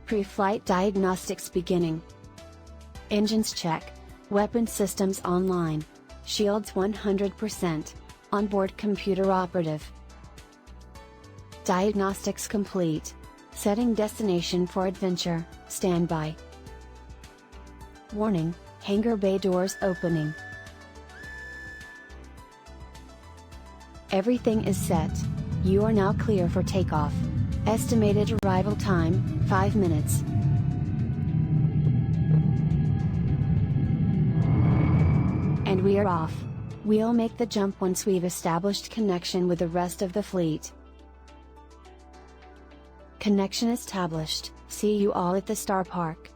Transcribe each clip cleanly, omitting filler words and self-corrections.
Pre-flight diagnostics beginning. Engines check. Weapon systems online. Shields 100%. Onboard computer operative. Diagnostics complete. Setting destination for adventure, standby. Warning, hangar bay doors opening. Everything is set. You are now clear for takeoff. Estimated arrival time, 5 minutes. And we are off. We'll make the jump once we've established connection with the rest of the fleet. Connection established. See you all at the Star Park.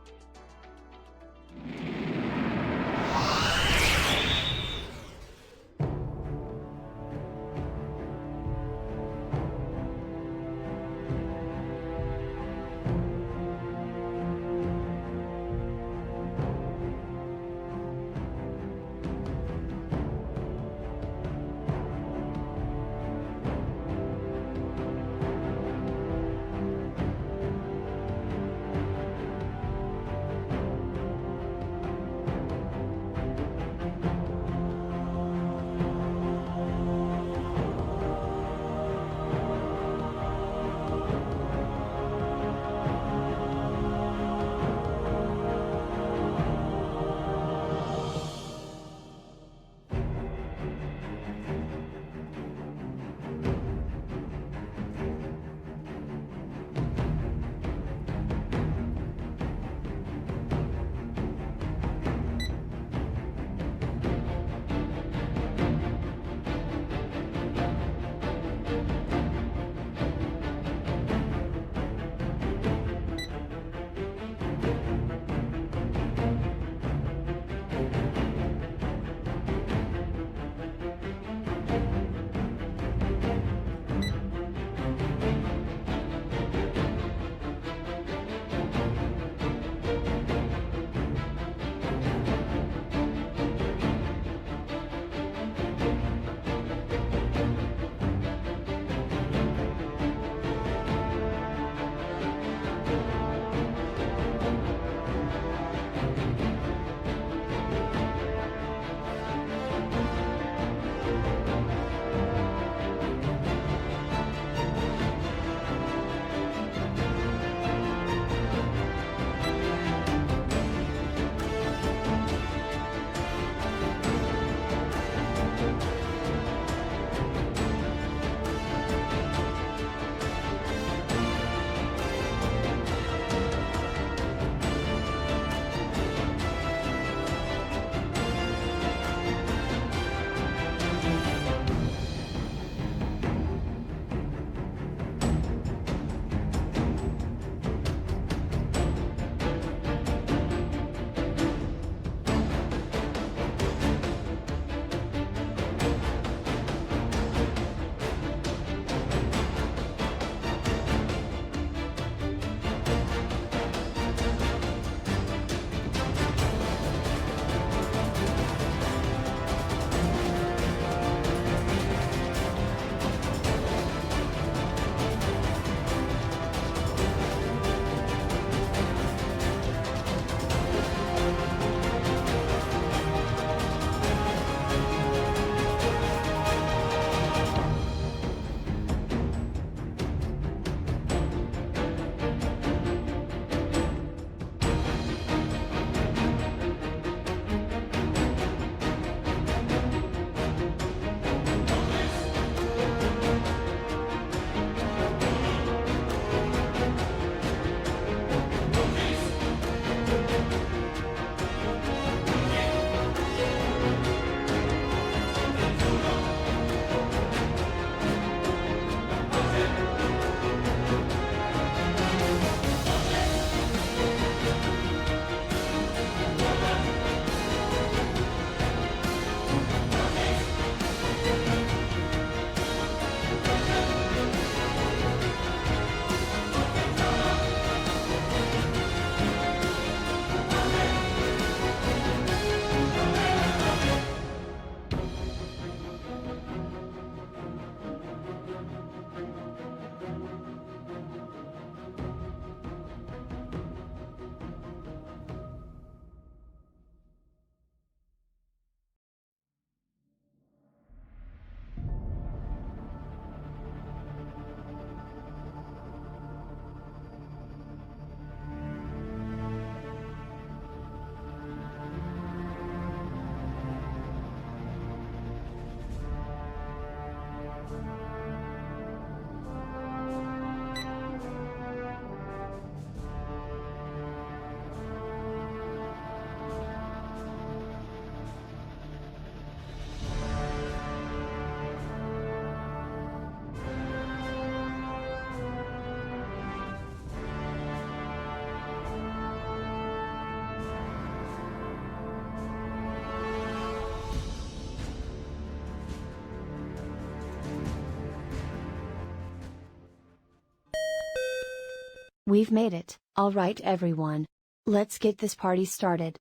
We've made it. Alright everyone. Let's get this party started.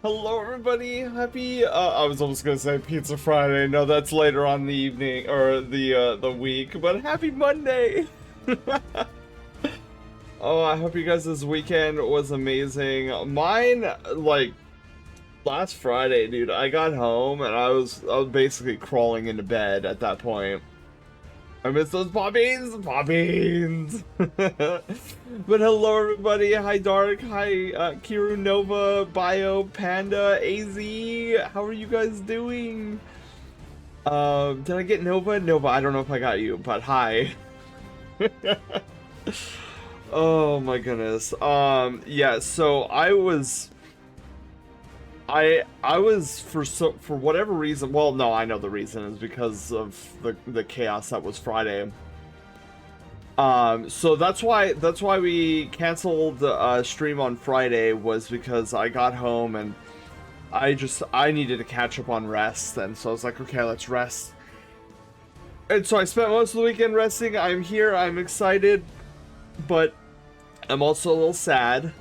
Hello everybody, happy, I was almost gonna say Pizza Friday, no that's later on in the evening, or the week, but happy Monday! Oh, I hope you guys' this weekend was amazing. Mine, like, last Friday, dude, I got home and I was basically crawling into bed at that point. I miss those poppies! Poppies! But hello everybody, hi Dark, hi Kiru, Nova, Bio, Panda, AZ, how are you guys doing? Did I get Nova? Nova, I don't know if I got you, but hi. Oh my goodness. Yeah, so I was for whatever reason, well no, I know the reason is because of the chaos that was Friday. So that's why we canceled stream on Friday, was because I got home and I needed to catch up on rest, and so I was like, okay, let's rest. And so I spent most of the weekend resting. I'm here, I'm excited, but I'm also a little sad,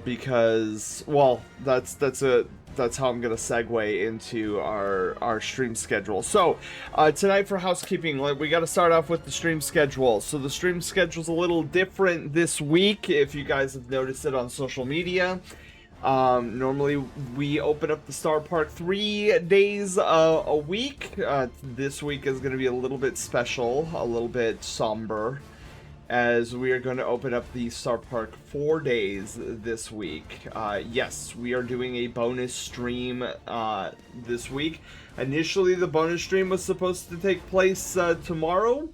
because, well, that's how I'm gonna segue into our stream schedule. So, tonight for housekeeping, we gotta start off with the stream schedule. So the stream schedule's a little different this week, if you guys have noticed it on social media. Normally we open up the Star Park 3 days a week. This week is gonna be a little bit special, a little bit somber, as we are going to open up the Star Park 4 days this week. Yes, we are doing a bonus stream this week. Initially, the bonus stream was supposed to take place tomorrow,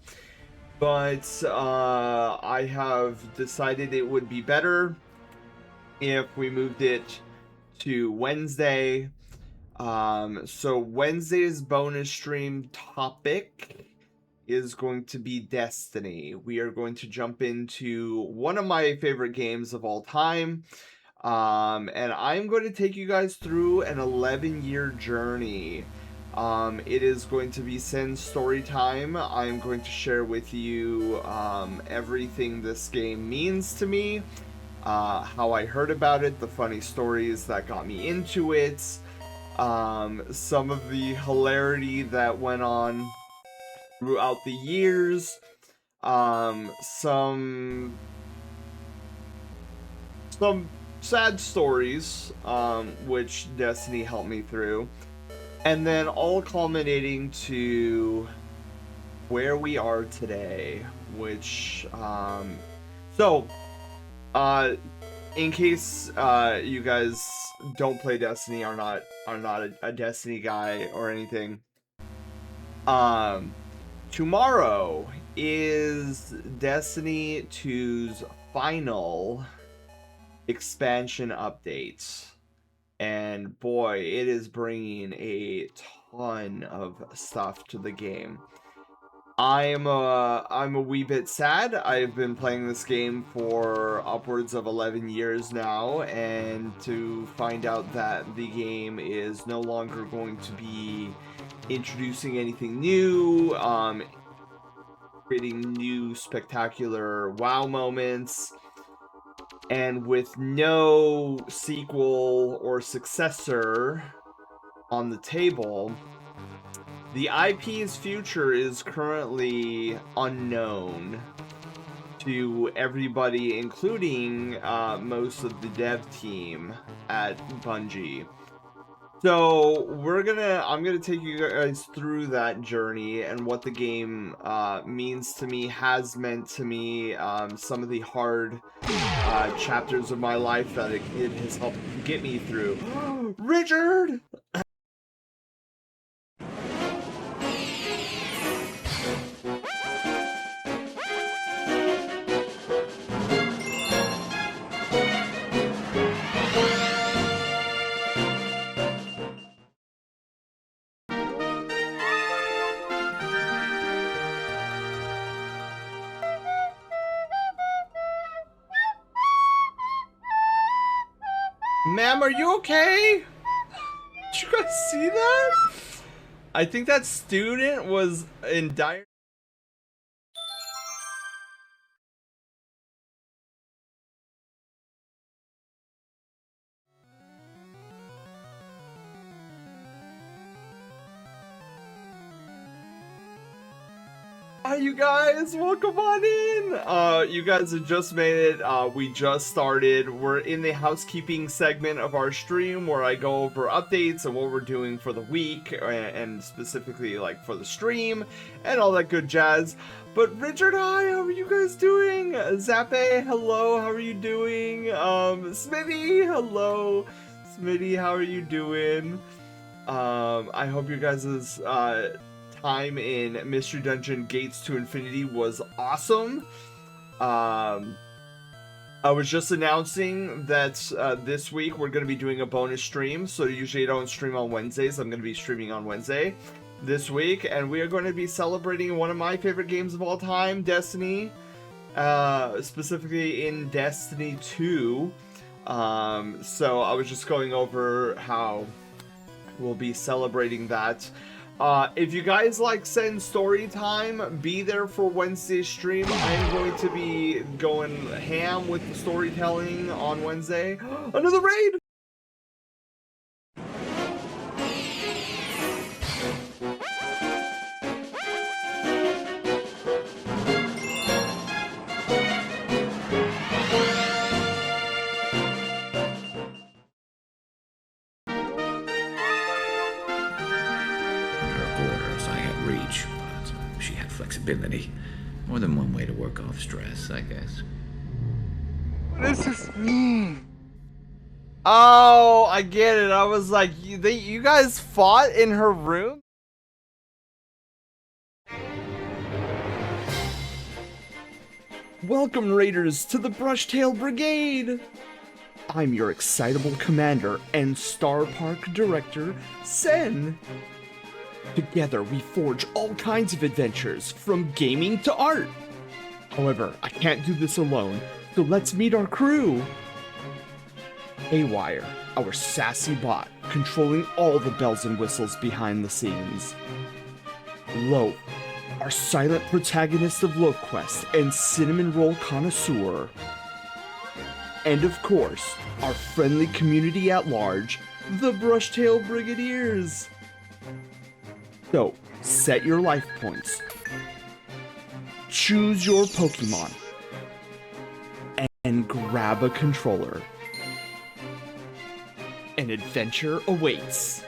but I have decided it would be better if we moved it to Wednesday. So Wednesday's bonus stream topic is going to be Destiny. We are going to jump into one of my favorite games of all time, and I'm going to take you guys through an 11-year journey. It is going to be Sen's story time. I'm going to share with you everything this game means to me, how I heard about it, the funny stories that got me into it, some of the hilarity that went on throughout the years, some sad stories, which Destiny helped me through, and then all culminating to where we are today, which, in case you guys don't play Destiny, are not a Destiny guy or anything, tomorrow is Destiny 2's final expansion update, and boy, it is bringing a ton of stuff to the game. I'm a wee bit sad. I've been playing this game for upwards of 11 years now, and to find out that the game is no longer going to be introducing anything new, creating new spectacular WoW moments, and with no sequel or successor on the table, the IP's future is currently unknown to everybody, including most of the dev team at Bungie. So I'm gonna take you guys through that journey and what the game means to me, has meant to me, some of the hard chapters of my life that it has helped get me through. Richard! Ma'am, are you okay? Did you guys see that? I think that student was in dire. Hi, you guys, welcome on in. You guys have just made it. We just started. We're in the housekeeping segment of our stream where I go over updates and what we're doing for the week, and specifically like for the stream and all that good jazz. But Richard, hi, how are you guys doing? Zappe, hello, how are you doing? Smitty, hello. Smitty, how are you doing? I hope you guys' time in Mystery Dungeon Gates to Infinity was awesome. I was just announcing that this week we're going to be doing a bonus stream. So usually I don't stream on Wednesdays. I'm going to be streaming on Wednesday this week. And we are going to be celebrating one of my favorite games of all time, Destiny. Specifically in Destiny 2. So I was just going over how we'll be celebrating that. If you guys like send story time, be there for Wednesday's stream. I'm going to be going ham with the storytelling on Wednesday. Another raid! Flexibility. More than one way to work off stress, I guess. What does this mean? Oh, I get it. I was like, you guys fought in her room? Welcome, Raiders, to the Brushtail Brigade! I'm your excitable commander and Star Park director, Sen. Together, we forge all kinds of adventures, from gaming to art. However, I can't do this alone, so let's meet our crew. Awire, our sassy bot, controlling all the bells and whistles behind the scenes. Loaf, our silent protagonist of Loaf Quest and cinnamon roll connoisseur. And of course, our friendly community at large, the Brushtail Brigadiers. So, set your life points, choose your Pokemon, and grab a controller. An adventure awaits.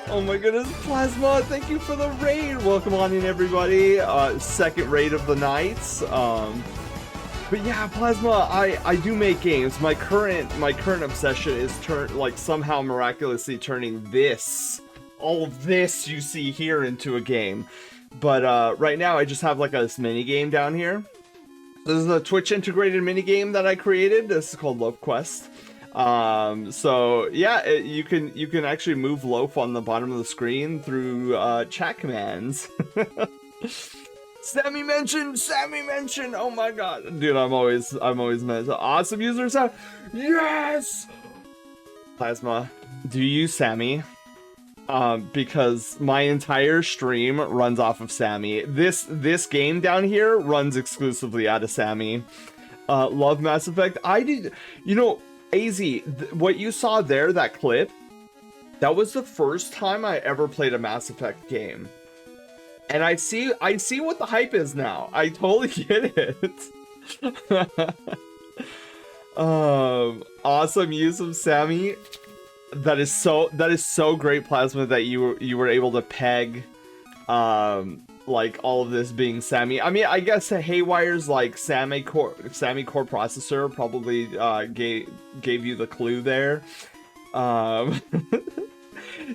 Oh my goodness, Plasma, thank you for the raid. Welcome on in, everybody. Second raid of the night. But yeah, Plasma, I do make games. My current obsession is somehow miraculously turning all of this you see here into a game. But right now I just have like this mini game down here. This is a Twitch integrated mini game that I created. This is called Loaf Quest. So yeah, you can actually move Loaf on the bottom of the screen through chat commands. Sammy mentioned. Oh my god, dude, I'm always meant to. Awesome user sound. Yes. Plasma, do you use Sammy? Because my entire stream runs off of Sammy. This game down here runs exclusively out of Sammy. Love Mass Effect. I did, you know, AZ, what you saw there, that clip, that was the first time I ever played a Mass Effect game. And I see what the hype is now. I totally get it. Awesome use of Sammy. That is so great, Plasma, that you were able to peg like all of this being Sammy. I mean, I guess Haywire's like Sammy core processor probably gave you the clue there.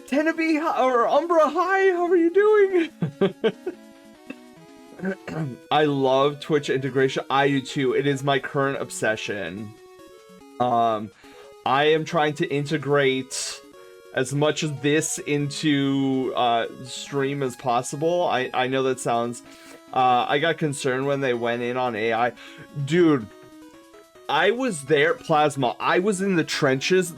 Tenabe or Umbra, hi, how are you doing? I love Twitch integration. I do too. It is my current obsession. I am trying to integrate as much of this into stream as possible. I know that sounds... I got concerned when they went in on AI. Dude, I was there, Plasma. I was in the trenches,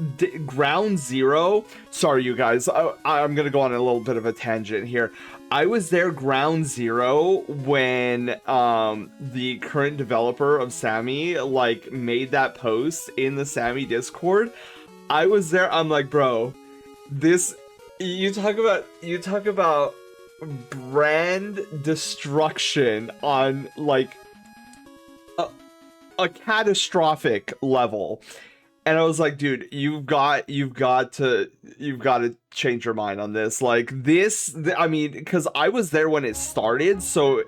ground zero. Sorry, you guys. I'm going to go on a little bit of a tangent here. I was there ground zero when the current developer of Sammy like made that post in the Sammy Discord. I was there. I'm like, bro, this you talk about brand destruction on like a catastrophic level. And I was like, dude, you've got to change your mind on this. Like this, I mean, because I was there when it started, so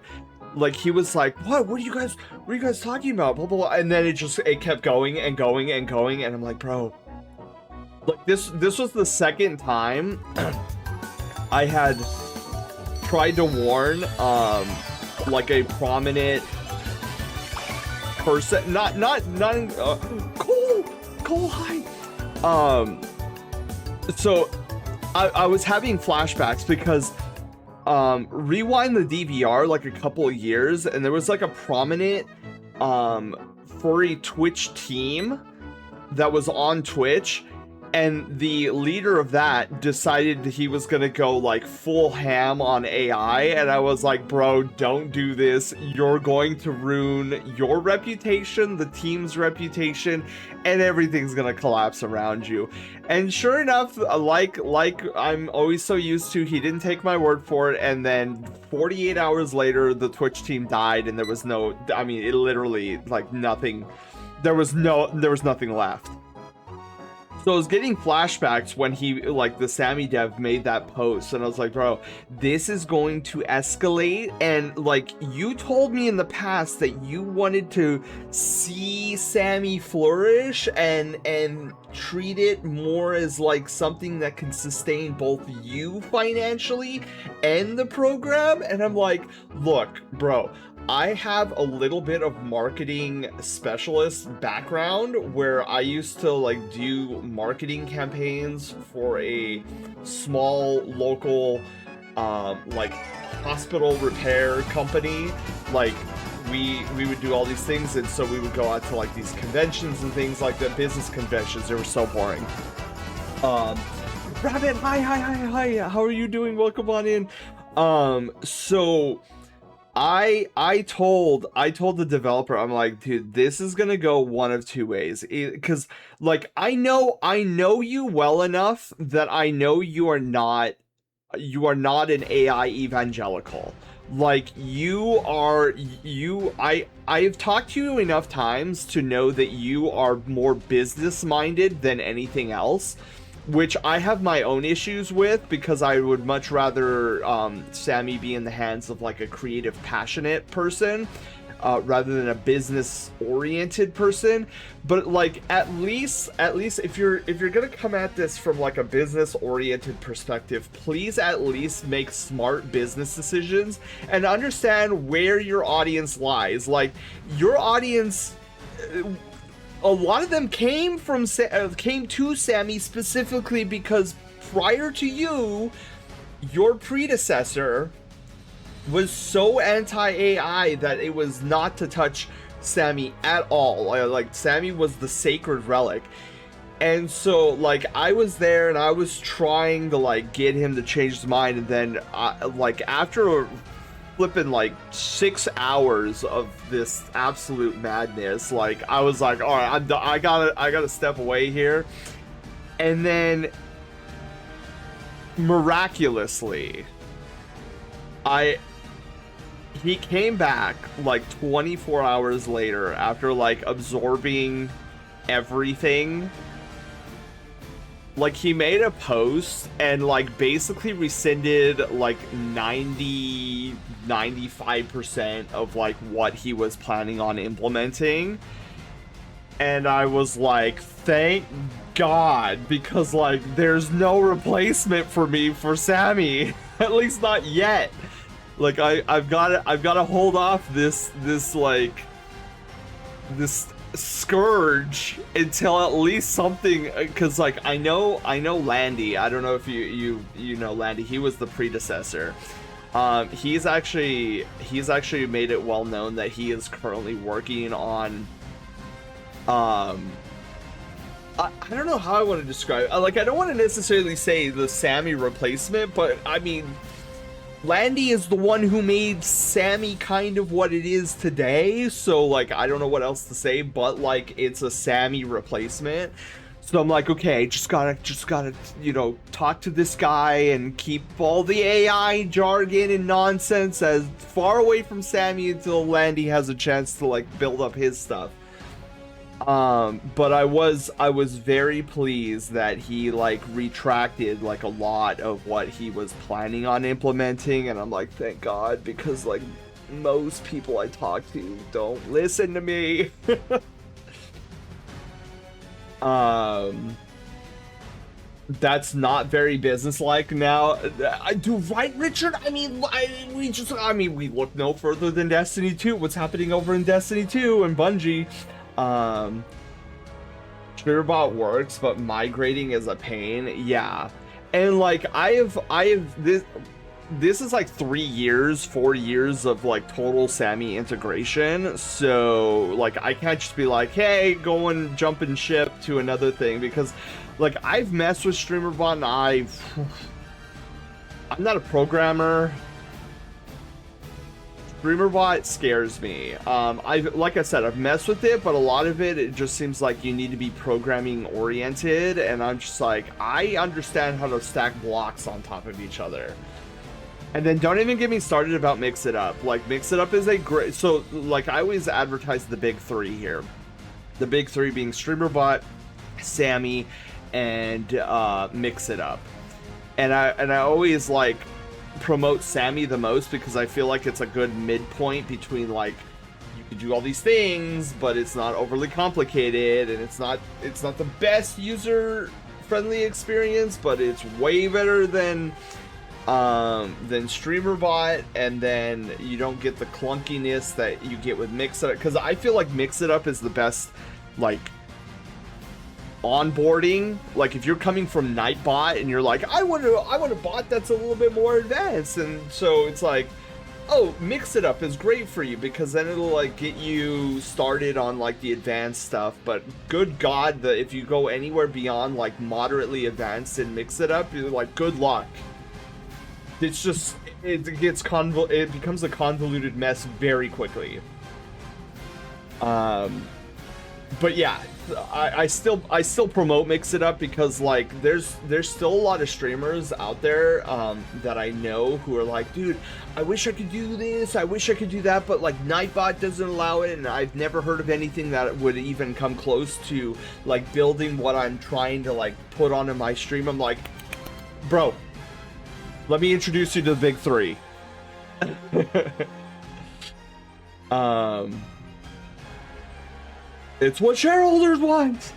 like he was like, what are you guys talking about? Blah, blah, blah. And then it kept going and going and going, and I'm like, bro, like this was the second time I had tried to warn like a prominent person, not Cole, hi. So I was having flashbacks because rewind the DVR like a couple of years, and there was like a prominent furry Twitch team that was on Twitch, and the leader of that decided he was gonna go like full ham on AI, and I was like, bro, don't do this. You're going to ruin your reputation, the team's reputation, and everything's gonna collapse around you. And sure enough, like I'm always so used to, he didn't take my word for it, and then 48 hours later, the Twitch team died, and there was no, I mean, it literally, like, nothing, there was nothing left. So I was getting flashbacks when he, like, the Sammy dev made that post, and I was like, bro, this is going to escalate. And like, you told me in the past that you wanted to see Sammy flourish and treat it more as like something that can sustain both you financially and the program. And I'm like, look, bro, I have a little bit of marketing specialist background where I used to like do marketing campaigns for a small local like hospital repair company. Like we would do all these things, and so we would go out to like these conventions and things like that, business conventions. They were so boring. Rabbit, hi, how are you doing? Welcome on in. So I told the developer, I'm like, dude, this is gonna go one of two ways, because like I know you well enough that I know you are not an AI evangelical. Like I've talked to you enough times to know that you are more business minded than anything else, which I have my own issues with, because I would much rather Sammy be in the hands of like a creative, passionate person rather than a business-oriented person. But like at least if you're gonna come at this from like a business-oriented perspective, please at least make smart business decisions and understand where your audience lies. Like your audience, a lot of them came to Sammy specifically because prior to you, your predecessor was so anti-AI that it was not to touch Sammy at all. Like Sammy was the sacred relic. And so like I was there and I was trying to like get him to change his mind, and then like after flipping like 6 hours of this absolute madness. Like I was like, all right, I gotta step away here. And then miraculously, he came back like 24 hours later after like absorbing everything. Like he made a post and like basically rescinded like 95% of like what he was planning on implementing. And I was like, thank God, because like there's no replacement for me for Sammy. At least not yet. Like I've got to hold off this scourge until at least something, because like I know Landy. I don't know if you know Landy. He was the predecessor. He's actually made it well known that he is currently working on I don't know how I want to describe it. Like I don't want to necessarily say the Sammy replacement, but I mean Landy is the one who made Sammy kind of what it is today, so like I don't know what else to say, but like it's a Sammy replacement. So I'm like, okay, just gotta you know, talk to this guy and keep all the AI jargon and nonsense as far away from Sammy until Landy has a chance to like build up his stuff. But I was very pleased that he like retracted like a lot of what he was planning on implementing, and I'm like, thank God, because like most people I talk to don't listen to me. That's not very businesslike now. I do, right, Richard? I mean, we look no further than Destiny 2. What's happening over in Destiny 2 and Bungie? Triggerbot works, but migrating is a pain. Yeah. And like I have this is like 4 years of like total Sammy integration. So like I can't just be like, hey, go and jump and ship to another thing, because like I've messed with Streamerbot and I'm not a programmer. Streamerbot scares me. Like I said, I've messed with it, but a lot of it just seems like you need to be programming oriented, and I'm just like, I understand how to stack blocks on top of each other. And then don't even get me started about Mix It Up. Like, Mix It Up is a great... So, like, I always advertise the big three here. The big three being Streamerbot, Sammy, and Mix It Up. And I always, like, promote Sammy the most because I feel like it's a good midpoint between, like, you can do all these things, but it's not overly complicated, and it's not the best user-friendly experience, but it's way better than Streamerbot, and then you don't get the clunkiness that you get with Mix It Up, because I feel like Mix It Up is the best, like, onboarding. Like, if you're coming from Nightbot and you're like, I want a bot that's a little bit more advanced, and so it's like, oh, Mix It Up is great for you, because then it'll like get you started on like the advanced stuff. But good God, if you go anywhere beyond like moderately advanced in Mix It Up, you're like, good luck. It's just, it becomes a convoluted mess very quickly. But yeah, I still promote Mix It Up because like there's still a lot of streamers out there that I know who are like, dude, I wish I could do this, I wish I could do that, but like Nightbot doesn't allow it, and I've never heard of anything that would even come close to like building what I'm trying to like put onto my stream. I'm like, bro, let me introduce you to the big three. It's what shareholders want.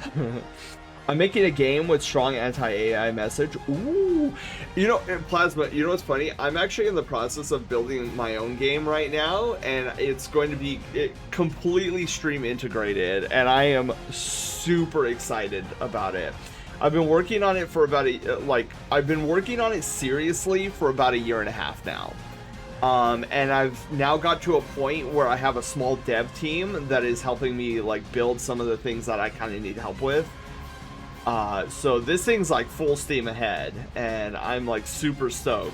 I'm making a game with strong anti-AI message. Ooh, you know, Plasma, you know what's funny? I'm actually in the process of building my own game right now, and it's going to be completely stream integrated, and I am super excited about it. I've been working on it for about I've been working on it seriously for about 1.5 years now. And I've now got to a point where I have a small dev team that is helping me like build some of the things that I kind of need help with. So this thing's like full steam ahead, and I'm like super stoked.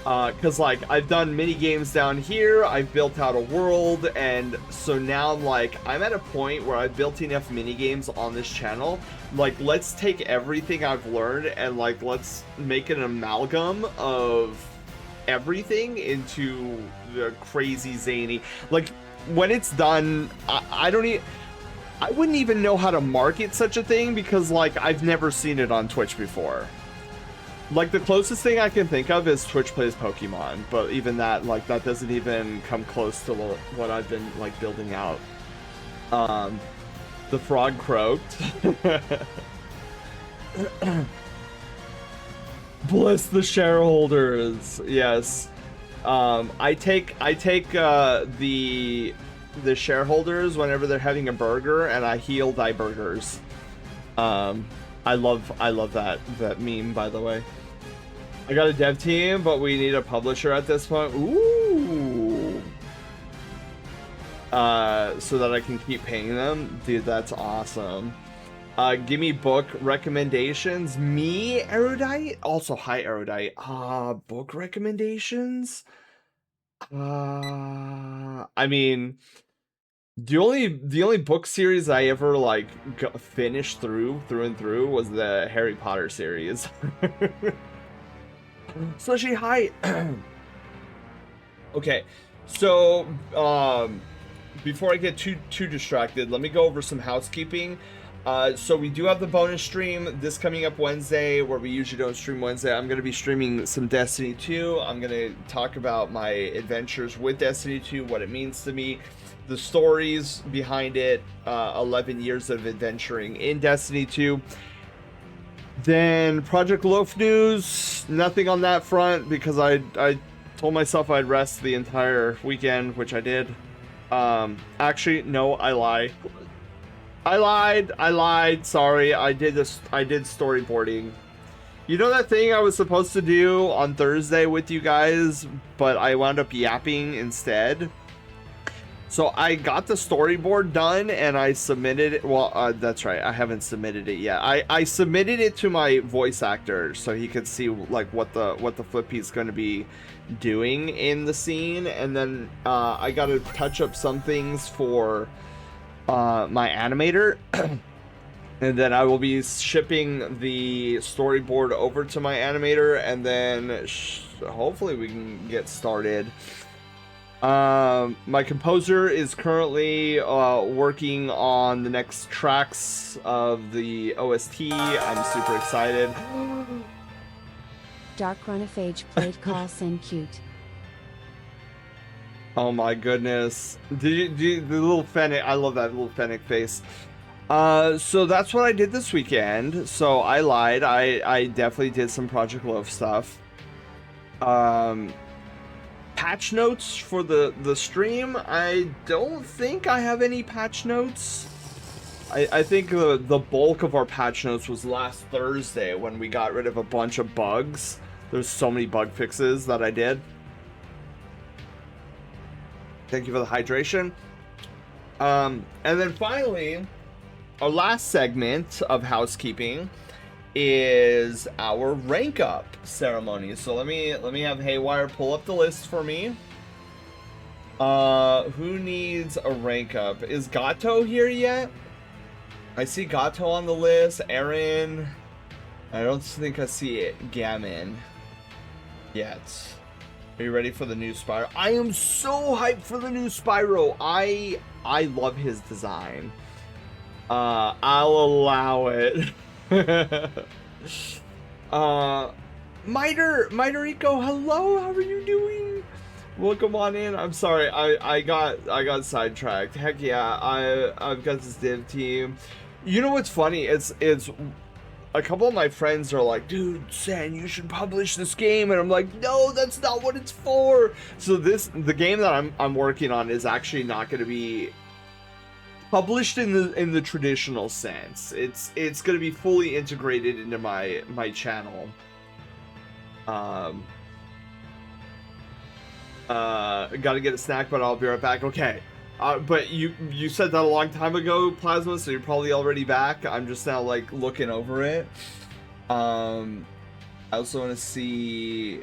Because, like, I've done mini games down here, I've built out a world, and so now, like, I'm at a point where I've built enough mini games on this channel. Like, let's take everything I've learned and, like, let's make an amalgam of everything into the crazy zany. Like, when it's done, I wouldn't even know how to market such a thing because, like, I've never seen it on Twitch before. Like, the closest thing I can think of is Twitch plays Pokemon, but even that, like, that doesn't even come close to what I've been, like, building out. The frog croaked. Bless the shareholders. Yes. I take the shareholders whenever they're having a burger, and I heal thy burgers. I love that meme, by the way. I got a dev team, but we need a publisher at this point. Ooh. So that I can keep paying them. Dude, that's awesome. Give me book recommendations. Me, Erudite? Also, hi, Erudite. Book recommendations? I mean, the only book series I ever, like, finished through and through was the Harry Potter series. Slushy, hi. Okay, so before I get too distracted, let me go over some housekeeping. So we do have the bonus stream this coming up Wednesday, where we usually don't stream Wednesday. I'm going to be streaming some Destiny 2. I'm going to talk about my adventures with Destiny 2, what it means to me, the stories behind it, 11 years of adventuring in Destiny 2. Then Project Loaf news, nothing on that front because I told myself I'd rest the entire weekend, which I did. Actually, no, I lied. I lied. Sorry, I did storyboarding. You know that thing I was supposed to do on Thursday with you guys, but I wound up yapping instead? So I got the storyboard done and I submitted it. Well, that's right. I haven't submitted it yet. I submitted it to my voice actor so he could see, like, what the Flippy's going to be doing in the scene, and then I got to touch up some things for my animator. And then I will be shipping the storyboard over to my animator, and then hopefully we can get started. My composer is currently working on the next tracks of the OST. I'm super excited. Dark Runafage played Carlson cute. Oh my goodness. Did you the little Fennec? I love that little Fennec face. So that's what I did this weekend. So I lied. I definitely did some Project Loaf stuff. Patch notes for the stream. I don't think I have any patch notes. I think the bulk of our patch notes was last Thursday when we got rid of a bunch of bugs. There's so many bug fixes that I did. Thank you for the hydration. And then finally, our last segment of housekeeping is our rank up ceremony. So let me have Haywire pull up the list for me. Who needs a rank up? Is Gato here yet? I see Gato on the list. Aaron. I don't think I see it. Gammon yet. Are you ready for the new Spyro? I am so hyped for the new Spyro. I love his design. I'll allow it. Miter-Rico, hello, how are you doing? Welcome on in. I'm sorry, I got sidetracked. Heck yeah, I've got this dev team. You know what's funny? It's a couple of my friends are like, dude, Sen, you should publish this game, and I'm like, no, that's not what it's for. So the game that I'm working on is actually not going to be published in the traditional sense. It's going to be fully integrated into my channel. Gotta get a snack, but I'll be right back. Okay. But you said that a long time ago, Plasma, so you're probably already back. I'm just now, like, looking over it. I also want to see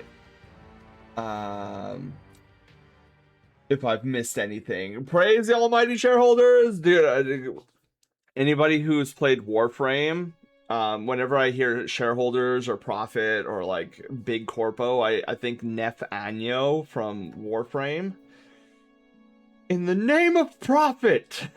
If I've missed anything, praise the almighty shareholders, dude. Anybody who's played Warframe, whenever I hear shareholders or profit or like big corpo, I think Nef Anyo from Warframe. In the name of profit.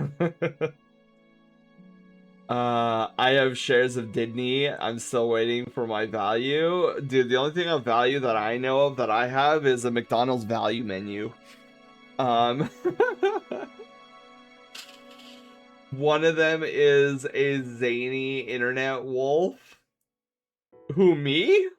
I have shares of Disney. I'm still waiting for my value. Dude, the only thing of value that I know of that I have is a McDonald's value menu. One of them is a zany internet wolf. Who, me?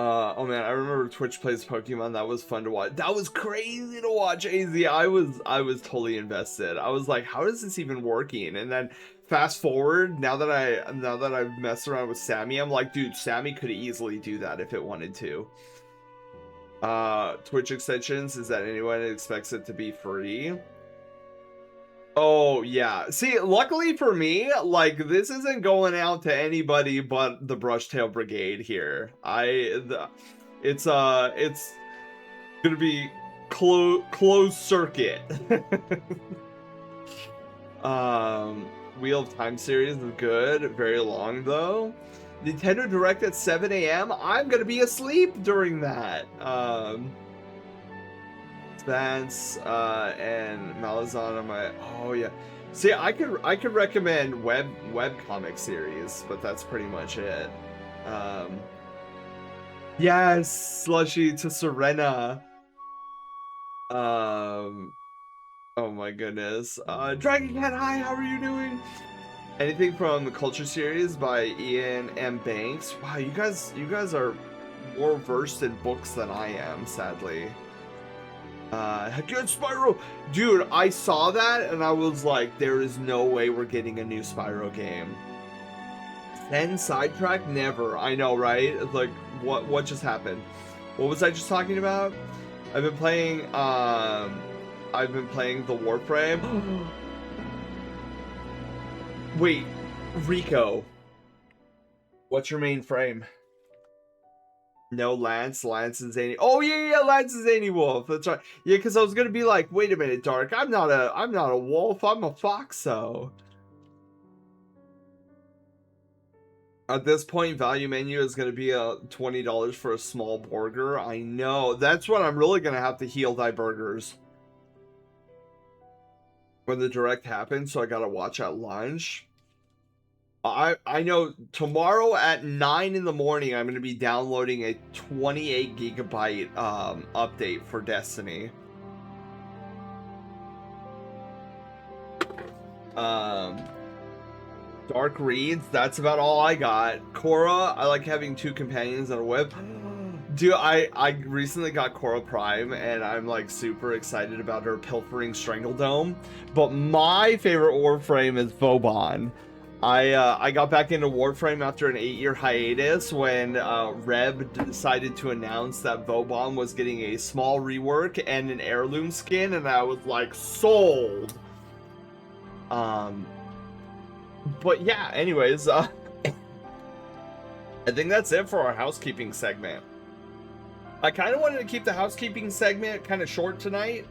Oh man, I remember Twitch plays Pokemon. That was fun to watch. That was crazy to watch, AZ. I was totally invested. I was like, how is this even working? And then fast forward, now that I've messed around with Sammy, I'm like, dude, Sammy could easily do that if it wanted to. Twitch extensions, is that anyone expects it to be free? Oh yeah. See, luckily for me, like this isn't going out to anybody but the Brushtail Brigade here. It's gonna be closed circuit. Wheel of Time series is good. Very long though. Nintendo Direct at 7 a.m. I'm gonna be asleep during that. Vance and Malazan on my. Oh yeah. See, I could recommend web comic series, but that's pretty much it. Yes, Slushy to Serena. Oh my goodness. Dragon Cat, hi, how are you doing? Anything from the Culture series by Ian M. Banks? Wow, you guys are more versed in books than I am, sadly. Good Spyro! Dude, I saw that and I was like, there is no way we're getting a new Spyro game. 10 sidetrack? Never. I know, right? It's like, what just happened? What was I just talking about? I've been playing the Warframe. Wait, Rico. What's your main frame? No, Lance and Zany. Oh yeah, Lance and Zany Wolf. That's right. Yeah, because I was gonna be like, wait a minute, Dark. I'm not a wolf. I'm a foxo. At this point, value menu is gonna be $20 for a small burger. I know. That's what I'm really gonna have to heal thy burgers when the direct happens. So I gotta watch at lunch. I know tomorrow at 9 in the morning I'm going to be downloading a 28 gigabyte update for Destiny. Dark Reads, that's about all I got. Korra, I like having 2 companions and a whip. Dude, I recently got Korra Prime and I'm like super excited about her pilfering Strangledome. But my favorite Warframe is Vauban. I got back into Warframe after an 8-year hiatus when Reb decided to announce that Vauban was getting a small rework and an heirloom skin, and I was like, sold. But yeah, anyways, I think that's it for our housekeeping segment. I kind of wanted to keep the housekeeping segment kind of short tonight,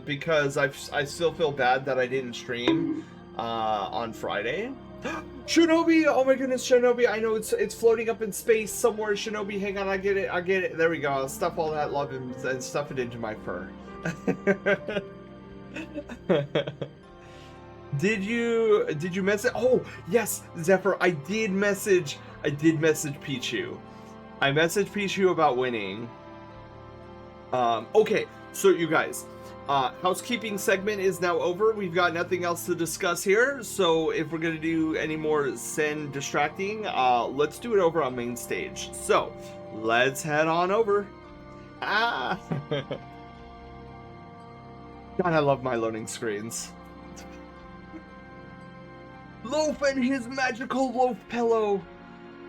because I still feel bad that I didn't stream on Friday. Shinobi! Oh my goodness, Shinobi! I know it's floating up in space somewhere. Shinobi, hang on, I get it. There we go. I'll stuff all that love and stuff it into my fur. Did you message? Oh yes, Zephyr. I did message Pichu. I messaged Pichu about winning. Okay, so you guys. Housekeeping segment is now over. We've got nothing else to discuss here, so if we're gonna do any more Sen distracting, let's do it over on main stage. So, let's head on over. God, I love my loading screens. Loaf and his magical loaf pillow.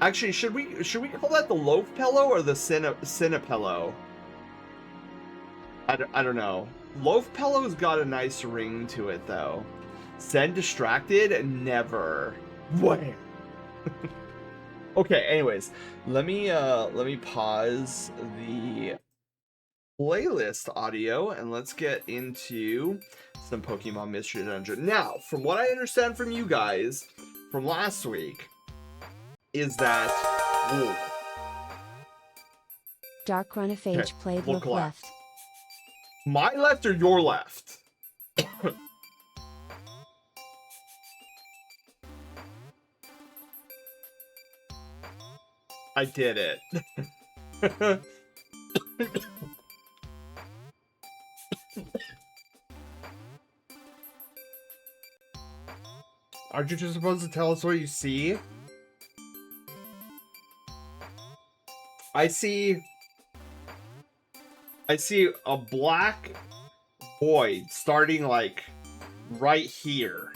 Actually, should we call that the loaf pillow or the Cinepillow? I don't know. Loaf Pillow's got a nice ring to it, though. Send distracted? Never. Where? Okay, anyways, let me pause the playlist audio and let's get into some Pokemon Mystery Dungeon. Now, from what I understand from you guys from last week, is that ooh, Dark Run of Age played look look left. my left or your left? I did it. Aren't you just supposed to tell us what you see? I see a black void starting like right here.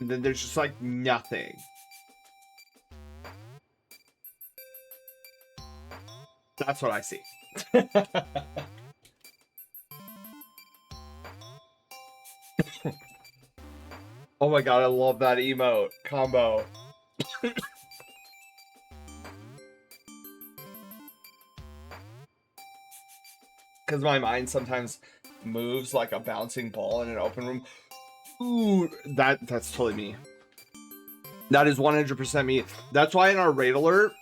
And then there's just like nothing. That's what I see. Oh my god, I love that emote combo. Because my mind sometimes moves like a bouncing ball in an open room. Ooh, that's totally me. That is 100% me. That's why in our raid alert,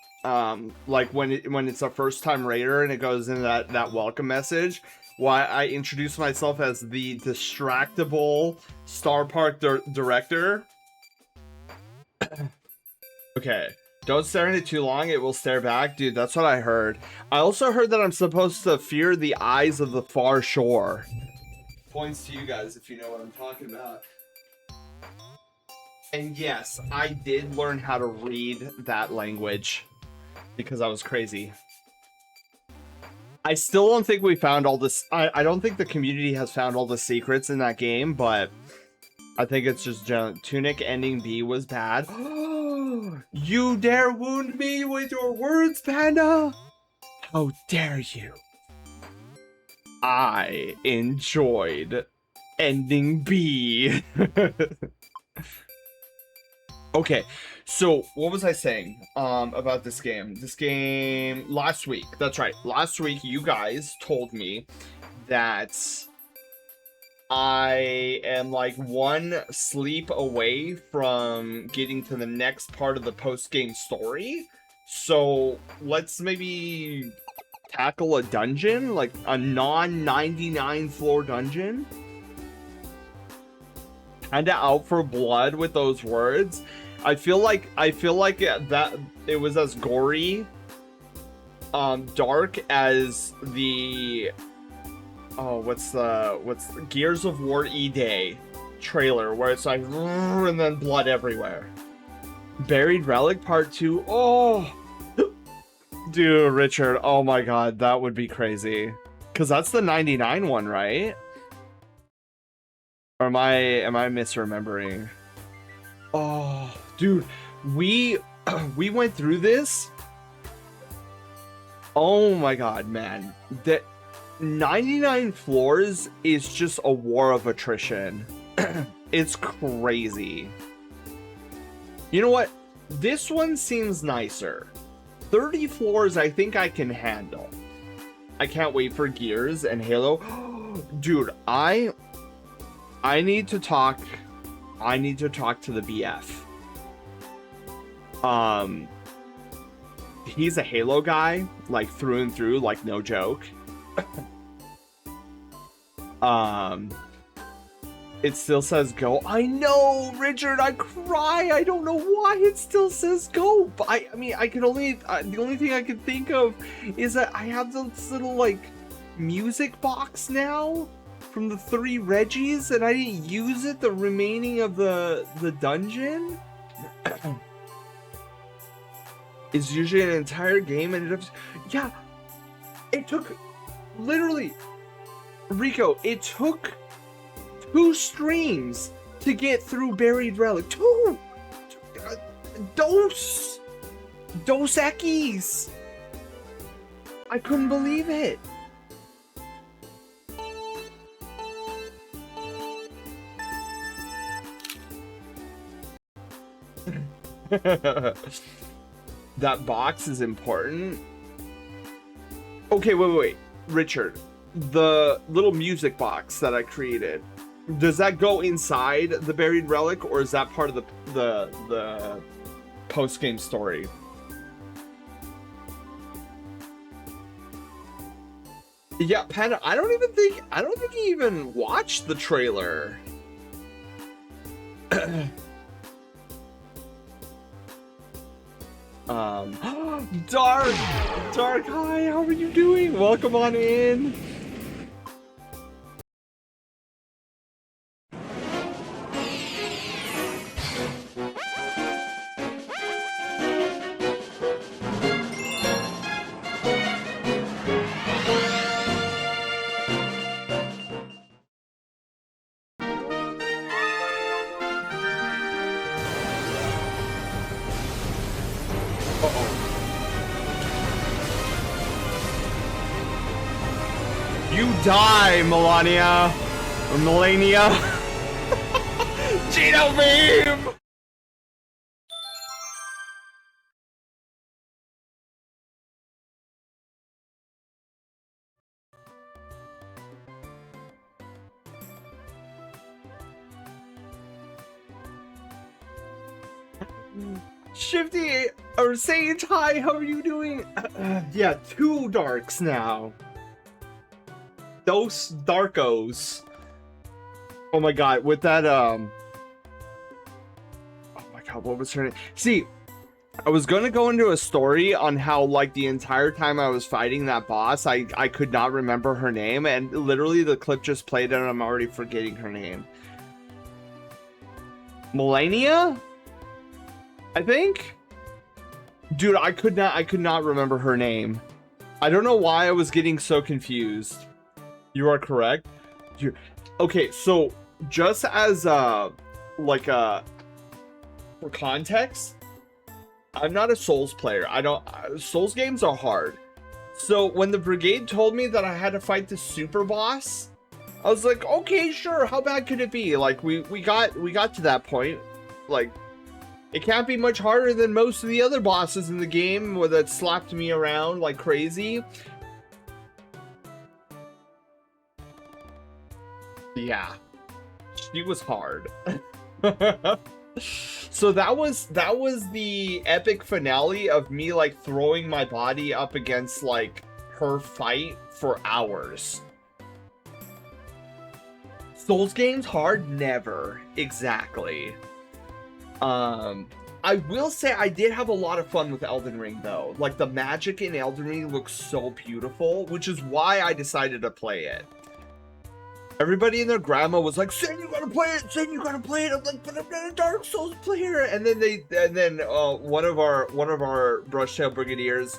like when it's a first time raider and it goes into that welcome message, why I introduce myself as the distractible Star Park director. Okay. Don't stare at it too long, it will stare back. Dude, that's what I heard. I also heard that I'm supposed to fear the eyes of the far shore. Points to you guys if you know what I'm talking about. And yes, I did learn how to read that language because I was crazy. I still don't think we found all this. I don't think the community has found all the secrets in that game, but I think it's just Tunic ending B was bad. You dare wound me with your words, Panda? How dare you? I enjoyed ending B. Okay, so what was I saying about this game? This game last week. That's right. Last week you guys told me that I am like one sleep away from getting to the next part of the post-game story. So let's maybe tackle a dungeon, like a non-99 floor dungeon. Kinda out for blood with those words. I feel like that it was as gory, dark as the what's the Gears of War E-Day trailer where it's like and then blood everywhere. Buried Relic Part 2. Oh, dude, Richard. Oh my god, that would be crazy. Cause that's the 99 one, right? Or am I misremembering? Oh, dude, we went through this. Oh my god, man. That 99 floors is just a war of attrition. It's crazy. You know what? This one seems nicer. 30 floors I think I can handle. I can't wait for Gears and Halo. Dude, I need to talk to the BF. He's a Halo guy, like through and through, like no joke. It still says go. I know, Richard, I cry. I don't know why it still says go. But I mean, I can only the only thing I can think of is that I have this little like music box now from the 3 Reggies, and I didn't use it the remaining of the dungeon. It's usually an entire game, and yeah, it took literally, Rico, it took 2 streams to get through Buried Relic. 2 Dos Equis. I couldn't believe it. That box is important. Okay, wait. Richard, the little music box that I created, does that go inside the buried relic, or is that part of the post-game story? Yeah, Panda, I don't think he even watched the trailer. Dark, hi, how are you doing? Welcome on in. You die, Melania. Or Melania. Gino beam! Shifty or Sage, hi, how are you doing? Yeah, 2 darks now. Those Darkos. Oh my god, with that, oh my god, what was her name? See, I was gonna go into a story on how, like, the entire time I was fighting that boss, I could not remember her name, and literally the clip just played and I'm already forgetting her name. Melania? I think? Dude, I could not remember her name. I don't know why I was getting so confused. You are correct. Okay, so just as like for context, I'm not a Souls player. Souls games are hard. So when the brigade told me that I had to fight the super boss, I was like, okay, sure. How bad could it be? Like we got to that point. Like, it can't be much harder than most of the other bosses in the game that slapped me around like crazy. Yeah, she was hard. So that was the epic finale of me like throwing my body up against like her fight for hours. Souls games hard? Never. Exactly. I will say I did have a lot of fun with Elden Ring though. Like the magic in Elden Ring looks so beautiful, which is why I decided to play it. Everybody and their grandma was like, "Sen, you gotta play it! Sen, you gotta play it!" I'm like, "But I'm not a Dark Souls player." And then one of our Brushtail Brigadiers,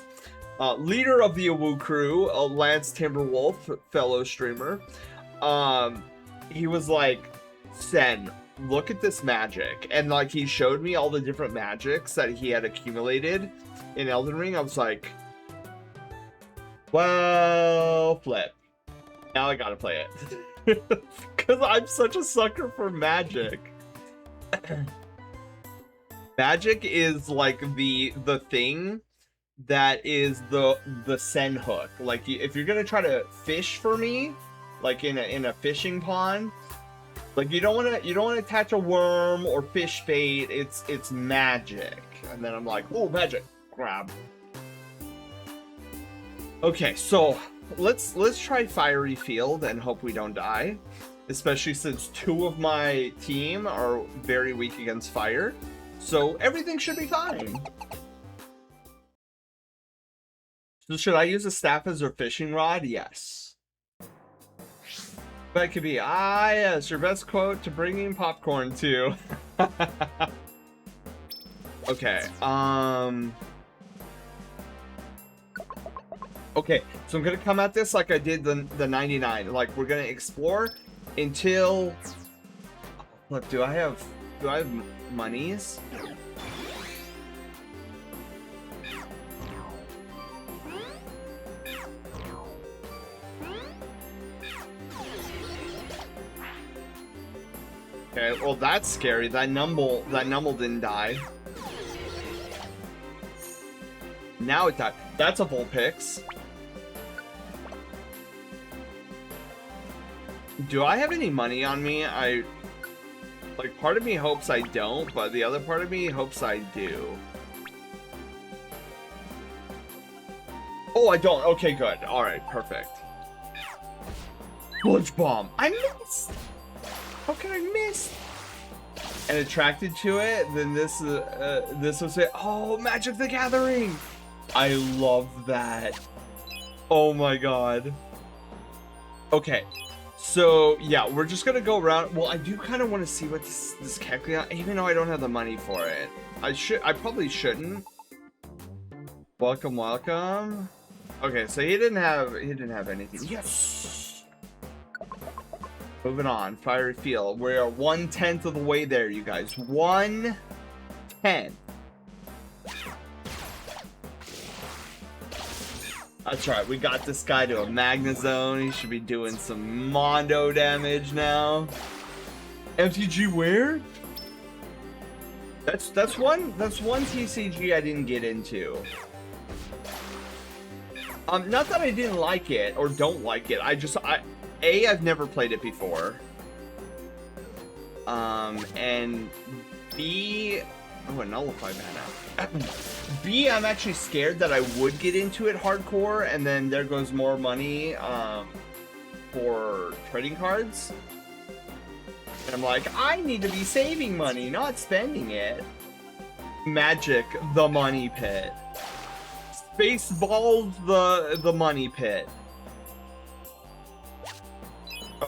leader of the Awu crew, Lance Timberwolf, fellow streamer, he was like, "Sen, look at this magic," and like he showed me all the different magics that he had accumulated in Elden Ring. I was like, "Well, flip. Now I gotta play it." Because I'm such a sucker for magic. Magic is like the thing that is the Sen hook. Like if you're gonna try to fish for me, like in a fishing pond, like you don't want to attach a worm or fish bait. It's magic. And then I'm like, oh, magic, grab. Okay, so let's try Fiery Field and hope we don't die, especially since 2 of my team are very weak against fire, so everything should be fine. So should I use a staff as a fishing rod? Yes. That could be, yes, your best quote to bringing popcorn to. Okay, okay, so I'm gonna come at this like I did the 99. Like we're gonna explore until. Look, do I have monies? Okay, Okay, well that's scary. That Numble didn't die. Now it died. That's a Vulpix. Do I have any money on me? Like, part of me hopes I don't, but the other part of me hopes I do. Oh, I don't. Okay, good. Alright, perfect. Sludge Bomb. I missed! How can I miss? And attracted to it, then this was it. Oh, Magic the Gathering! I love that. Oh my god. Okay. So, yeah, we're just gonna go around. Well, I do kind of want to see what this Kecleon, even though I don't have the money for it. I probably shouldn't. Welcome, welcome. Okay, so he didn't have anything. Yes! Moving on, Fiery Field. We are 1/10 of the way there, you guys. 1/10. That's right, we got this guy to a Magnezone. He should be doing some Mondo damage now. MTG where? That's one TCG I didn't get into. Not that I didn't like it or don't like it. I've never played it before. And B, oh, a Nullify mana. B, I'm actually scared that I would get into it hardcore, and then there goes more money for trading cards. And I'm like, I need to be saving money, not spending it. Magic, the Money Pit. Spaceballs, the Money Pit.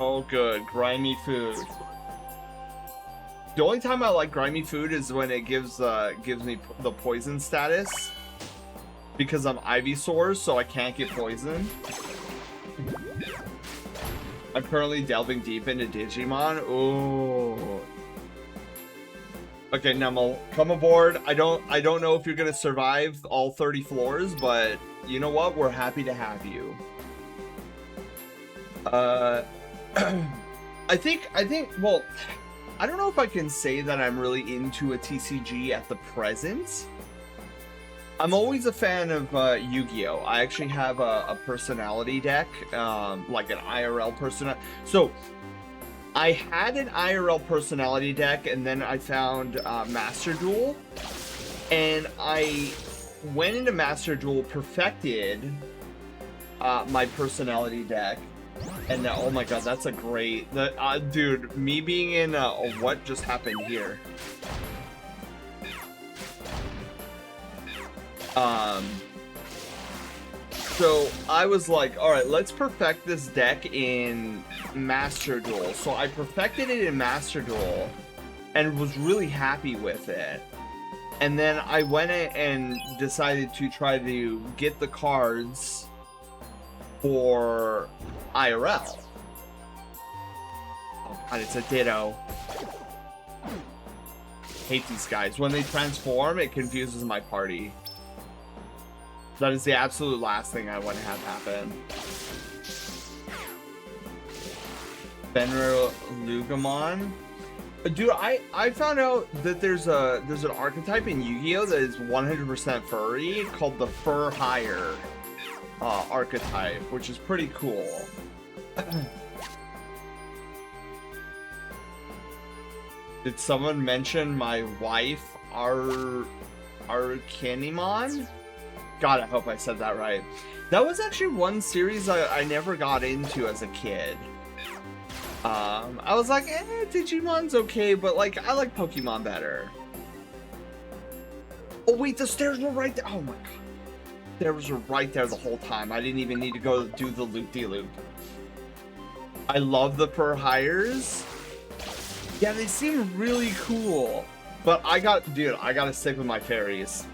Oh, good. Grimy Food. The only time I like Grimy Food is when it gives me the poison status, because I'm Ivysaur, so I can't get poisoned. I'm currently delving deep into Digimon. Ooh. Okay, Numel, come aboard. I don't know if you're gonna survive all 30 floors, but you know what? We're happy to have you. I think, well, I don't know if I can say that I'm really into a TCG at the present. I'm always a fan of Yu-Gi-Oh! I actually have a personality deck, like an IRL personality. So, I had an IRL personality deck, and then I found Master Duel. And I went into Master Duel, perfected my personality deck. And oh my god, that's a great... dude, me being in... what just happened here? So I was like, alright, let's perfect this deck in Master Duel. So I perfected it in Master Duel and was really happy with it. And then I went and decided to try to get the cards for IRL. Oh god, it's a Ditto. Hate these guys. When they transform, it confuses my party. That is the absolute last thing I want to have happen. Fenrir Lugamon. Dude, I found out that there's an archetype in Yu-Gi-Oh! That is 100% furry called the Fur Hire archetype, which is pretty cool. Did someone mention my wife, Arcanimon? God, I hope I said that right. That was actually one series I never got into as a kid. I was like, Digimon's okay, but like, I like Pokemon better. Oh wait, the stairs were right there. Oh my god. Stairs were right there the whole time. I didn't even need to go do the loop-de-loop. I love the per hires. Yeah, they seem really cool. But dude, I gotta stick with my fairies.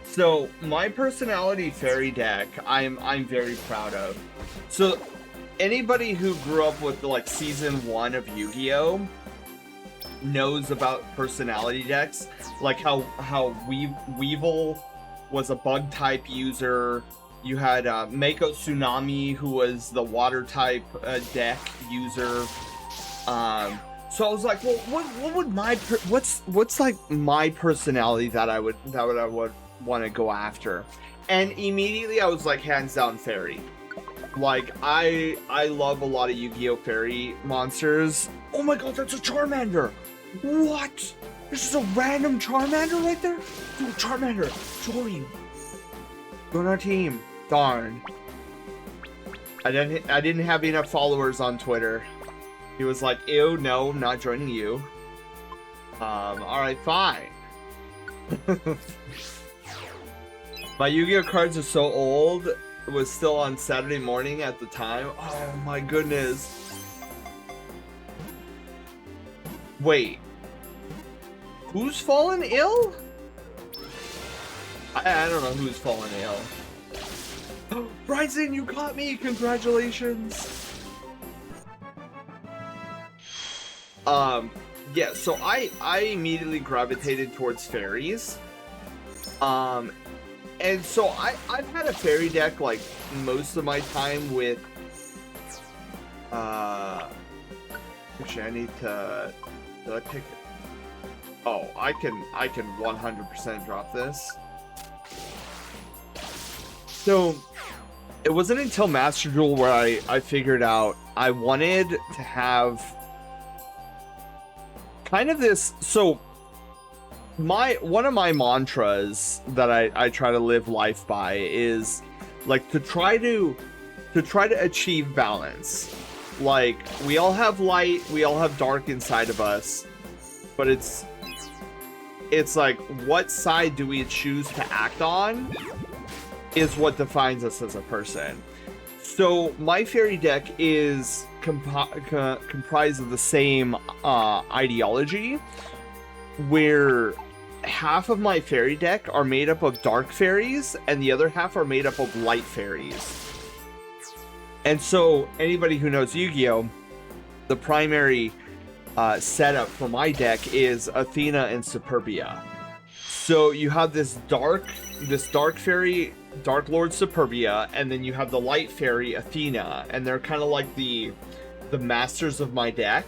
So my personality fairy deck, I'm very proud of. So anybody who grew up with like season 1 of Yu-Gi-Oh! Knows about personality decks, like how Weevil was a bug type user. You had Mako Tsunami, who was the water type deck user. So I was like, well, what would what's like my personality that I would want to go after? And immediately I was like, hands down, fairy. Like I love a lot of Yu-Gi-Oh! Fairy monsters. Oh my god, that's a Charmander! What? This is a random Charmander right there? Dude, Charmander, join! Join our team. Darn. I didn't have enough followers on Twitter. He was like, ew, no, I'm not joining you. Alright, fine. My Yu-Gi-Oh! Cards are so old. It was still on Saturday morning at the time. Oh my goodness. Wait. Who's fallen ill? I don't know who's fallen ill. Bryson, you caught me! Congratulations! Yeah, so I immediately gravitated towards fairies. And so I've had a fairy deck like most of my time with actually I need to, did I pick it? Oh, I can 100% drop this. So it wasn't until Master Duel where I figured out I wanted to have kind of this. So one of my mantras that I try to live life by is like to try to achieve balance. Like we all have light, we all have dark inside of us, but it's like what side do we choose to act on is what defines us as a person. So my fairy deck is comprised of the same ideology, where half of my fairy deck are made up of dark fairies and the other half are made up of light fairies. And so anybody who knows Yu-Gi-Oh, the primary setup for my deck is Athena and Superbia. So you have this dark fairy, Dark Lord Superbia, and then you have the light fairy Athena, and they're kind of like the masters of my deck.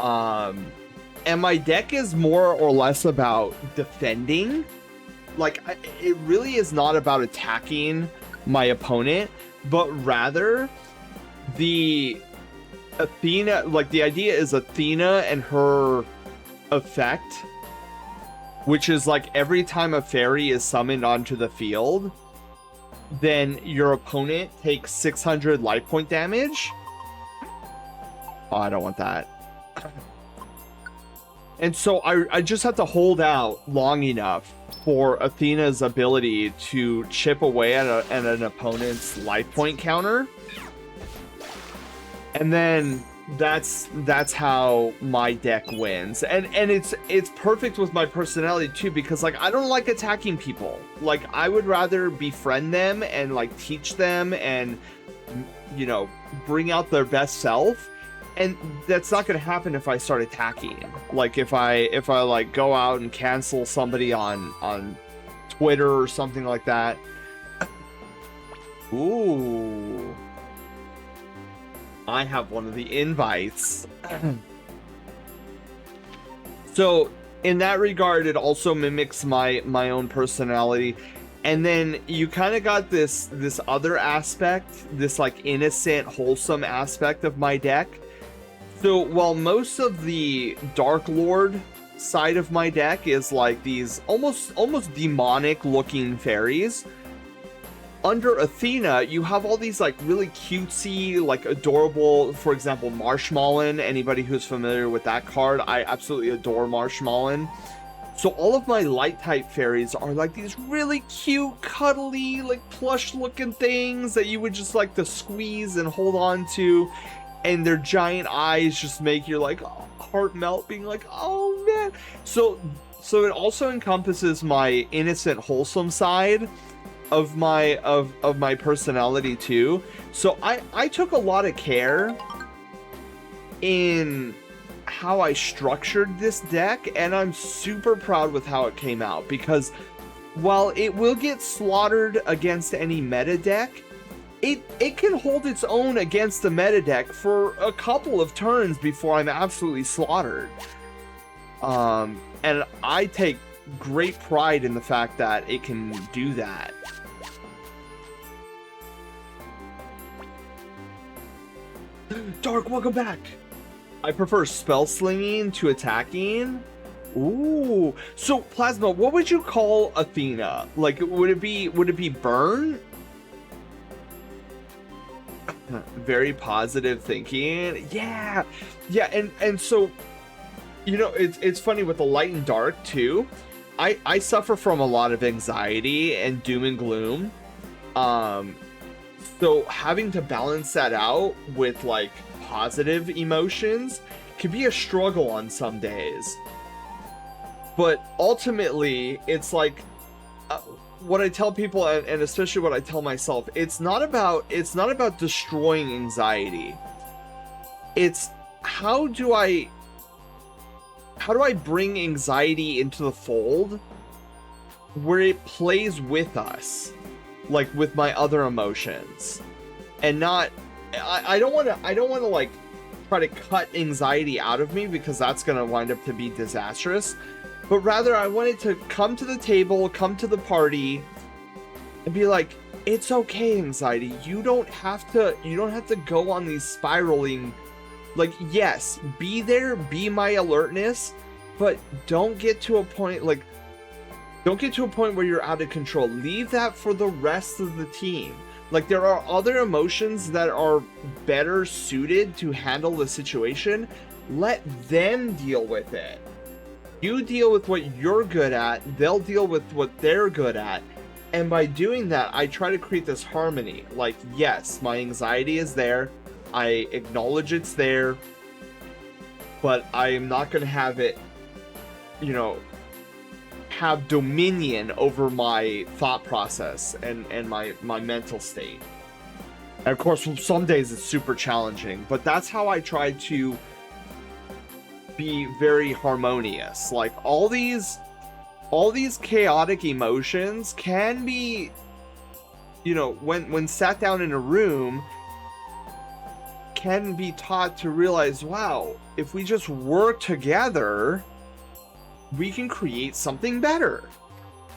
And my deck is more or less about defending. Like, it really is not about attacking my opponent, but rather the Athena, like the idea is Athena and her effect, which is like every time a fairy is summoned onto the field, then your opponent takes 600 life point damage. Oh, I don't want that. And so I just have to hold out long enough for Athena's ability to chip away at an opponent's life point counter. And then that's how my deck wins. And it's perfect with my personality too, because like I don't like attacking people. Like I would rather befriend them and like teach them and, you know, bring out their best self. And that's not going to happen if I start attacking. Like if I like go out and cancel somebody on Twitter or something like that. Ooh. I have one of the invites. So in that regard, it also mimics my own personality. And then you kind of got this other aspect, this like innocent, wholesome aspect of my deck. So while most of the Dark Lord side of my deck is like these almost demonic looking fairies, under Athena you have all these like really cutesy, like adorable, for example, Marshmallow. Anybody who's familiar with that card, I absolutely adore Marshmallow. So all of my light type fairies are like these really cute, cuddly, like plush looking things that you would just like to squeeze and hold on to. And their giant eyes just make your like heart melt, being like, oh man. So it also encompasses my innocent, wholesome side of my personality too. So I took a lot of care in how I structured this deck, and I'm super proud with how it came out, because while it will get slaughtered against any meta deck, it can hold its own against the meta deck for a couple of turns before I'm absolutely slaughtered. And I take great pride in the fact that it can do that. Dark, welcome back. I prefer spell slinging to attacking. Ooh, so Plasma, what would you call Athena? Like, would it be burn? Very positive thinking. Yeah, and so, you know, it's funny with the light and dark too. I suffer from a lot of anxiety and doom and gloom. So having to balance that out with like positive emotions can be a struggle on some days. But ultimately, it's like what I tell people, and especially what I tell myself, it's not about destroying anxiety. It's how do I bring anxiety into the fold where it plays with us, like with my other emotions, and not. I don't want to like try to cut anxiety out of me, because that's gonna wind up to be disastrous. But rather, I wanted to come to the table, come to the party, and be like, it's okay, anxiety. You don't have to go on these spiraling. Like, yes, be there, be my alertness, but don't get to a point where you're out of control. Leave that for the rest of the team. Like, there are other emotions that are better suited to handle the situation. Let them deal with it. You deal with what you're good at, they'll deal with what they're good at. And by doing that, I try to create this harmony. Like, yes, my anxiety is there. I acknowledge it's there. But I am not going to have it, you know, have dominion over my thought process and my mental state. And of course, some days it's super challenging. But that's how I try to be very harmonious. Like, all these chaotic emotions can be, you know, when sat down in a room, can be taught to realize, wow, if we just work together, we can create something better.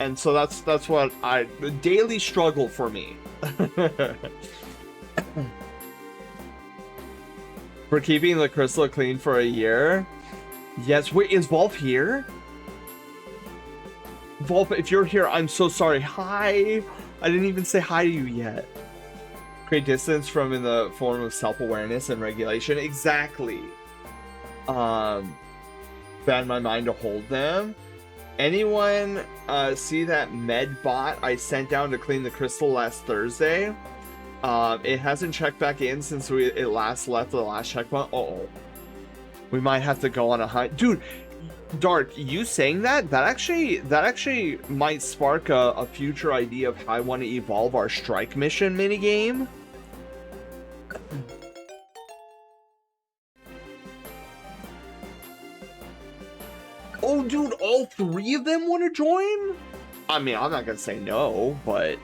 And so that's what the daily struggle for me. For keeping the crystal clean for a year. Yes, wait, is Volp here? Volp, if you're here, I'm so sorry. Hi! I didn't even say hi to you yet. Create distance from in the form of self-awareness and regulation. Exactly. Ban my mind to hold them. Anyone see that med bot I sent down to clean the crystal last Thursday? It hasn't checked back in since it last left the last checkpoint. Uh-oh. We might have to go on a hunt. Dude, Dark, you saying that actually might spark a future idea of how I want to evolve our strike mission minigame. Oh, dude, all three of them want to join? I mean, I'm not gonna say no, but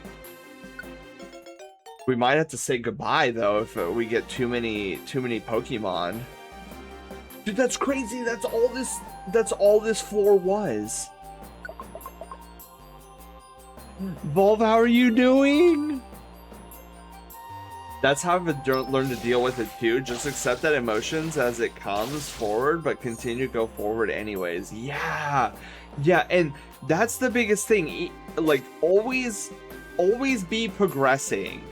we might have to say goodbye though if we get too many Pokemon. Dude, that's crazy. That's all this floor was. Volv, how are you doing? That's how I've learned to deal with it too. Just accept that emotions as it comes forward, but continue to go forward anyways. Yeah, and that's the biggest thing. Like, always be progressing.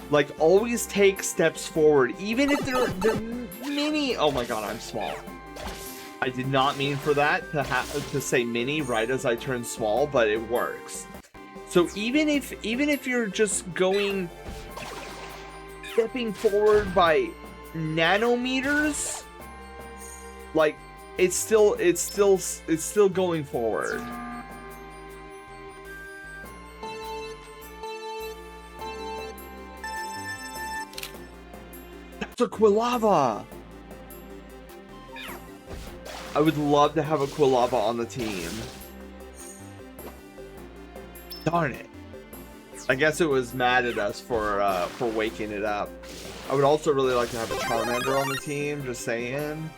Like, always take steps forward, even if they're mini. Oh my god, I'm small. I did not mean for that to say mini right as I turn small, but it works. So even if you're just stepping forward by nanometers, like, it's still going forward. That's a Quilava. I would love to have a Quilava on the team. Darn it. I guess it was mad at us for waking it up. I would also really like to have a Charmander on the team, just saying.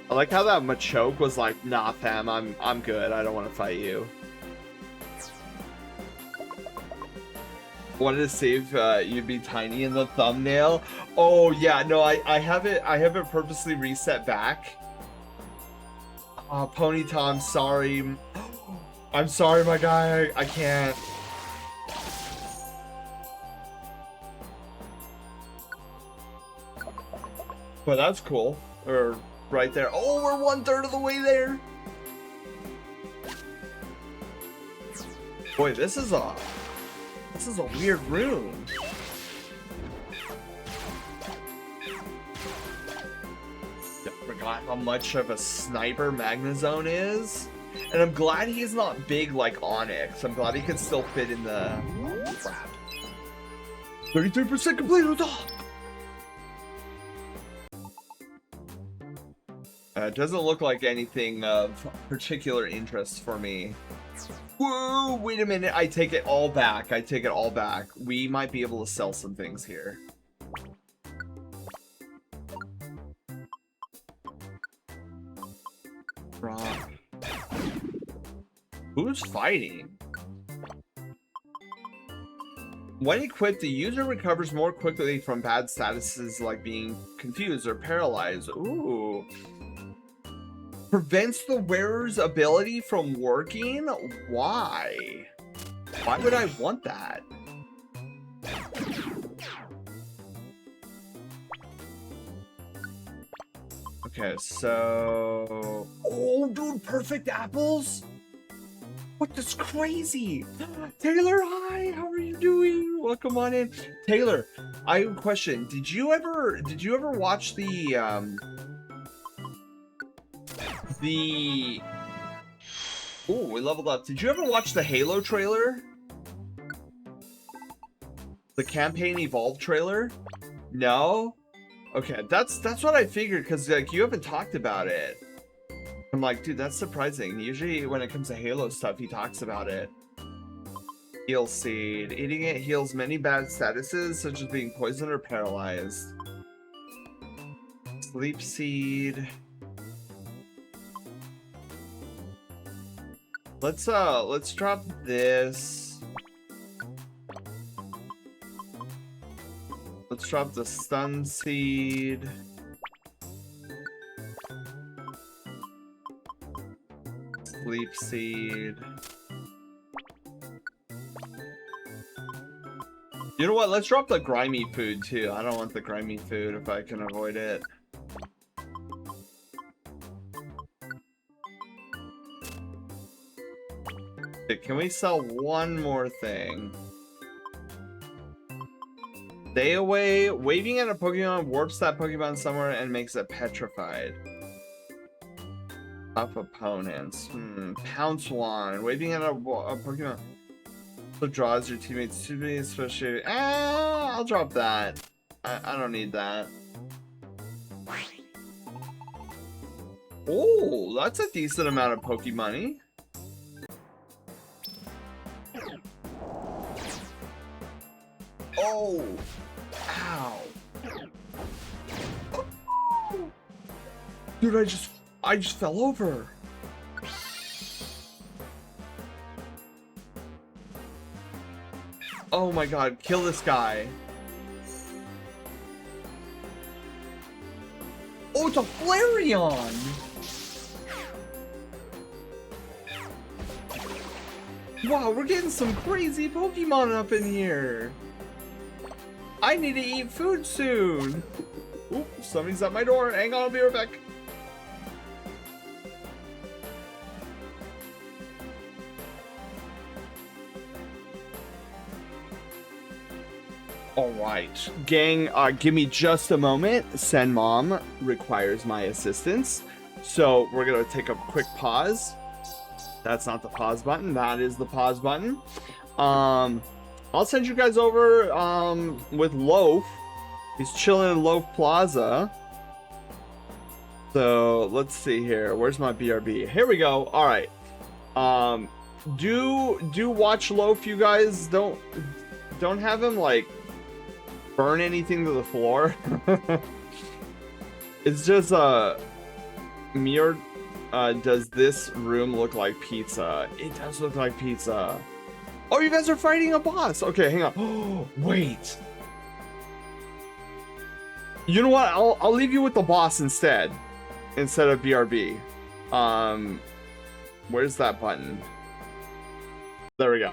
I like how that Machoke was like, nah fam, I'm good, I don't want to fight you. Wanted to see if you'd be tiny in the thumbnail. Oh yeah, no, I have it purposely reset back. Ponyta, I'm sorry. I'm sorry, my guy, I can't. But that's cool. We're right there. Oh, we're 1/3 of the way there. Boy, this is a weird room. I forgot how much of a sniper Magnezone is. And I'm glad he's not big like Onyx. I'm glad he can still fit in the... Oh, crap. 33% complete. It doesn't look like anything of particular interest for me. Whoa, wait a minute. I take it all back. I take it all back. We might be able to sell some things here. Rock. Who's fighting? When equipped, the user recovers more quickly from bad statuses like being confused or paralyzed. Ooh. Prevents the wearer's ability from working? Why? Why would I want that? Okay, so... Oh, dude, perfect apples? What, that's crazy. Taylor, hi, how are you doing? Welcome on in. Taylor, I have a question. Did you ever watch the oh, we leveled up. Did you ever watch the Halo trailer? The campaign Evolve trailer? No? Okay, that's what I figured, because like you haven't talked about it. I'm like, dude, that's surprising. Usually when it comes to Halo stuff, he talks about it. Heal Seed. Eating it heals many bad statuses, such as being poisoned or paralyzed. Sleep Seed. Let's drop this. Let's drop the Stun Seed. Sleep Seed. You know what? Let's drop the grimy food too. I don't want the grimy food if I can avoid it. Okay, can we sell one more thing? Stay away. Waving at a Pokemon warps that Pokemon somewhere and makes it petrified. Tough opponents. Pounce Wand. Waving at a Pokemon. So draws your teammates to be especially. I'll drop that. I don't need that. Oh, that's a decent amount of Pokemoney. Oh, ow. Dude, I just fell over. Oh my god, kill this guy. Oh, it's a Flareon! Wow, we're getting some crazy Pokemon up in here. I need to eat food soon. Oop, somebody's at my door. Hang on, I'll be right back. Alright, gang, give me just a moment. Send Mom requires my assistance. So we're gonna take a quick pause. That's not the pause button, that is the pause button. I'll send you guys over with Loaf. He's chilling in Loaf Plaza. So let's see here. Where's my BRB? Here we go. Alright. do watch Loaf, you guys. Don't have him like burn anything to the floor. It's just Mir, does this room look like pizza? It does look like pizza. Oh, you guys are fighting a boss. Okay, hang on. Oh, wait. You know what? I'll leave you with the boss instead of BRB. Where's that button? There we go.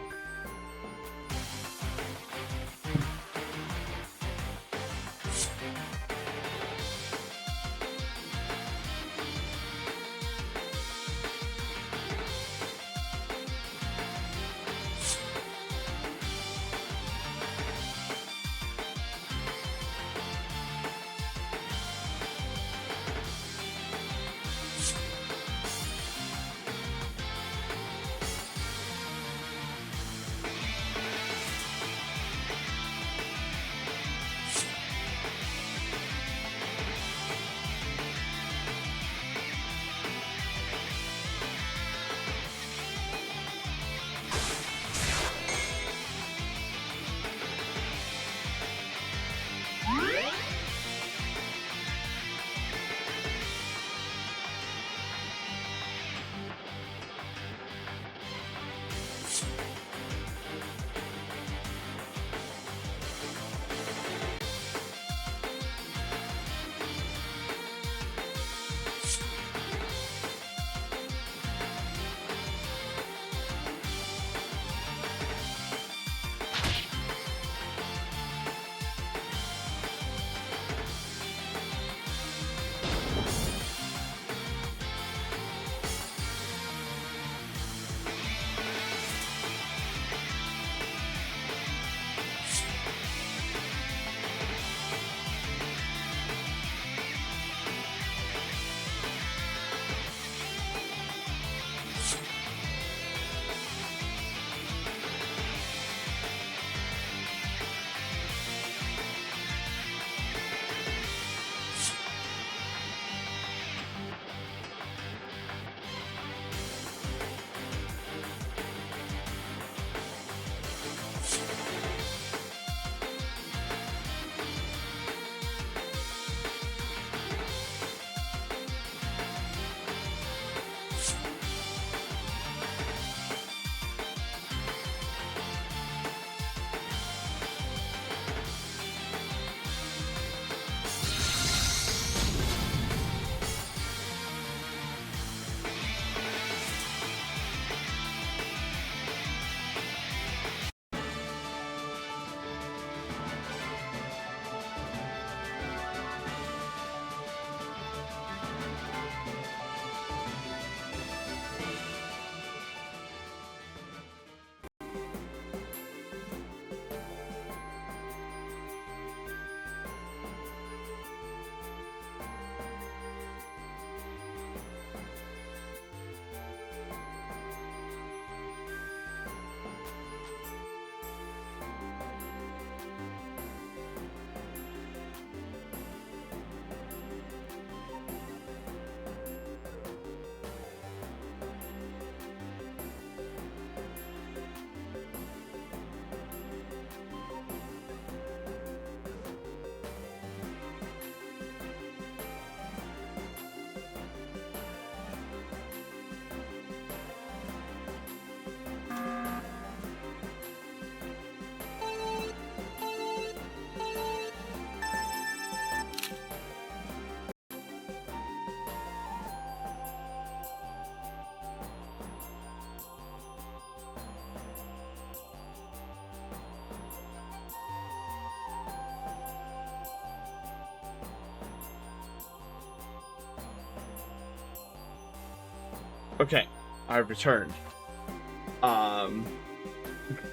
Okay, I've returned.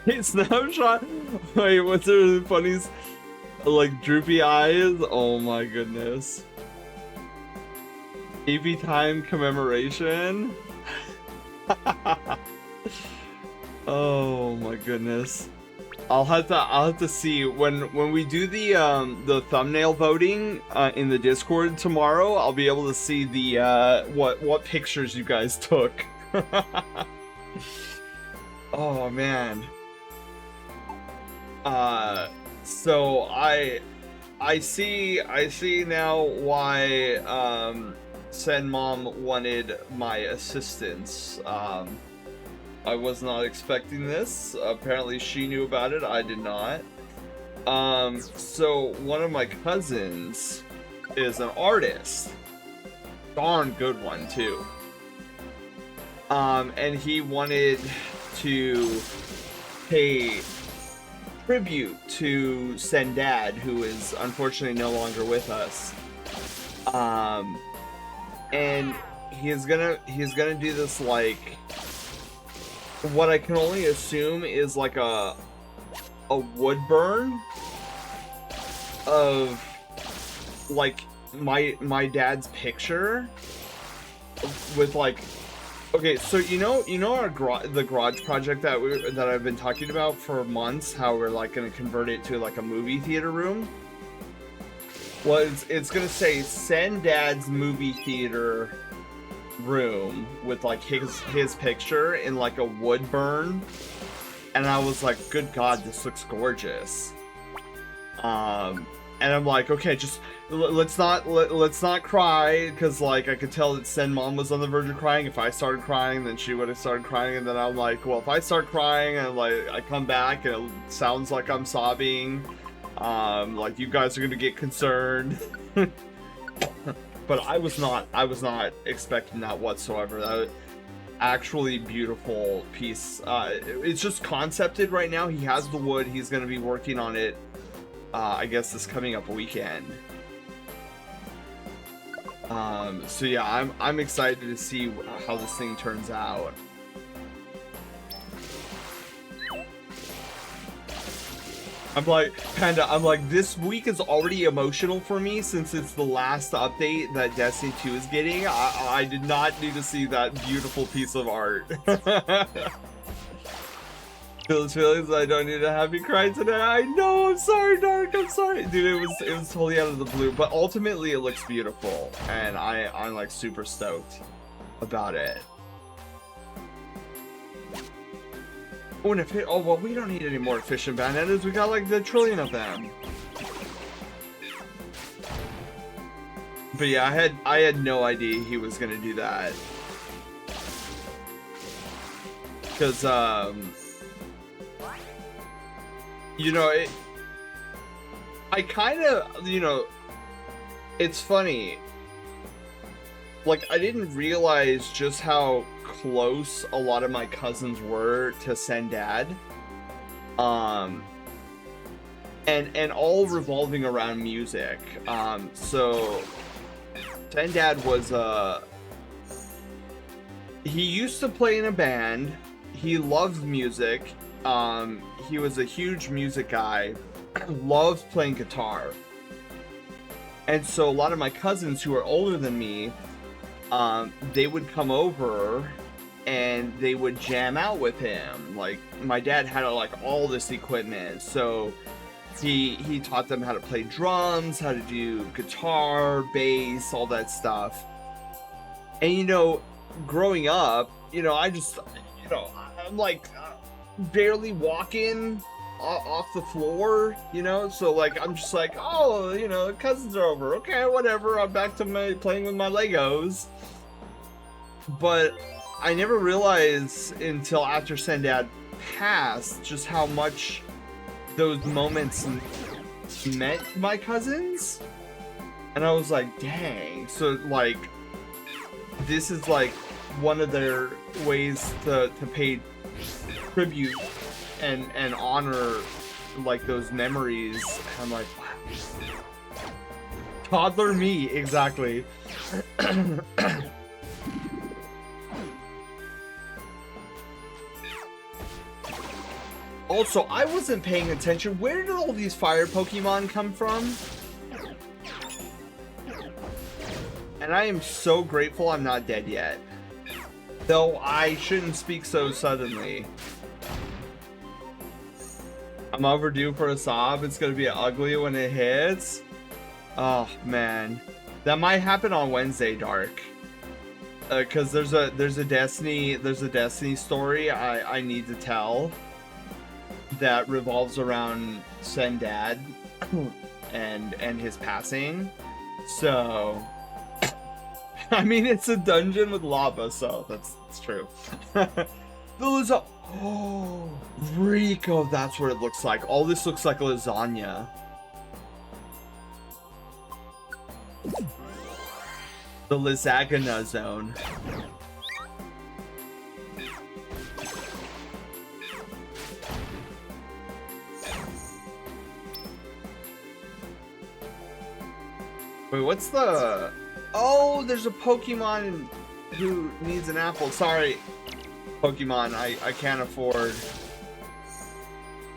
Hey, snapshot. Wait, what's the funniest? Like droopy eyes. Oh my goodness. EP time commemoration. Oh my goodness. I'll have to see when we do the thumbnail voting in the Discord tomorrow. I'll be able to see the what pictures you guys took. Oh man. So I see now why Sen Mom wanted my assistance. I was not expecting this. Apparently she knew about it. I did not. So one of my cousins is an artist. Darn good one too. And he wanted to pay tribute to Sen Dad, who is unfortunately no longer with us. And he's gonna do this, like, what I can only assume is like a wood burn of like my dad's picture with, like, okay, so you know the garage project that I've been talking about for months, how we're like going to convert it to like a movie theater room. Well, it's going to say Sen Dad's movie theater room with like his picture in like a wood burn, and I was like, good God, this looks gorgeous. And I'm like, okay, just let's not cry, because like I could tell that Sen Mom was on the verge of crying. If I started crying, then she would have started crying, and then I'm like, well, if I start crying and like I come back and it sounds like I'm sobbing, like you guys are gonna get concerned. But I was not expecting that whatsoever. That was actually beautiful piece. It's just concepted right now. He has the wood. He's gonna be working on it. I guess this coming up weekend. So yeah, I'm excited to see how this thing turns out. I'm like, Panda, this week is already emotional for me since it's the last update that Destiny 2 is getting. I did not need to see that beautiful piece of art. Feels feelings, I don't need to have you cry today. I know, I'm sorry, Dark, I'm sorry. Dude, it was totally out of the blue, but ultimately it looks beautiful, and I'm like super stoked about it. Oh, and oh, well, we don't need any more efficient bandits. We got like the trillion of them. But yeah, I had no idea he was gonna do that. Cause you know, I kind of, you know, it's funny. Like, I didn't realize just how close a lot of my cousins were to Sen Dad. And all revolving around music. So Sen Dad was he used to play in a band. He loved music. He was a huge music guy, loved playing guitar. And so a lot of my cousins who are older than me, they would come over and they would jam out with him. Like, my dad had like all this equipment, so he taught them how to play drums, how to do guitar, bass, all that stuff. And you know, growing up, you know, I just, you know, I'm like barely walking off the floor, you know, so like I'm just like, oh, you know, cousins are over, okay, whatever, I'm back to my playing with my Legos. But I never realized until after Sen Dad passed just how much those moments meant to my cousins. And I was like, dang. So like, this is like one of their ways to pay tribute and honor like those memories. I'm like, wow. Toddler me, exactly. Also, I wasn't paying attention. Where did all these fire Pokemon come from? And I am so grateful I'm not dead yet. Though I shouldn't speak so suddenly. I'm overdue for a sob. It's gonna be ugly when it hits. Oh, man. That might happen on Wednesday, Dark. Because there's a Destiny story I need to tell that revolves around Sen Dad and his passing. So I mean, it's a dungeon with lava, so that's true. Those are, oh, Rico, that's what it looks like. All this looks like lasagna. The lasagna zone. Wait, what's the... Oh, there's a Pokemon who needs an apple. Sorry, Pokemon, I can't afford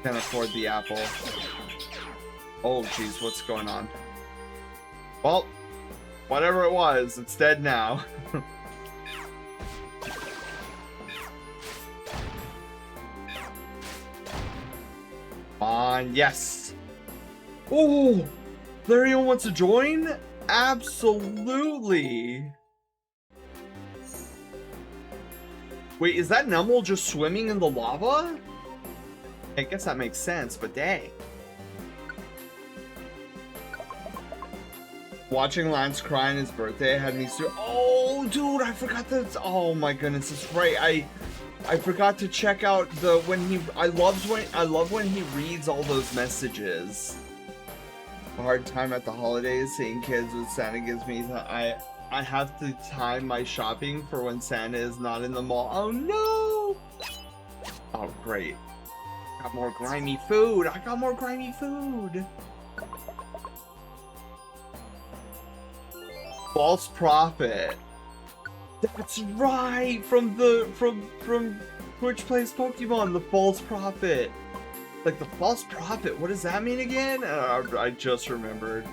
the apple. Oh, jeez, what's going on? Well, whatever it was, it's dead now. On, yes. Oh, Larry wants to join? Absolutely. Wait, is that Numble just swimming in the lava? I guess that makes sense, but dang. Watching Lance cry on his birthday had me so... Oh, dude, I forgot that... Oh my goodness, it's right. I forgot to check out the... when he... I love when he reads all those messages. A hard time at the holidays, seeing kids with Santa gives me... I have to time my shopping for when Santa is not in the mall. Oh no! Oh great. Got more grimy food. I got more grimy food. False Prophet. That's right. From Twitch Plays Pokemon, the False Prophet. Like the False Prophet. What does that mean again? I just remembered.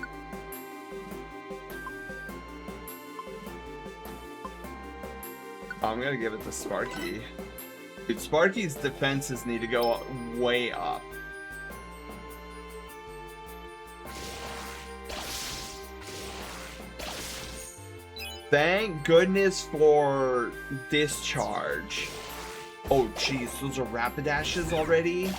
I'm gonna give it to Sparky. Dude, Sparky's defenses need to go way up. Thank goodness for Discharge. Oh jeez, those are Rapidashes already?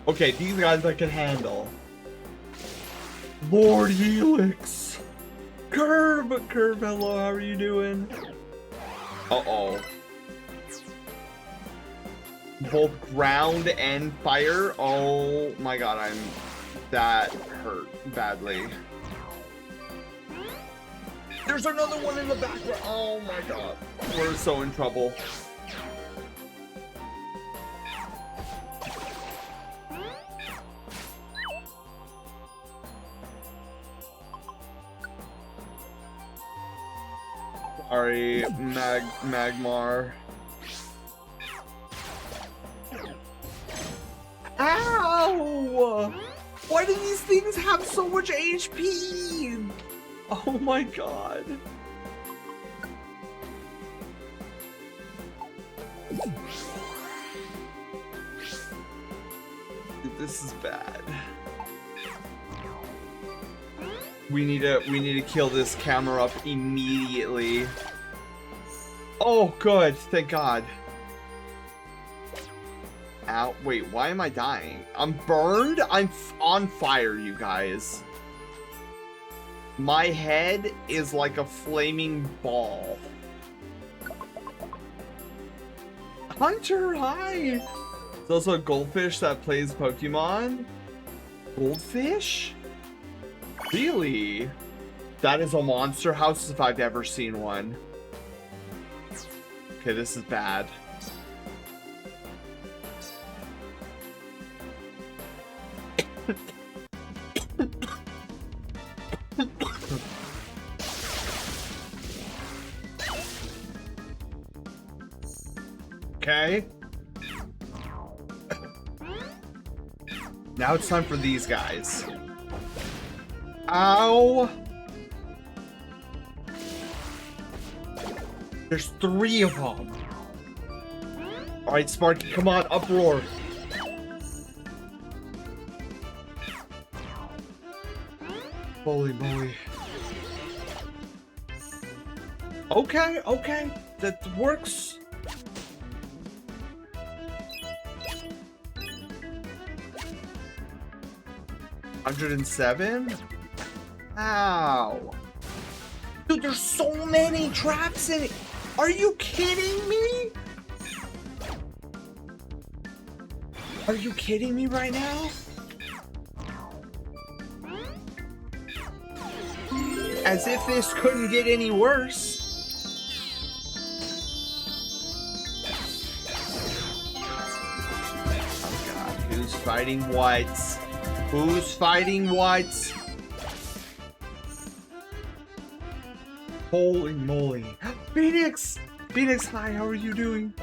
Okay, these guys I can handle. Lord Helix! Curb, hello, how are you doing? Uh-oh. Both ground and fire? Oh my god, that hurt badly. There's another one in the background! Oh my god. We're so in trouble. Sorry, Magmar. Ow! Why do these things have so much HP? Oh my god. This is bad. We need to kill this camera up immediately. Oh, good. Thank God. Ow. Wait, why am I dying? I'm burned? I'm on fire, you guys. My head is like a flaming ball. Hunter, hi! There's also a goldfish that plays Pokemon. Goldfish? Really? That is a monster house if I've ever seen one. Okay, this is bad. Okay. Now it's time for these guys. Ow! There's 3 of them. Alright, Sparky, come on, uproar. Holy moly. Okay, okay. That works. $107? Ow. Dude, there's so many traps in it. Are you kidding me? Are you kidding me right now? As if this couldn't get any worse. Oh god, who's fighting what? Who's fighting what? Holy moly. Phoenix! Phoenix, hi, how are you doing?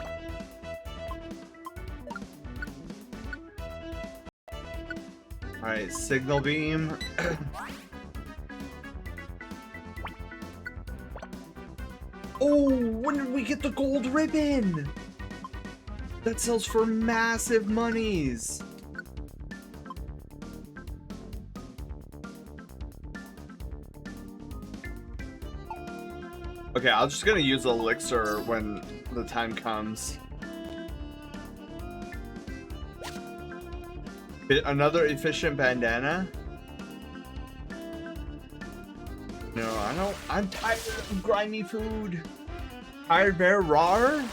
Alright, signal beam. Oh, when did we get the gold ribbon? That sells for massive monies. Okay, I'm just gonna use elixir when the time comes. Another efficient bandana? No, I don't. I'm tired of grimy food. Tired bear rar?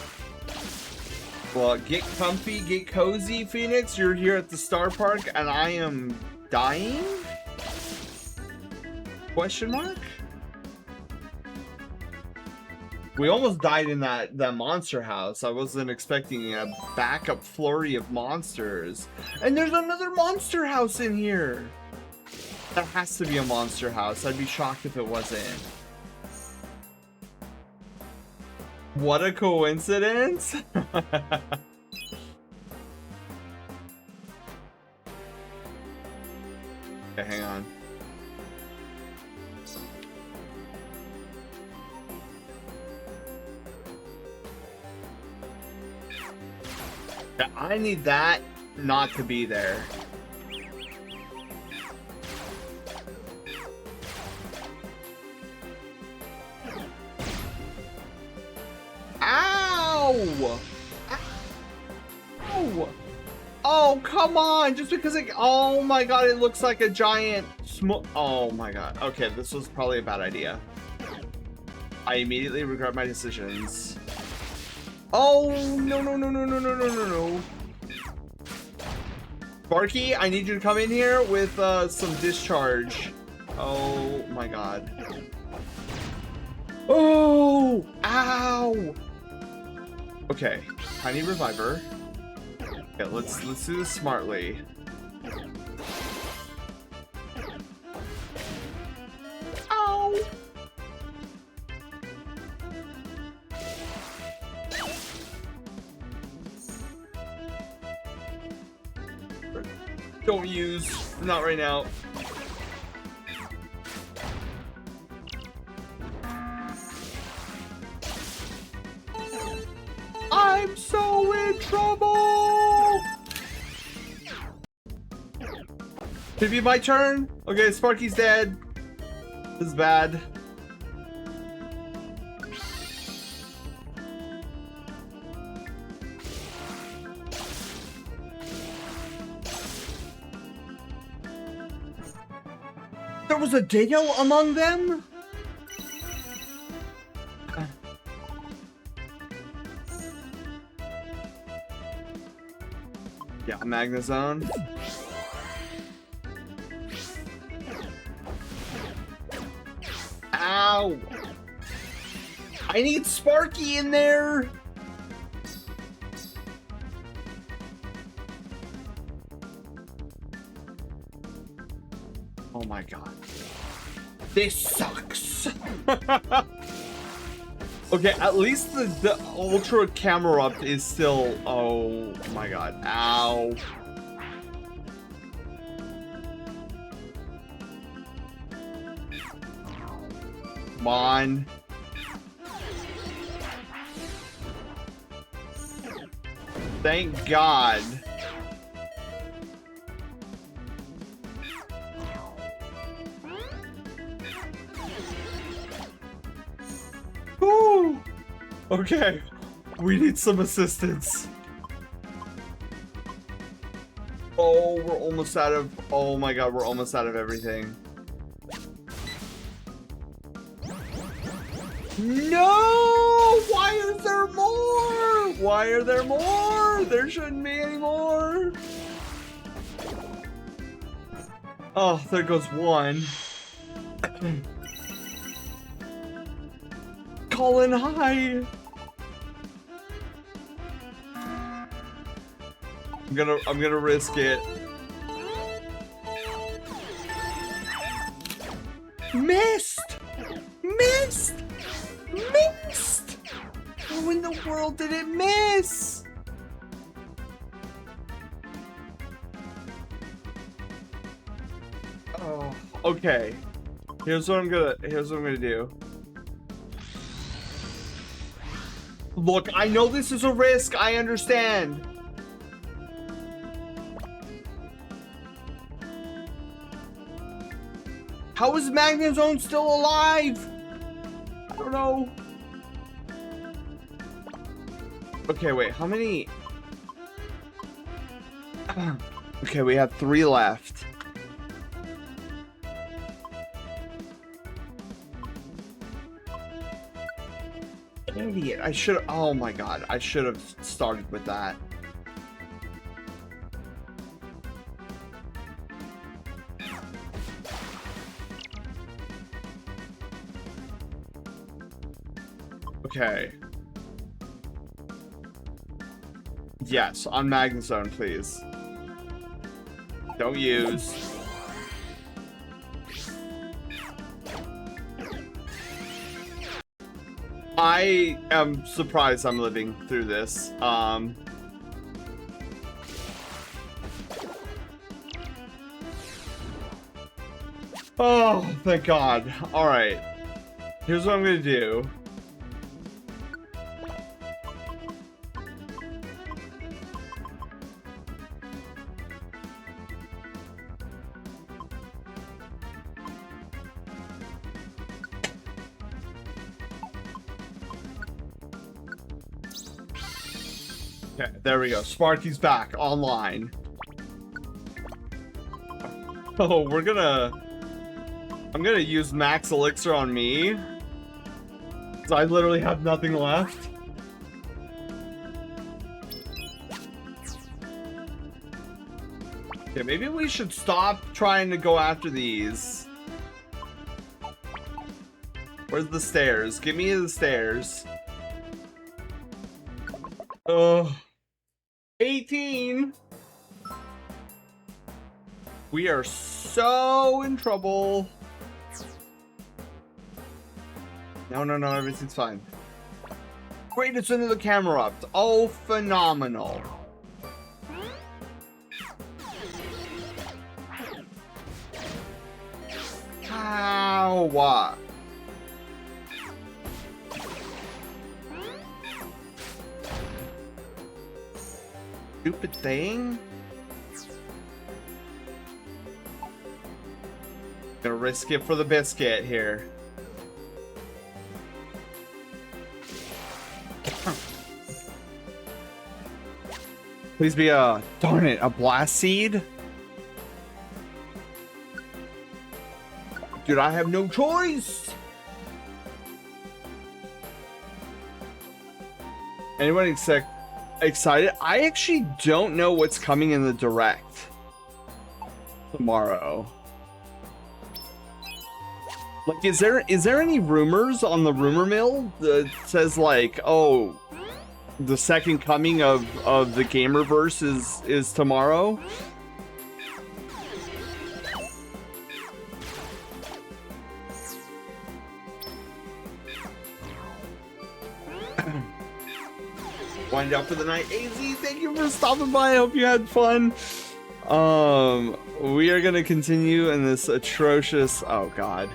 Well, get comfy, get cozy, Phoenix. You're here at the Star Park and I am dying? Question mark? We almost died in that monster house. I wasn't expecting a backup flurry of monsters. And there's another monster house in here. That has to be a monster house. I'd be shocked if it wasn't. What a coincidence. Okay, hang on. I need that not to be there. Ow! Ow! Oh, come on! Just because it... Oh my god, it looks like a giant... Oh my god. Okay, this was probably a bad idea. I immediately regret my decisions. Oh, no, no, no, no, no, no, no, no, no. Sparky, I need you to come in here with some discharge. Oh my god. Oh! Ow! Okay, tiny reviver. Okay, let's do this smartly. Ow! Don't use, not right now. I'm so in trouble! Could it be my turn? Okay, Sparky's dead. This is bad. There was a Dino among them? Yeah, Magnezone. Ow! I need Sparky in there! Oh my god. This sucks! Okay, at least the Ultra Camerupt is still... Oh my god. Ow. Come on. Thank God. Okay, we need some assistance. Oh, we're almost out of... Oh my god, we're almost out of everything. No! Why is there more? Why are there more? There shouldn't be any more. Oh, there goes one. Colin, hi. I'm gonna risk it. Missed! Missed! Missed! How in the world did it miss? Oh, okay. Here's what I'm gonna do. Look, I know this is a risk, I understand. How is Magnezone still alive? I don't know. Okay, wait, how many? Okay, we have 3 left. Idiot, I should have, oh my god, I should have started with that. Okay. Yes, on Magnezone, please. Don't use. I am surprised I'm living through this. Oh, thank God. All right. Here's what I'm gonna do. Okay, there we go. Sparky's back online. Oh, I'm gonna use max elixir on me. So I literally have nothing left. Okay, maybe we should stop trying to go after these. Where's the stairs? Give me the stairs. Oh. 18. We are so in trouble. No, everything's fine. Great, it's into the camera up. Oh, phenomenal. How? What? Stupid thing. Gonna risk it for the biscuit here. Please be a, darn it, a blast seed? Dude, I have no choice. Anyone excited? I actually don't know what's coming in the direct tomorrow. Like, is there any rumors on the rumor mill that says like, oh, the second coming of the Gamerverse is tomorrow? Wind up for the night. AZ, thank you for stopping by. I hope you had fun. We are gonna continue in this atrocious, oh god.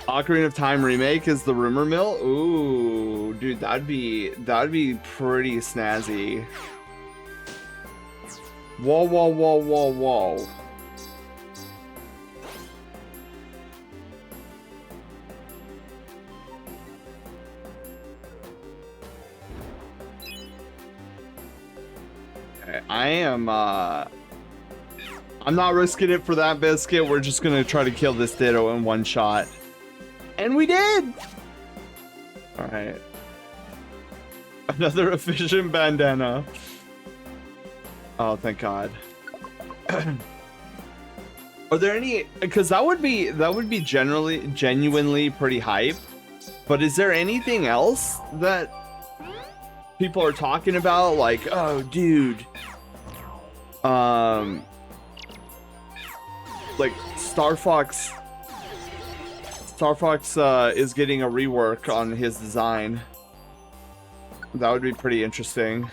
Ocarina of Time remake is the rumor mill. Ooh, dude, that'd be pretty snazzy. Whoa, whoa, whoa, whoa, whoa. I am, I'm not risking it for that biscuit. We're just gonna try to kill this Ditto in one shot. And we did! Alright. Another efficient bandana. Oh, thank God. Are there any, because that would be genuinely pretty hype. But is there anything else that people are talking about? Like, oh, dude. Like Star Fox is getting a rework on his design. That would be pretty interesting.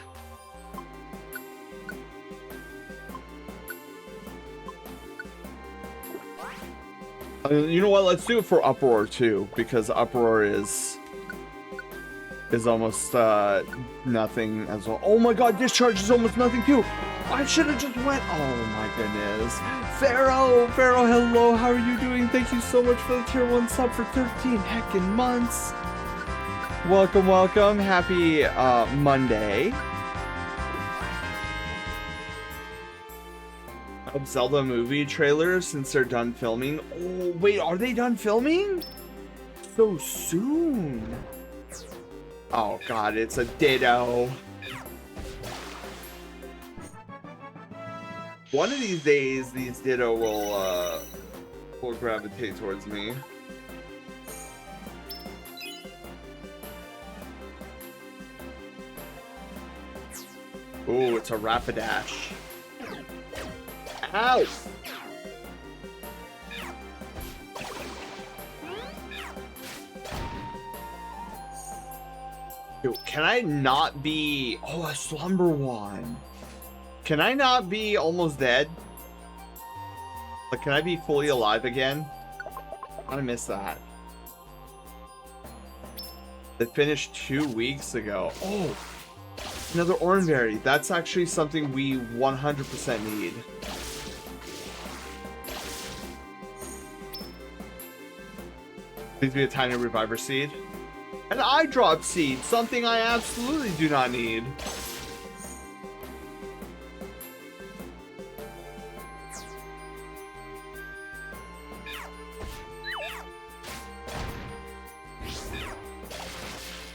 You know what? Let's do it for Uproar too, because Uproar is almost nothing as well. Oh my God, Discharge is almost nothing too. I should have just went. Oh my goodness. Pharaoh, hello. How are you doing? Thank you so much for the tier 1 sub for 13 heckin' months. Welcome, welcome. Happy Monday. Of Zelda movie trailers since they're done filming. Oh, wait, are they done filming? So soon. Oh God, it's a Ditto. One of these days, these Ditto will gravitate towards me. Oh, it's a Rapidash. Ow! Dude, can I not be... Oh, a Slumber one. Can I not be almost dead? Like, can I be fully alive again? I missed that. It finished 2 weeks ago. Oh! Another Oranberry. That's actually something we 100% need. Please be a tiny reviver seed. An eye drop seed, something I absolutely do not need.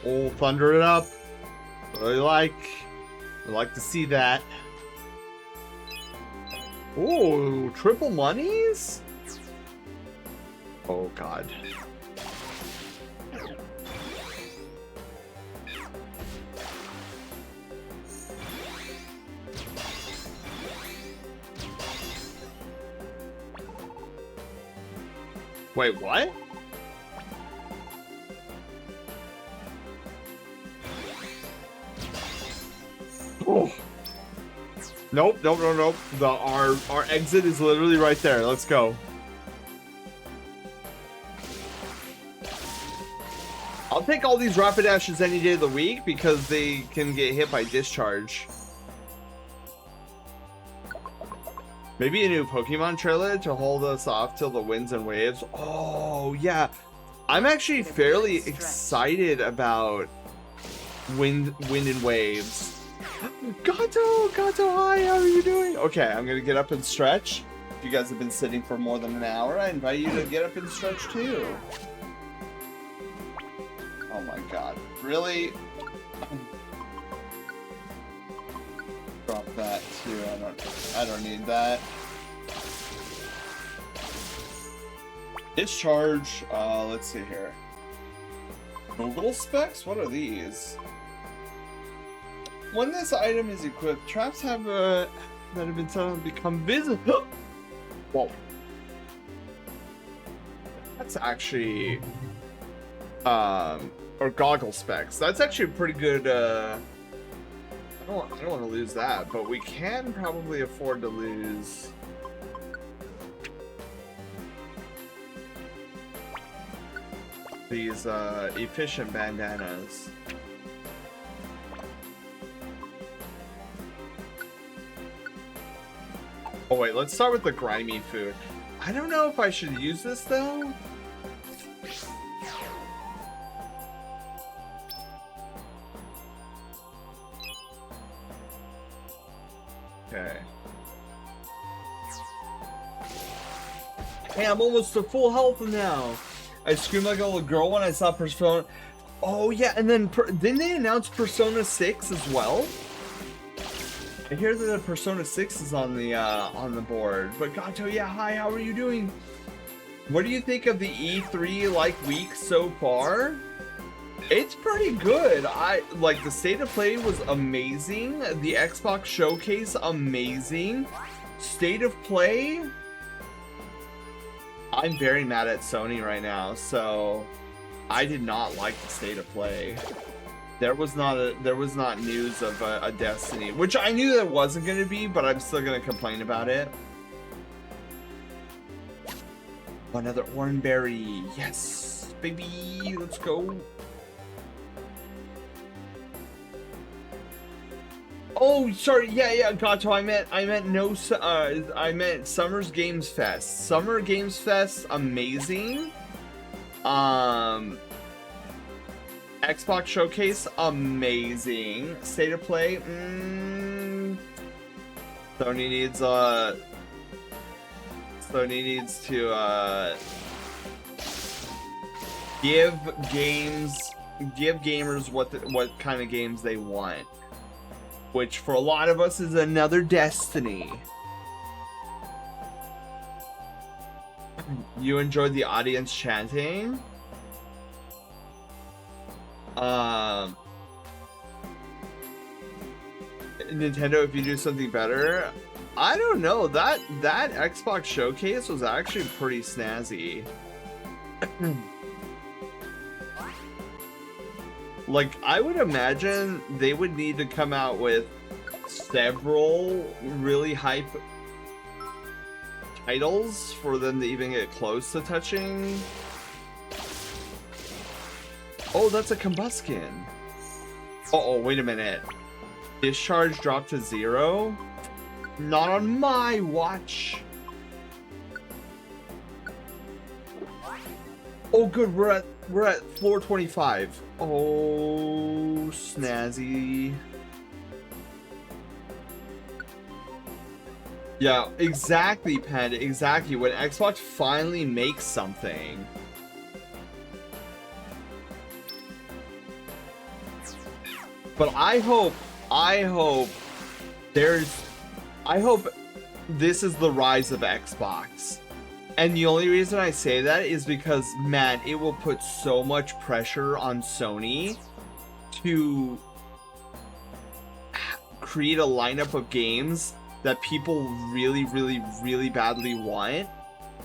Oh, thunder it up. Really like to see that. Oh, triple monies? Oh God. Wait, what? Oh. Nope. Our exit is literally right there. Let's go. I'll take all these Rapidashes any day of the week because they can get hit by Discharge. Maybe a new Pokemon trailer to hold us off till the winds and waves. Oh, yeah. I'm actually fairly excited about wind and waves. Gato, hi, how are you doing? Okay, I'm gonna get up and stretch. If you guys have been sitting for more than an hour, I invite you to get up and stretch too. Oh my God, really? Drop that too. I don't need that. Discharge. Let's see here. Google specs. What are these? When this item is equipped, traps that have been set up become visible. Whoa. That's actually or goggle specs. That's actually pretty good. I don't want to lose that, but we can probably afford to lose. These efficient bandanas. Oh wait, let's start with the grimy food. I don't know if I should use this though. Hey, I'm almost to full health now. I screamed like a little girl when I saw Persona. Oh yeah, and then didn't they announce Persona 6 as well? I hear that the Persona 6 is on the board. But Gato, yeah, hi, how are you doing? What do you think of the E3 like week so far? It's pretty good. I like the state of play was amazing. The Xbox showcase amazing. State of play, I'm very mad at Sony right now, so I did not like the state of play. There was not news of a Destiny, which I knew there wasn't going to be, but I'm still going to complain about it. Another Oranberry. Yes, baby, let's go. Oh, sorry. Yeah, Gato. I meant I meant Summer's Games Fest. Summer Games Fest, amazing. Xbox Showcase, amazing. State of Play, Sony needs to give gamers what kind of games they want. Which for a lot of us is another Destiny. You enjoyed the audience chanting? Nintendo, if you do something better, I don't know. That Xbox showcase was actually pretty snazzy. Like, I would imagine they would need to come out with several really hype titles for them to even get close to touching. Oh, that's a Combuskin. Uh-oh, wait a minute. Discharge dropped to 0? Not on my watch. Oh, good. We're at floor 25. Oh, snazzy. Yeah, exactly, Panda. Exactly. When Xbox finally makes something. But I hope this is the rise of Xbox. And the only reason I say that is because, man, it will put so much pressure on Sony to create a lineup of games that people really, really, really badly want.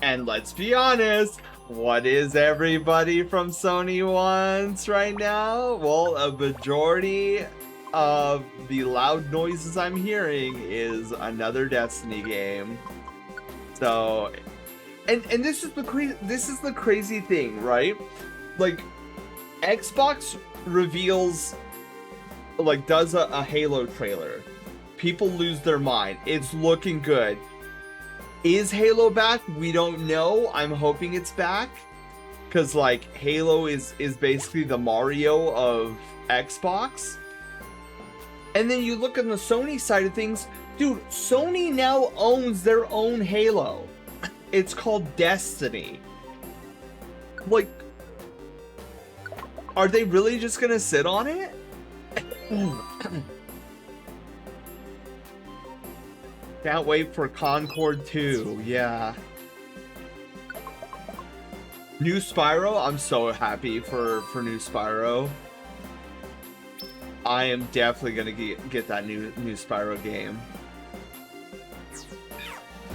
And let's be honest, what is everybody from Sony wants right now? Well, a majority of the loud noises I'm hearing is another Destiny game. So, and this is the crazy thing, right? Like, Xbox reveals, like, does a Halo trailer. People lose their mind. It's looking good. Is Halo back? We don't know. I'm hoping it's back. Because, like, Halo is basically the Mario of Xbox. And then you look on the Sony side of things. Dude, Sony now owns their own Halo. It's called Destiny. Like, are they really just gonna sit on it? Can't wait for Concord 2, yeah. New Spyro, I'm so happy for new Spyro. I am definitely gonna get that new Spyro game.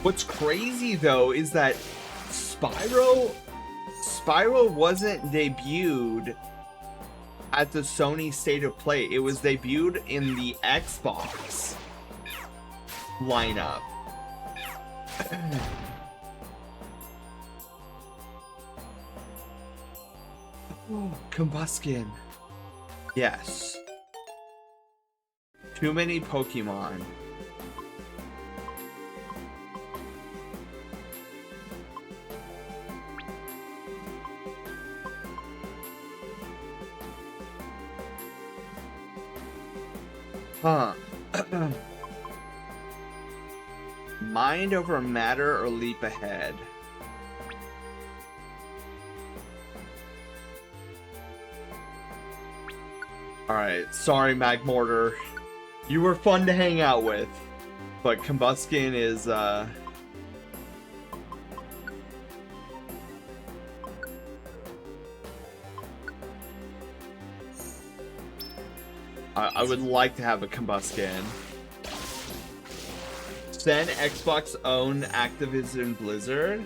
What's crazy though is that Spyro wasn't debuted at the Sony State of Play. It was debuted in the Xbox lineup. Oh, Combuskin. Yes. Too many Pokemon. Huh. Mind over matter or leap ahead? Alright, sorry, Magmortar. You were fun to hang out with, but Combuskin is, I would like to have a Combuskin. Then Xbox own Activision Blizzard.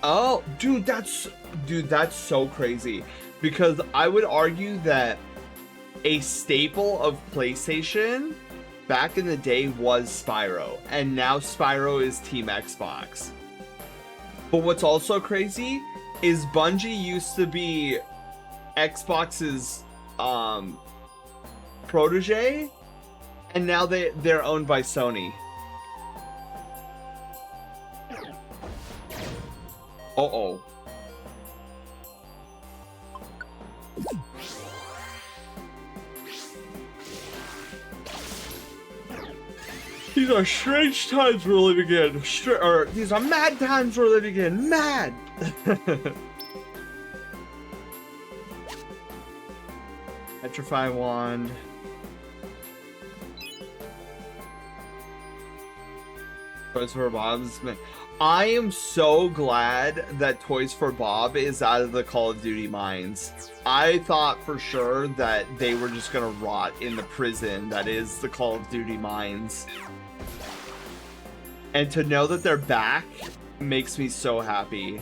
Oh, dude, that's so crazy. Because I would argue that a staple of PlayStation back in the day was Spyro, and now Spyro is Team Xbox. But what's also crazy is Bungie used to be Xbox's protege, and now they're owned by Sony. Uh-oh. These are strange times we're living in. These are mad times we're living in. Mad! Petrify Wand. Toys for Bob's. I am so glad that Toys for Bob is out of the Call of Duty mines. I thought for sure that they were just gonna rot in the prison that is the Call of Duty mines. And to know that they're back makes me so happy.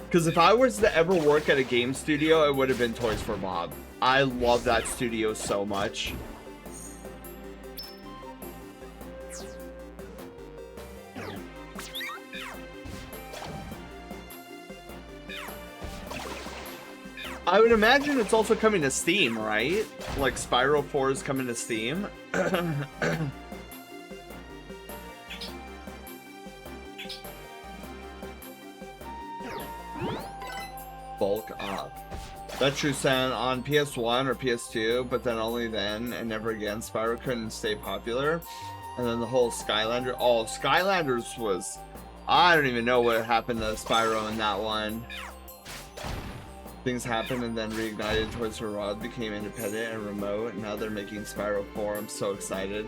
Because if I was to ever work at a game studio, it would have been Toys for Bob. I love that studio so much. I would imagine it's also coming to Steam, right? Like Spyro 4 is coming to Steam. Bulk up. That's true, San, on PS1 or PS2, but then only then and never again. Spyro couldn't stay popular. And then the whole Skylander. Oh, Skylanders was... I don't even know what happened to Spyro in that one. Things happened and then reignited. Toys for Bob became independent and remote, and now they're making Spyro 4. I'm so excited.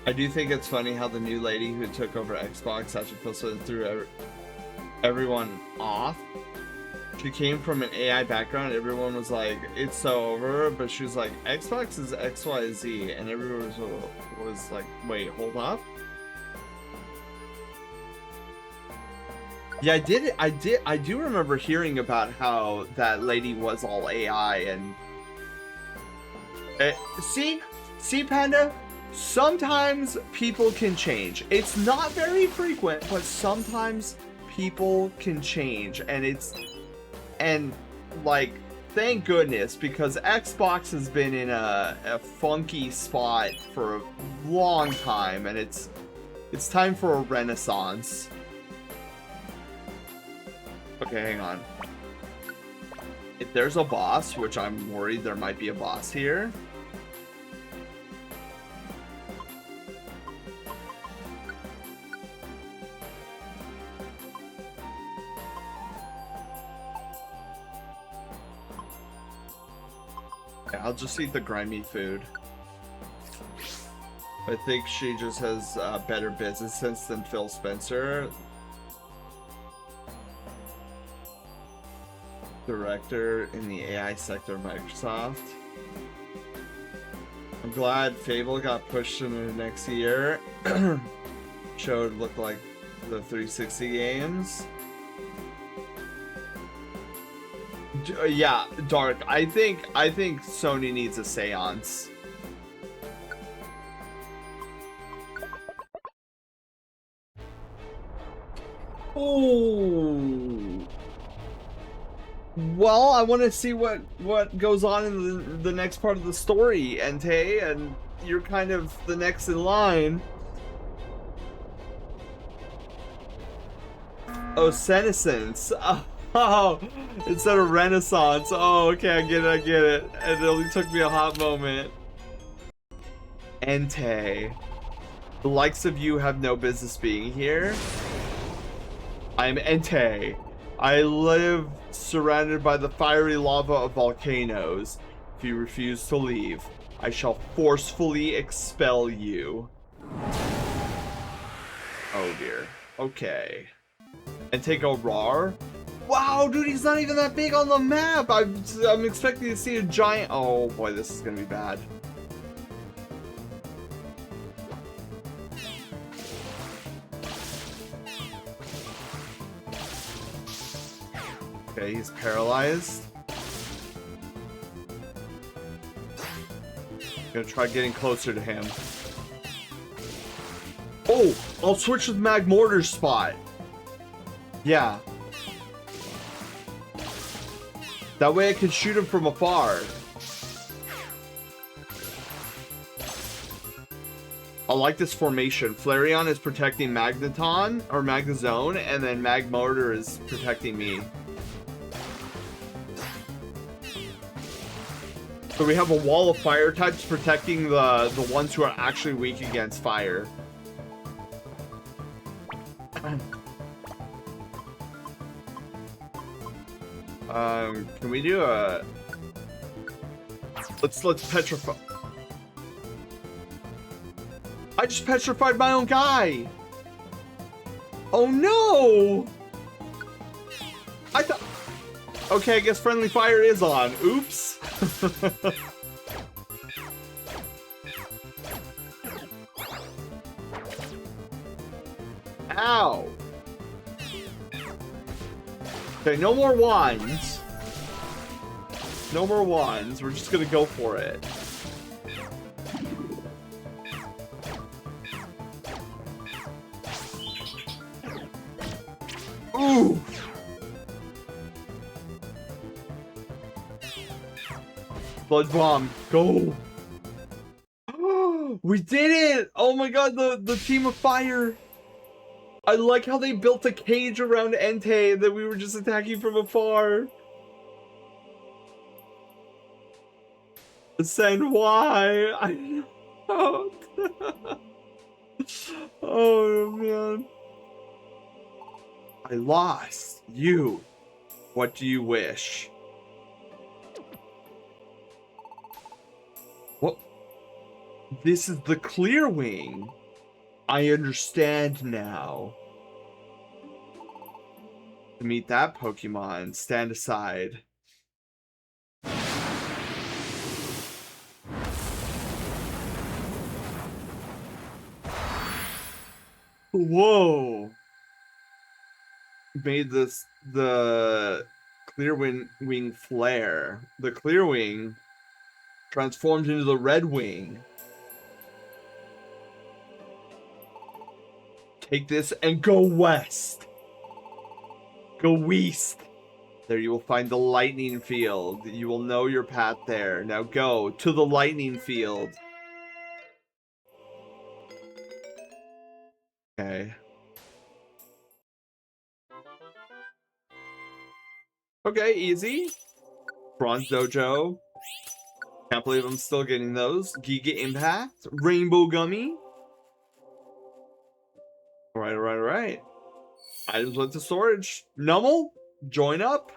I do think it's funny how the new lady who took over Xbox after Phil threw everyone off. She came from an AI background. Everyone was like, it's so over, but she was like, Xbox is XYZ, and everyone was like, wait, hold up. Yeah, I do remember hearing about how that lady was all AI and... see, Panda? Sometimes people can change. It's not very frequent, but sometimes people can change, and like, thank goodness, because Xbox has been in a funky spot for a long time, and it's time for a renaissance. Okay, hang on. If there's a boss, which I'm worried there might be a boss here. Okay, I'll just eat the grimy food. I think she just has better business sense than Phil Spencer. Director in the AI sector of Microsoft. I'm glad Fable got pushed into the next year. Showed looked like the 360 games. Yeah, Dark. I think Sony needs a seance. Oh. Well, I want to see what goes on in the next part of the story, Entei, and you're kind of the next in line. Oh, senescence. Oh, instead of renaissance. Oh, okay, I get it. And it only took me a hot moment. Entei. The likes of you have no business being here. I'm Entei. I live surrounded by the fiery lava of volcanoes. If you refuse to leave, I shall forcefully expel you. Oh dear. Okay. And take a RAR? Wow, dude, he's not even that big on the map. I'm expecting to see a giant. Oh boy, this is gonna be bad. Okay, he's paralyzed. Gonna try getting closer to him. Oh, I'll switch with Mag Mortar's spot. Yeah. That way I can shoot him from afar. I like this formation. Flareon is protecting Magneton, or Magnezone, and then Mag Mortar is protecting me. So we have a wall of fire types protecting the ones who are actually weak against fire. Can we do a... Let's petrify... I just petrified my own guy! Oh no! I thought... Okay, I guess friendly fire is on. Oops. Ow. Okay, no more wands. No more wands. We're just gonna go for it. Ooh. Blood bomb, go! We did it! Oh my god, the team of fire! I like how they built a cage around Entei that we were just attacking from afar. Send why? I don't. Oh man. I lost. You. What do you wish? What? This is the clear wing. I understand now. To meet that Pokemon, stand aside. Whoa. Made this the clear wing flare. The clear wing transformed into the red wing. Take this and go west. Go west. There you will find the lightning field. You will know your path there. Now go to the lightning field. Okay. Okay, easy. Bronze Dojo. Can't believe I'm still getting those. Giga Impact. Rainbow Gummy. Alright, alright, alright. Items went to storage. Nummel, join up.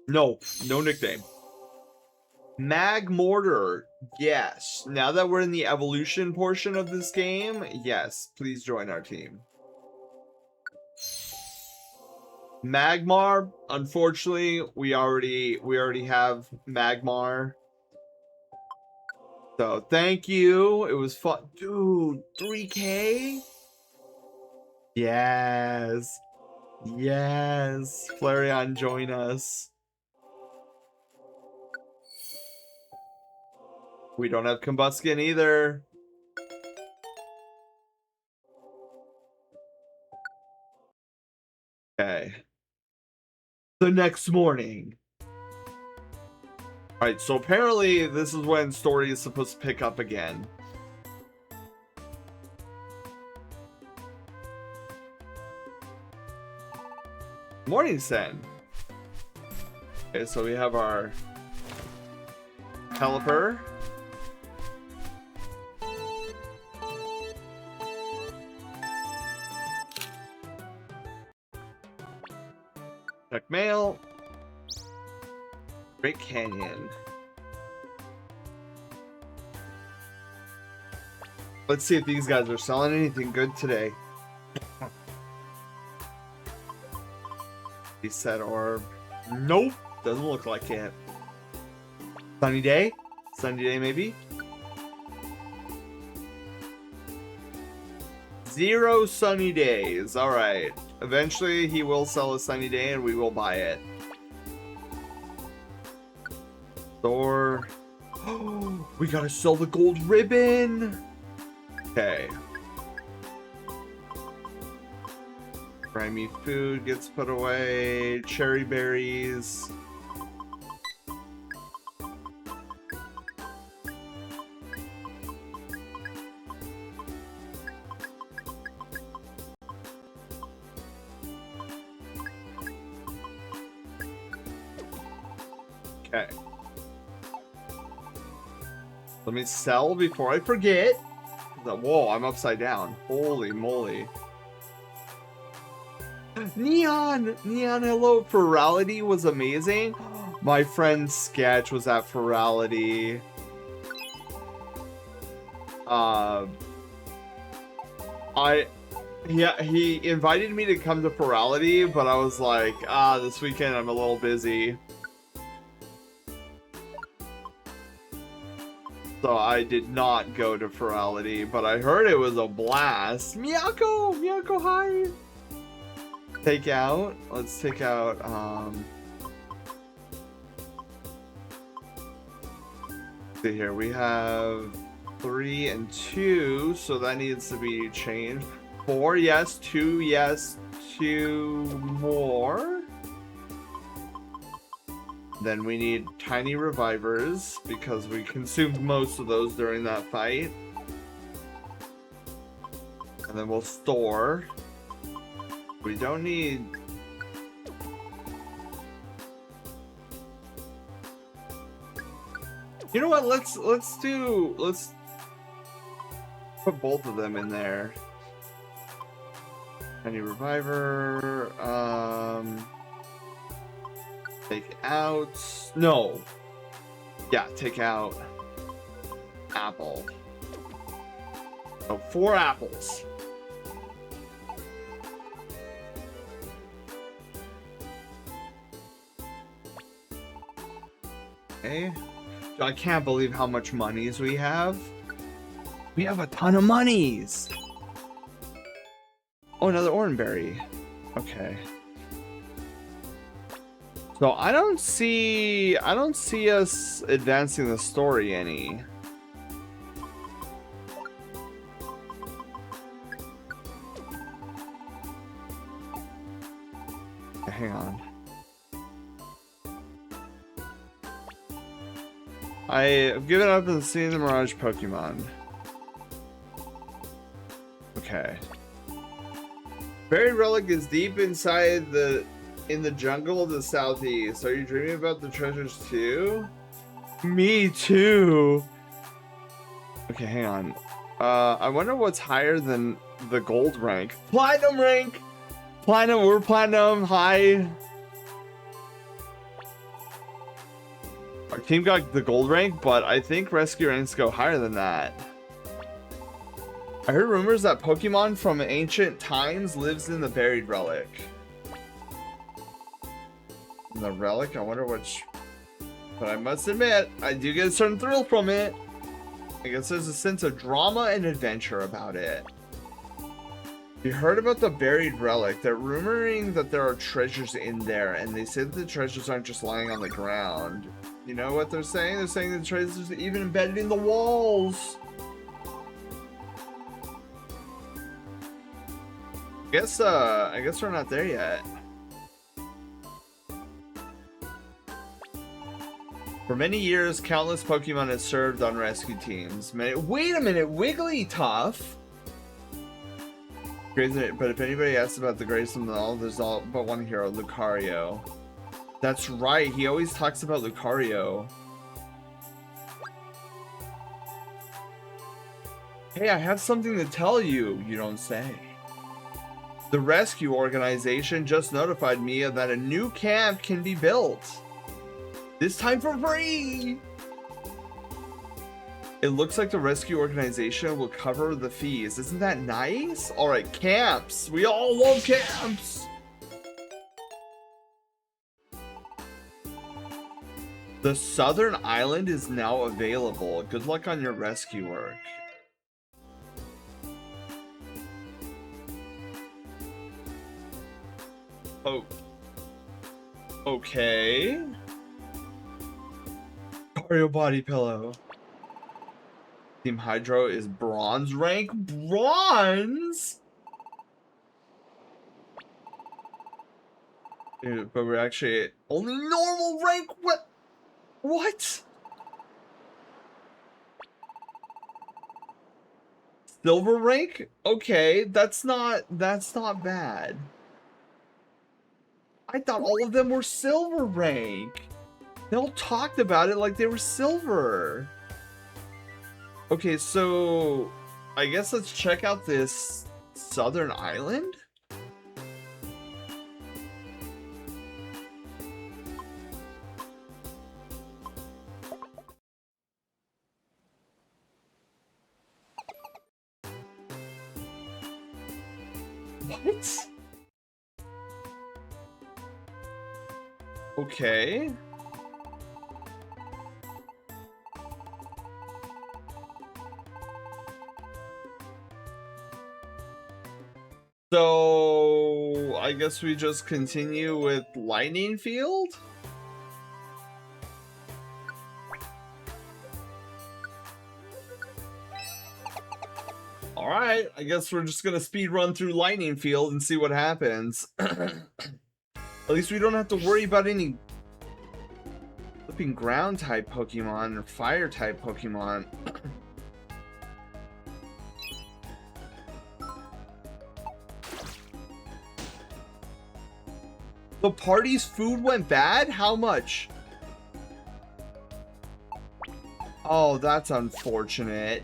No, no nickname. Mag Mortar, yes. Now that we're in the evolution portion of this game, yes, please join our team. Magmar, unfortunately, we already have Magmar. So thank you. It was fun. Dude, 3K? Yes. Yes. Flareon, join us. We don't have Combuskin either. Okay. The next morning. Alright, so apparently this is when story is supposed to pick up again. Morning, Sen. Okay, so we have our Pelipper. Check mail. Great Canyon. Let's see if these guys are selling anything good today. Reset orb. Nope. Doesn't look like it. Sunny day? Sunny day maybe? 0 sunny days. Alright. Eventually he will sell a sunny day and we will buy it. Store. Oh, we gotta sell the gold ribbon. Okay. Grimy food gets put away. Cherry berries. Okay. Let me sell before I forget. Whoa, I'm upside down. Holy moly. Neon! Neon, hello. Ferality was amazing. My friend Sketch was at Ferality. Yeah, he invited me to come to Ferality, but I was like, this weekend I'm a little busy. So I did not go to Ferality, but I heard it was a blast. Miyako! Miyako, hi! Take out. Let's take out, see here, we have 3 and 2, so that needs to be changed. 4, yes. 2, yes. 2 more. Then we need tiny revivers because we consumed most of those during that fight. And then we'll store. We don't need... You know what? Let's put both of them in there. Tiny reviver. Take out... No. Yeah, take out apple. So 4 apples. Okay. I can't believe how much monies we have. We have a ton of monies. Oh, another oranberry. Okay. So I don't see us advancing the story any. Okay, hang on. I've given up on seeing the Mirage Pokemon. Okay. Buried Relic is deep inside in the jungle of the southeast. Are you dreaming about the treasures too? Me too. Okay, hang on. I wonder what's higher than the gold rank. Platinum rank! Platinum, we're platinum, high. Our team got the gold rank, but I think rescue ranks go higher than that. I heard rumors that Pokemon from ancient times lives in the Buried Relic. The relic, I wonder which... But I must admit, I do get a certain thrill from it. I guess there's a sense of drama and adventure about it. You heard about the Buried Relic. They're rumoring that there are treasures in there, and they say that the treasures aren't just lying on the ground. You know what they're saying? They're saying the treasures are even embedded in the walls. I guess we're not there yet. For many years, countless Pokemon have served on rescue teams. Wait a minute, Wigglytuff? Crazy, but if anybody asks about the greatest of them all, there's all but one hero, Lucario. That's right, he always talks about Lucario. Hey, I have something to tell you, you don't say. The rescue organization just notified me that a new camp can be built. This time for free! It looks like the rescue organization will cover the fees. Isn't that nice? Alright, camps! We all love camps! The southern island is now available. Good luck on your rescue work. Oh. Okay. Oreo body pillow. Team Hydro is bronze rank. Bronze? Dude, but we're actually only normal rank. What? Silver rank? Okay, that's not bad. I thought all of them were silver rank. They all talked about it like they were silver. Okay, so I guess let's check out this southern island. What? Okay. So I guess we just continue with Lightning Field? Alright, I guess we're just gonna speed run through Lightning Field and see what happens. At least we don't have to worry about any flipping ground type Pokemon or fire type Pokemon. The party's food went bad? How much? Oh, that's unfortunate.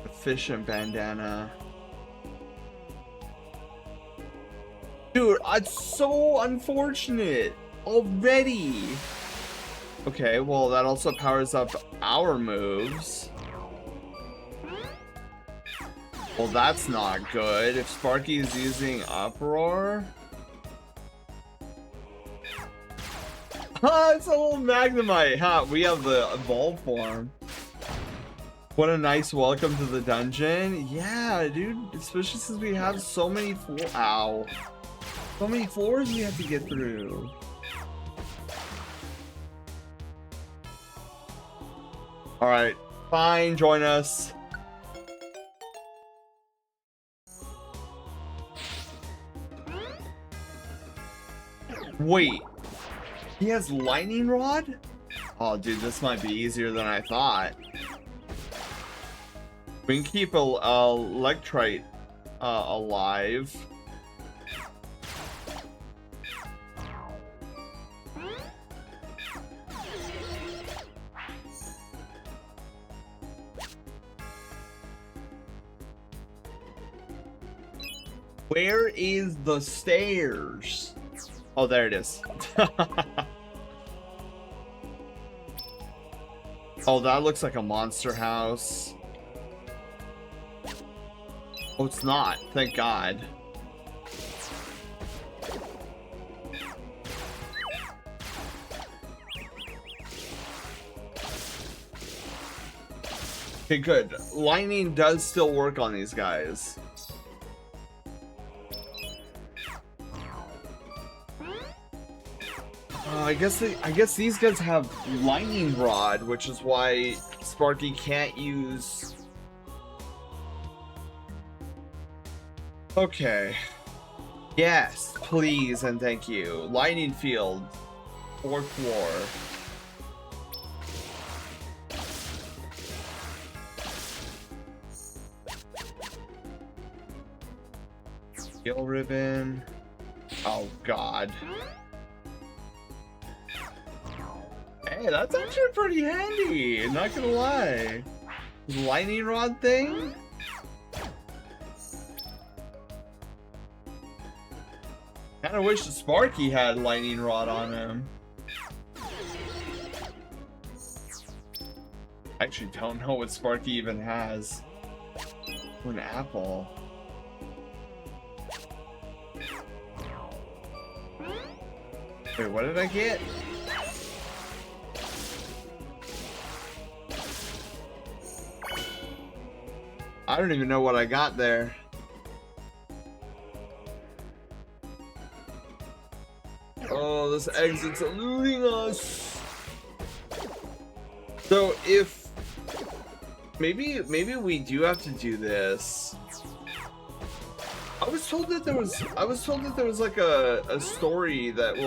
Efficient bandana. Dude, it's so unfortunate already. Okay, well, that also powers up our moves. Well, that's not good. If Sparky is using Uproar. It's a little Magnemite. Huh, we have the evolved form. What a nice welcome to the dungeon. Yeah, dude. Especially since we have so many so many floors we have to get through. Alright, fine, join us. Wait, he has Lightning Rod? Oh, dude, this might be easier than I thought. We can keep a Electrite alive. Where is the stairs? Oh, there it is. Oh, that looks like a monster house. Oh, it's not. Thank God. Okay, good. Lightning does still work on these guys. I guess these guys have Lightning Rod, which is why Sparky can't use. Okay. Yes, please and thank you. Lightning Field, 4th floor. Skill ribbon. Oh God. Hey, that's actually pretty handy, not gonna lie. Lightning rod thing? Kinda wish the Sparky had lightning rod on him. I actually don't know what Sparky even has. An apple. Wait, what did I get? I don't even know what I got there. Oh, this exit's eluding us. So if maybe we do have to do this. I was told that there was like a story that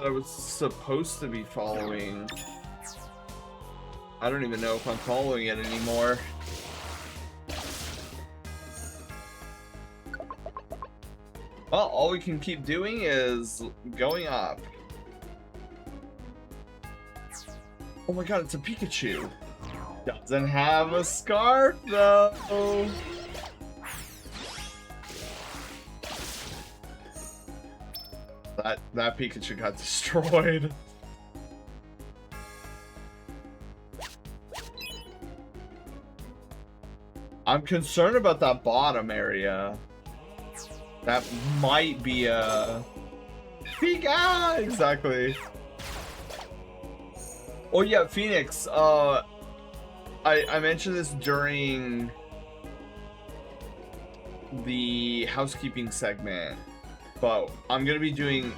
I was supposed to be following. I don't even know if I'm following it anymore. Well, all we can keep doing is going up. Oh my god, it's a Pikachu. Doesn't have a scarf though. That Pikachu got destroyed. I'm concerned about that bottom area. That might be a Pika! Exactly. Oh yeah, Phoenix. I mentioned this during the housekeeping segment, but I'm gonna be doing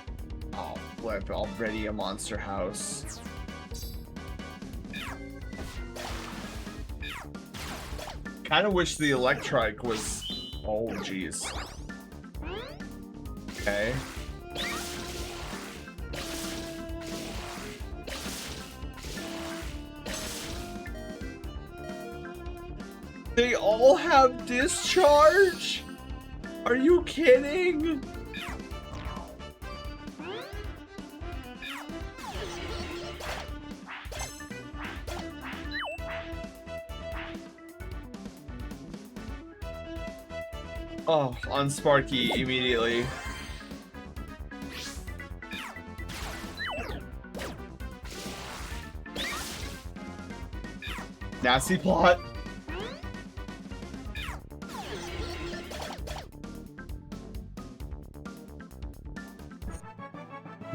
already a monster house. Kind of wish the Electrike was. Oh jeez. Okay. They all have discharge? Are you kidding? Oh, on Sparky immediately. Nasty plot.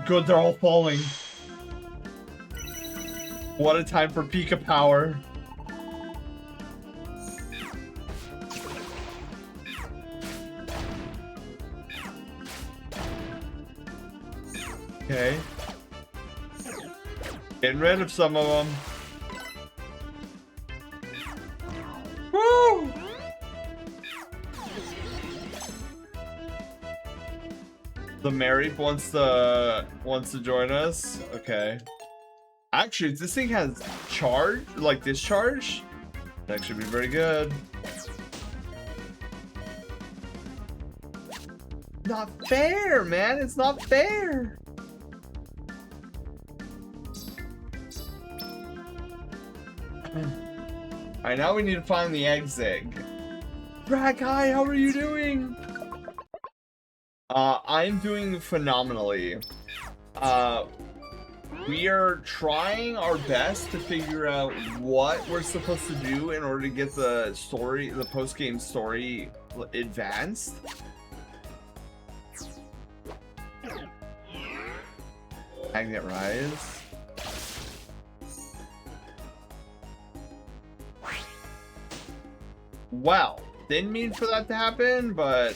Good, they're all falling. What a time for Pika power. Okay. Getting rid of some of them. Woo! The Mary wants to join us. Okay. Actually, if this thing has charge, like discharge, that should be very good. Not fair, man. It's not fair. Alright, now we need to find the exit. Brag, hi, how are you doing? I'm doing phenomenally. We are trying our best to figure out what we're supposed to do in order to get the story, the post-game story advanced. Magnet Rise. Well, didn't mean for that to happen, but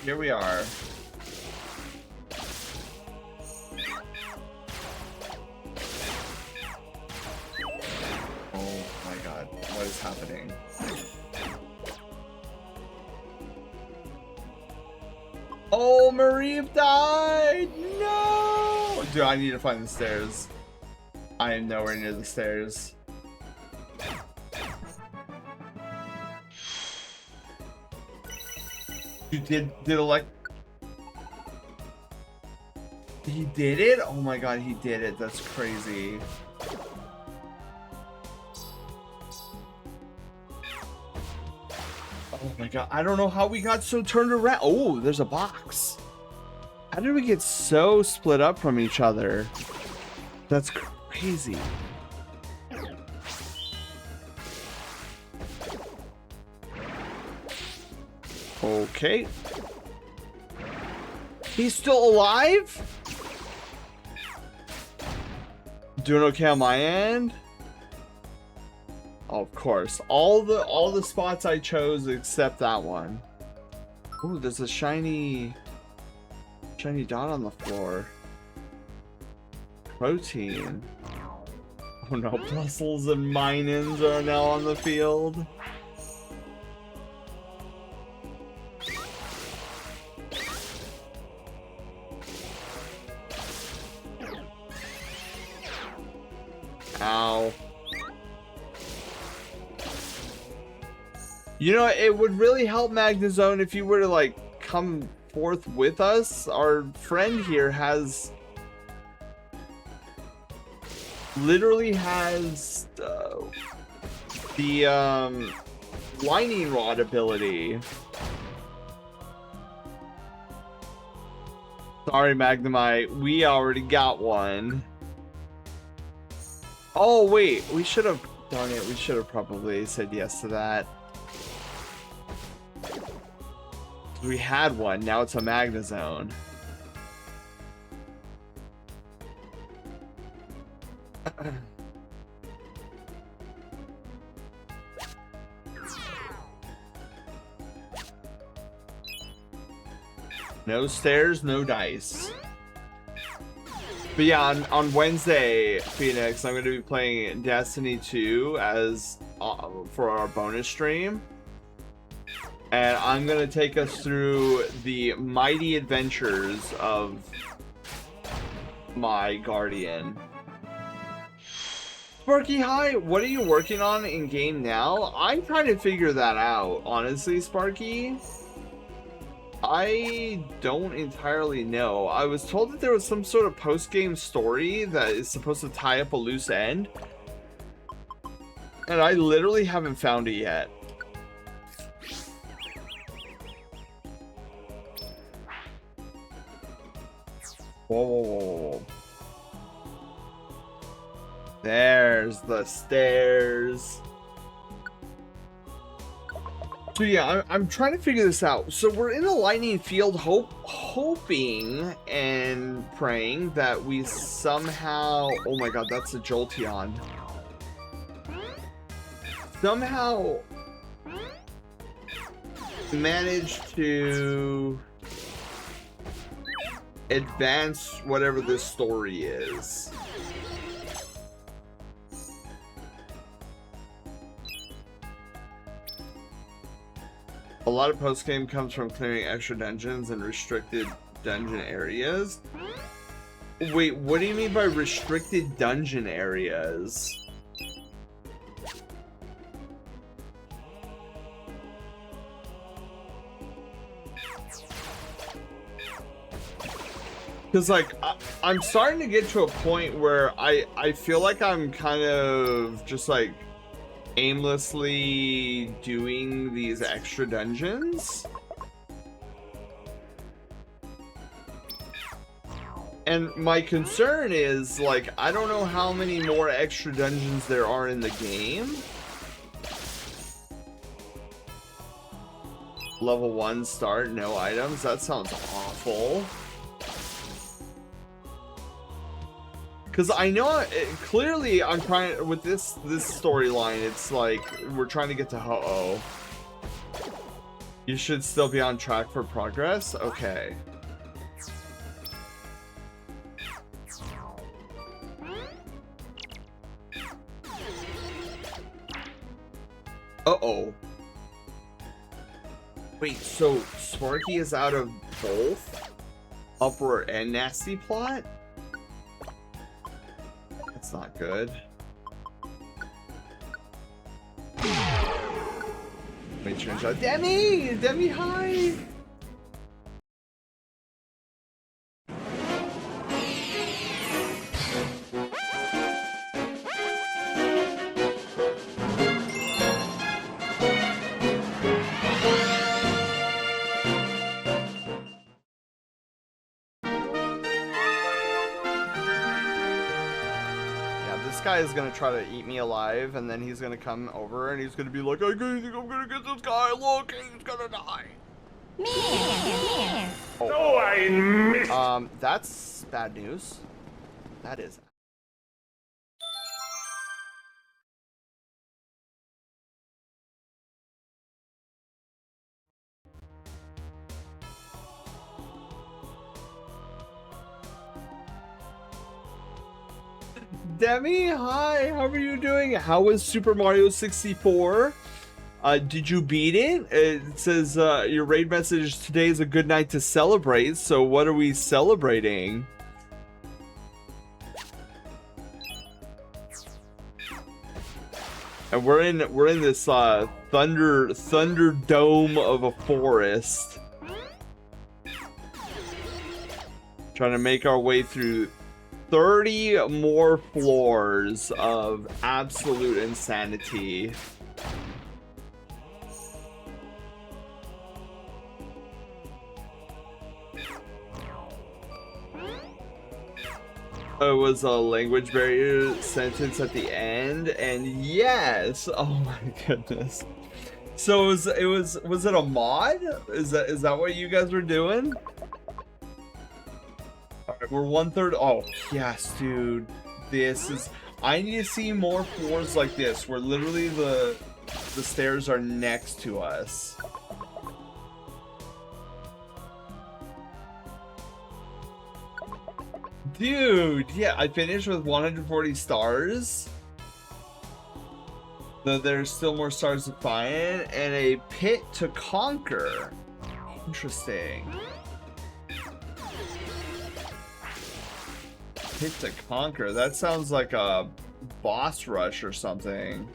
here we are. Oh my god, what is happening? Oh, Marie died! No! Dude, I need to find the stairs. I am nowhere near the stairs. Did He did it? Oh my god, he did it. That's crazy. Oh my god, I don't know how we got so turned around. Oh, there's a box. How did we get so split up from each other? That's crazy. Okay. He's still alive? Doing okay on my end? Oh, of course. All the spots I chose except that one. Ooh, there's a shiny dot on the floor. Protein. Oh no, Brussels and Minans are now on the field. Ow. You know, it would really help Magnazone if you were to, like, come forth with us. Our friend here has... literally has... the, Lightning Rod ability. Sorry, Magnemite. We already got one. Oh, wait. We should have... darn it. We should have probably said yes to that. We had one. Now it's a Magnazone. No stairs, no dice. But yeah, on Wednesday, Phoenix, I'm going to be playing Destiny 2 as for our bonus stream. And I'm going to take us through the mighty adventures of my Guardian. Sparky, hi! What are you working on in game now? I'm trying to figure that out, honestly, Sparky. I don't entirely know. I was told that there was some sort of post-game story that is supposed to tie up a loose end. And I literally haven't found it yet. Whoa, whoa, whoa, whoa. There's the stairs. So yeah, I'm trying to figure this out. So we're in a lightning field, hoping and praying that we somehow... oh my god, that's a Jolteon. Somehow manage to advance whatever this story is. A lot of post-game comes from clearing extra dungeons and restricted dungeon areas. Wait, what do you mean by restricted dungeon areas? Because, like, I'm starting to get to a point where I feel like I'm kind of just, like, aimlessly doing these extra dungeons. And my concern is, like, I don't know how many more extra dungeons there are in the game. Level 1 start, no items. That sounds awful. Because I know clearly I'm trying with this storyline. It's like we're trying to get to Ho-Oh. You should still be on track for progress. Okay. Uh-oh. Wait, so Sparky is out of both Upward and Nasty Plot? That's not good. Let me change that. Demi! Demi, hi! guy is gonna try to eat me alive, and then he's gonna come over and he's gonna be like, I think I'm gonna get this guy. Look, he's gonna die. Oh, I missed. That's bad news. That is. Demi, hi, how are you doing? How was Super Mario 64? Did you beat it? It says your raid message today is a good night to celebrate. So what are we celebrating? And we're in this thunder dome of a forest, trying to make our way through 30 more floors of absolute insanity. It was a language barrier sentence at the end, and yes, oh my goodness. So was it a mod? Is that what you guys were doing? All right, we're 1/3. Oh yes, dude. This is. I need to see more floors like this, where literally the stairs are next to us. Dude, yeah, I finished with 140 stars. Though there's still more stars to find, and a pit to conquer. Interesting. Pit to conquer. That sounds like a boss rush or something.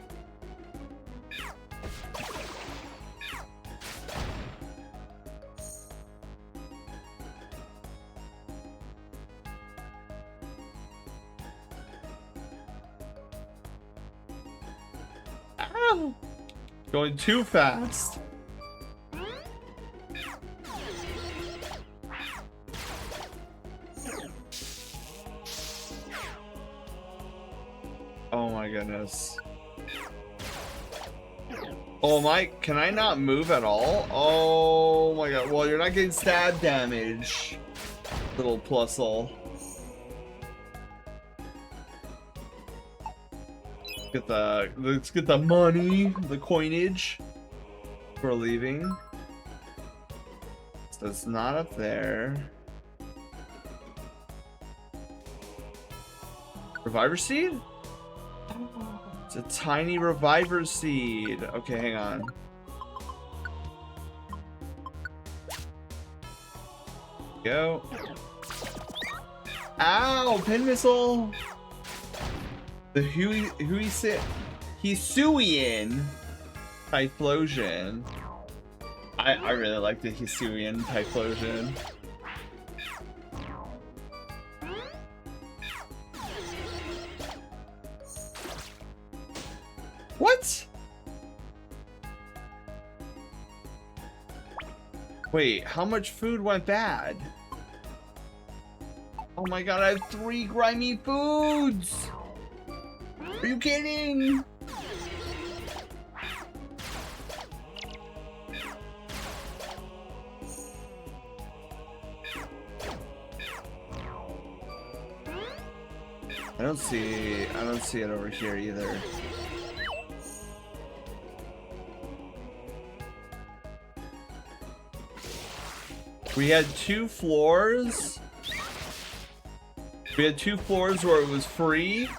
Ow! Going too fast. Oh my goodness. Oh my, can I not move at all? Oh my god, well you're not getting stab damage. Little plusle. Let's get the money, the coinage. We're leaving. So it's not up there. Reviver seed? It's a tiny reviver seed. Okay, hang on. Go. Ow! Pin missile! The Hisuian Typhlosion. I really like the Hisuian Typhlosion. What? Wait, how much food went bad? Oh my god, I have 3 grimy foods! Are you kidding? I don't see it over here either. We had 2 floors. We had 2 floors where it was free.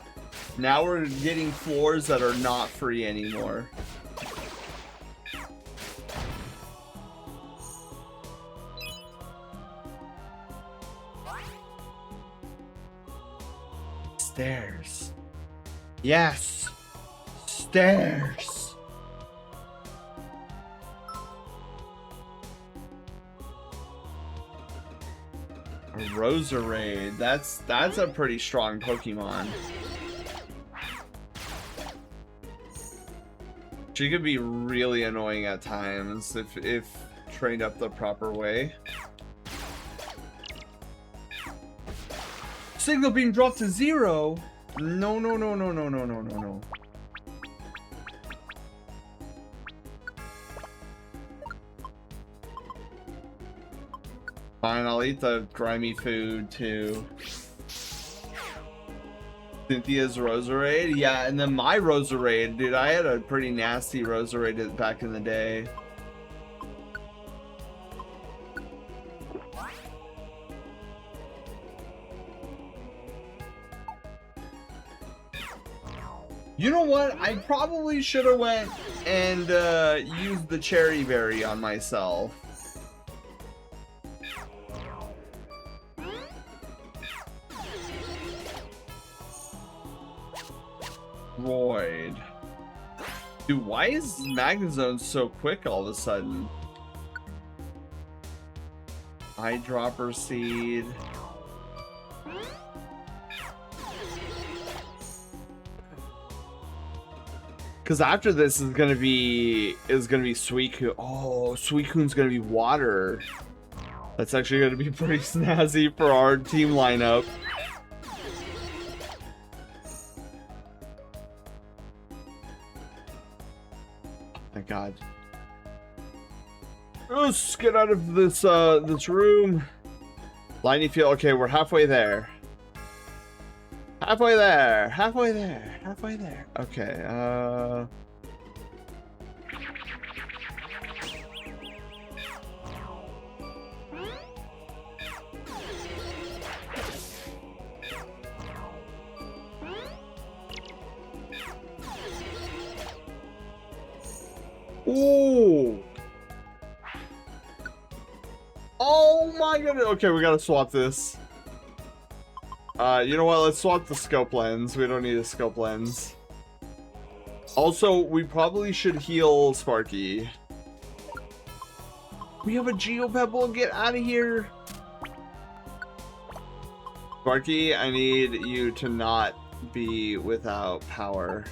Now we're getting floors that are not free anymore. Stairs. Yes. Stairs. A Roserade. That's a pretty strong Pokemon. She could be really annoying at times if trained up the proper way. Signal being dropped to 0. No, no, no, no, no, no, no, no, no. Fine, I'll eat the grimy food too. Cynthia's Roserade? Yeah, and then my Roserade, dude, I had a pretty nasty Roserade back in the day. You know what? I probably should have went and used the cherry berry on myself. Void. Dude, why is Magnezone so quick all of a sudden? Eyedropper seed. Because after this is gonna be Suicune. Oh, Suicune's gonna be water. That's actually gonna be pretty snazzy for our team lineup. My God. Let's get out of this this room. Lightning field. Okay, we're halfway there. Halfway there. Halfway there. Halfway there. Okay. Ooh. Oh my goodness. Okay, we gotta swap this. You know what? Let's swap the scope lens. We don't need a scope lens. Also, we probably should heal Sparky. We have a Geopebble. Get out of here. Sparky, I need you to not be without power.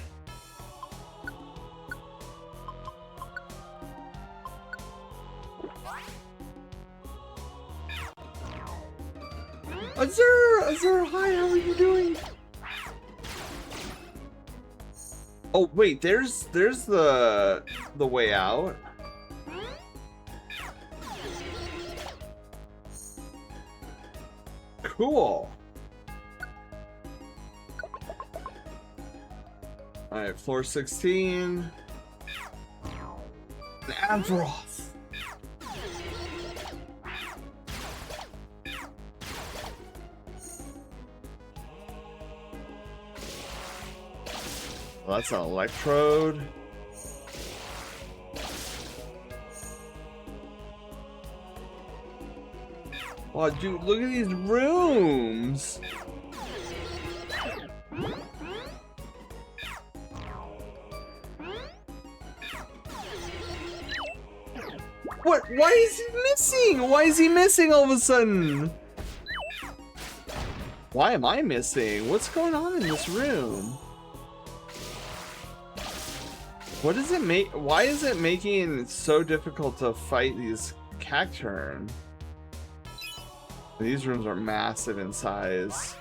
Azur, hi, how are you doing? Oh wait, there's the way out. Cool. All right, floor 16. An Ampharos. Well, that's an electrode. Oh, dude, look at these rooms. What? Why is he missing? Why is he missing all of a sudden? Why am I missing? What's going on in this room? What does it make? Why is it making it so difficult to fight these Cacturn? These rooms are massive in size.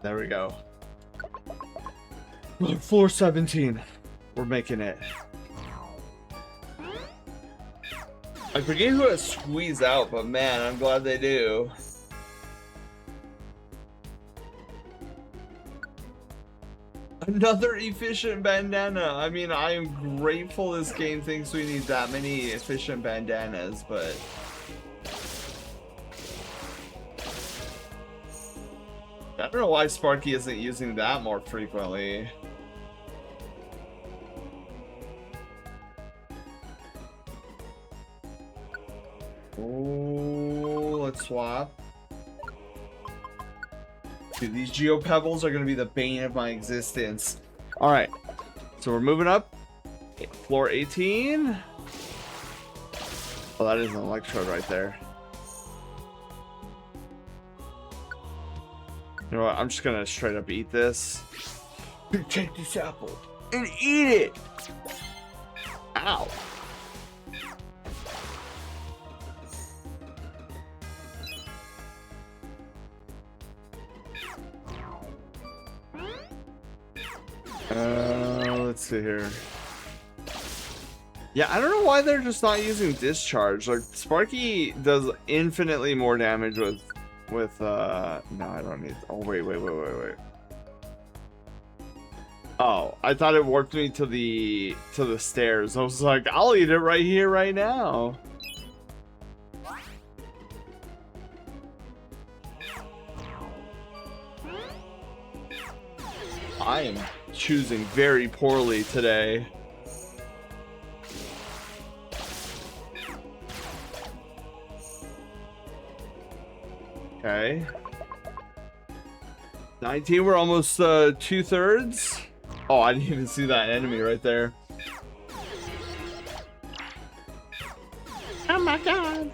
There we go. Floor 17. We're making it. I forget who to squeeze out, but man, I'm glad they do. Another efficient bandana. I mean, I am grateful this game thinks we need that many efficient bandanas, but... I don't know why Sparky isn't using that more frequently. Oh, let's swap. Dude, these Geopebbles are going to be the bane of my existence. Alright, so we're moving up. Floor 18. Oh, that is an electrode right there. You know what? I'm just gonna straight up eat this. Take this apple and eat it. Ow. Let's see here. Yeah, I don't know why they're just not using discharge. Like, Sparky does infinitely more damage with no, I don't need. Oh, wait. Oh, I thought it warped me to the stairs. I was like, I'll eat it right here, right now. I am choosing very poorly today. Okay. 19, we're almost 2/3. Oh, I didn't even see that enemy right there. Oh my god.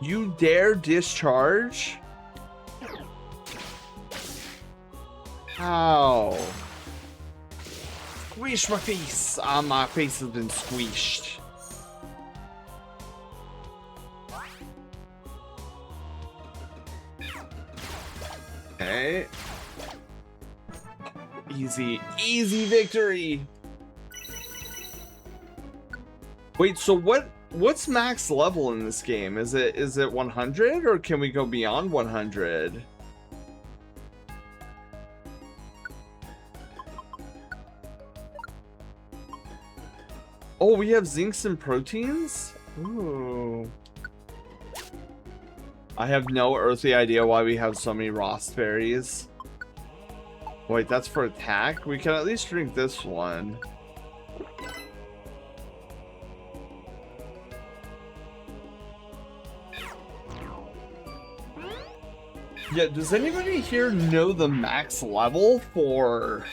You dare discharge? How? Squish my face. Ah, my face has been squished. Okay. Easy victory. Wait, so what's max level in this game? Is it 100 or can we go beyond 100? Oh, we have zincs and proteins? Ooh. I have no earthly idea why we have so many raspberries. Wait, that's for attack? We can at least drink this one. Yeah, does anybody here know the max level for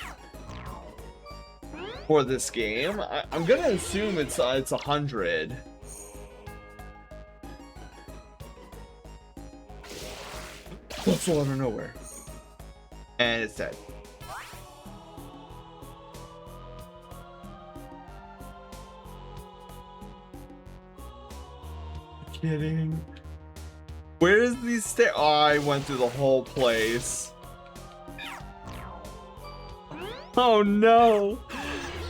this game? I'm gonna assume it's 100. Let's go out of nowhere. And it's dead. Kidding. Where is these stairs? Oh, I went through the whole place. Oh no!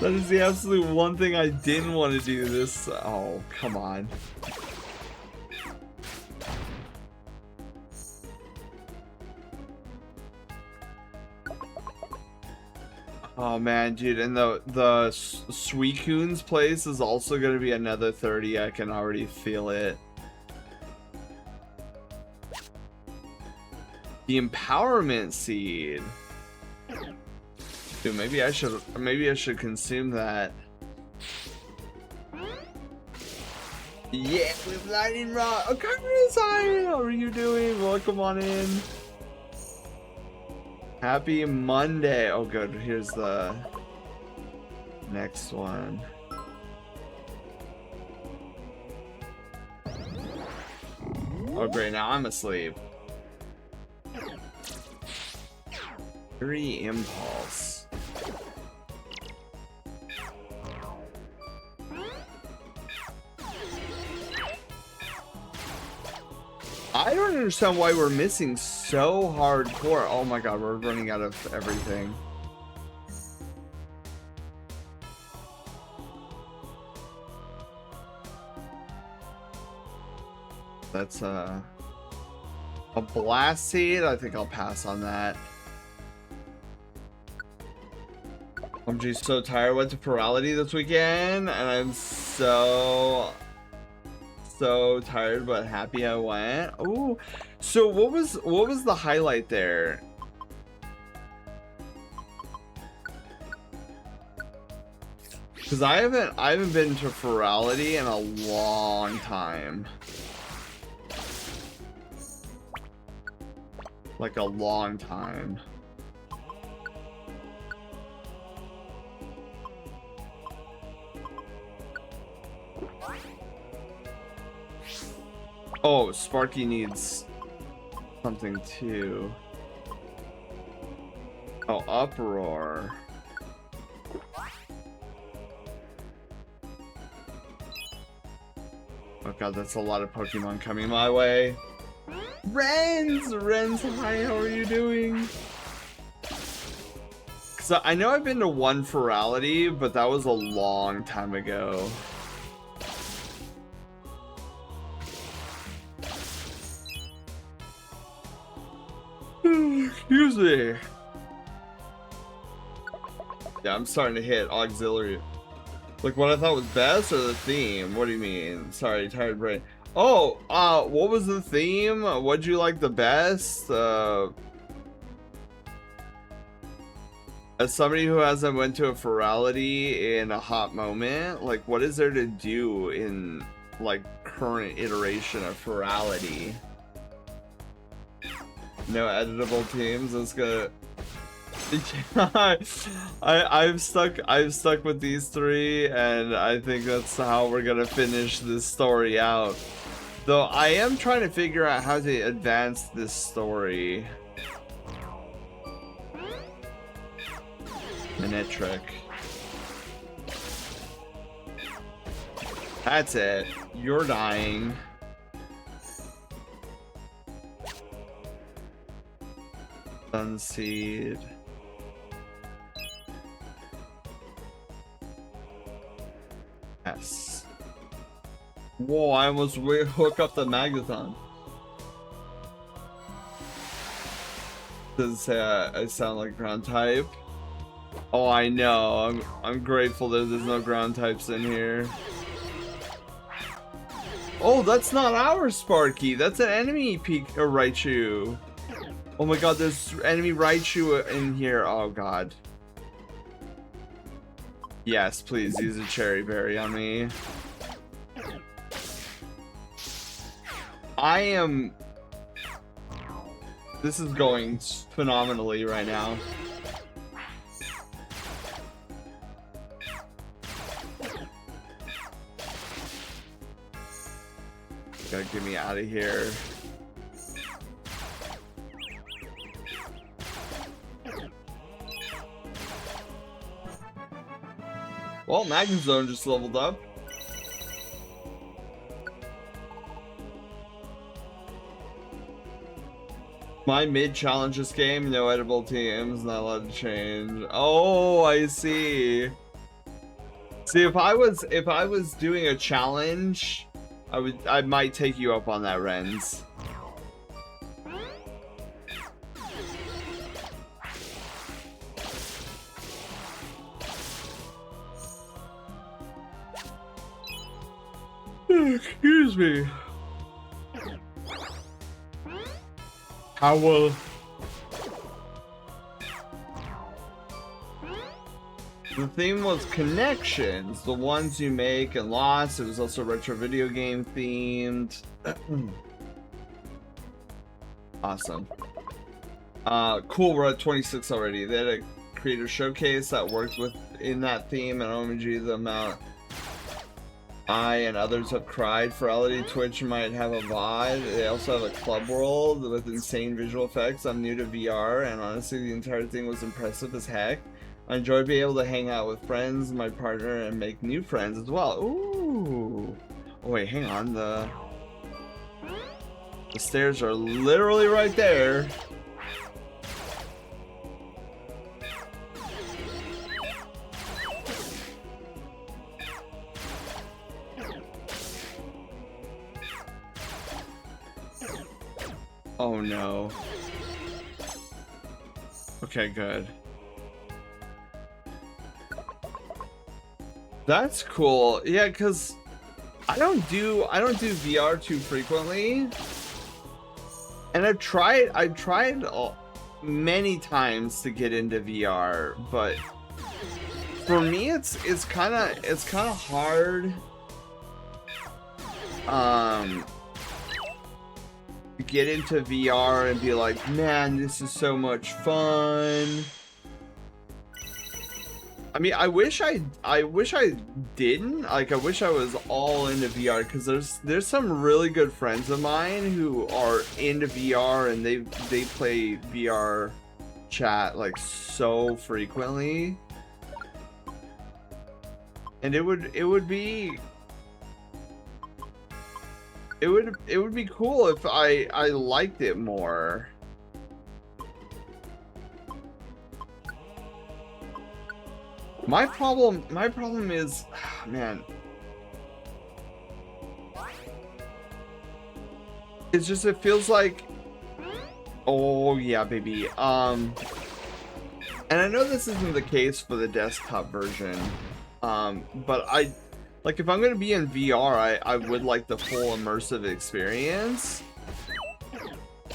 That is the absolute one thing I didn't want to do this. Oh, come on. Oh man, dude, and the Suicune's place is also gonna be another 30. I can already feel it. The empowerment seed. Dude, maybe I should consume that. Yeah, with lightning rod. Oh, Carmen, how are you doing? Welcome on in. Happy Monday. Oh, good. Here's the next one. Oh, great. Now I'm asleep. Fury Impulse. I don't understand why we're missing so hardcore. Oh my god, we're running out of everything. That's a blast seed. I think I'll pass on that. I'm just so tired. Went to Plurality this weekend, and I'm so tired, but happy I went. Oh, so what was the highlight there? Because I haven't been to Plurality in a long time. Like a long time. Oh, Sparky needs something too. Oh, Uproar. Oh god, that's a lot of Pokemon coming my way. Renz, hi, how are you doing? So I know I've been to one Ferality, but that was a long time ago. Excuse me. Yeah, I'm starting to hit auxiliary. Like what I thought was best or the theme? What do you mean? Sorry, tired brain. Oh, what was the theme? What'd you like the best? As somebody who hasn't went to a Ferality in a hot moment, like what is there to do in like current iteration of Ferality? No editable teams. It's gonna. I've stuck with these three, and I think that's how we're gonna finish this story out. Though I am trying to figure out how to advance this story. Minetric. That's it. You're dying. Sunseed. Yes. Whoa, I almost hook up the Magneton. Does say I sound like ground type? Oh, I know. I'm grateful that there's no ground types in here. Oh, that's not our Sparky. That's an enemy Raichu. Oh my god, there's enemy Raichu in here. Oh god. Yes, please use a cherry berry on me. This is going phenomenally right now. Gotta get me out of here. Well, Magnezone just leveled up. My mid challenge this game, no edible teams, not allowed to change. Oh, I see. See, if I was doing a challenge, I might take you up on that, Renz. Excuse me. I will. The theme was connections, the ones you make and lost. It was also retro video game themed. Awesome. Cool, we're at 26 already. They had a creator showcase that worked within that theme, and OMG, the amount I and others have cried. Ferality Twitch might have a VOD. They also have a club world with insane visual effects. I'm new to VR, and honestly, the entire thing was impressive as heck. I enjoyed being able to hang out with friends, my partner, and make new friends as well. Ooh. Oh wait, hang on. The stairs are literally right there. Oh no. Okay, good. That's cool. Yeah, cuz I don't do VR too frequently. And I've tried many times to get into VR, but for me it's kind of hard get into VR and be like, man, this is so much fun. I mean, I wish I didn't. Like, I wish I was all into VR, because there's some really good friends of mine who are into VR, and they play VR chat like so frequently. And it would be cool if I liked it more. My problem is, man, it's just, it feels like, oh yeah, baby. And I know this isn't the case for the desktop version, but like, if I'm gonna be in VR, I would like the full immersive experience.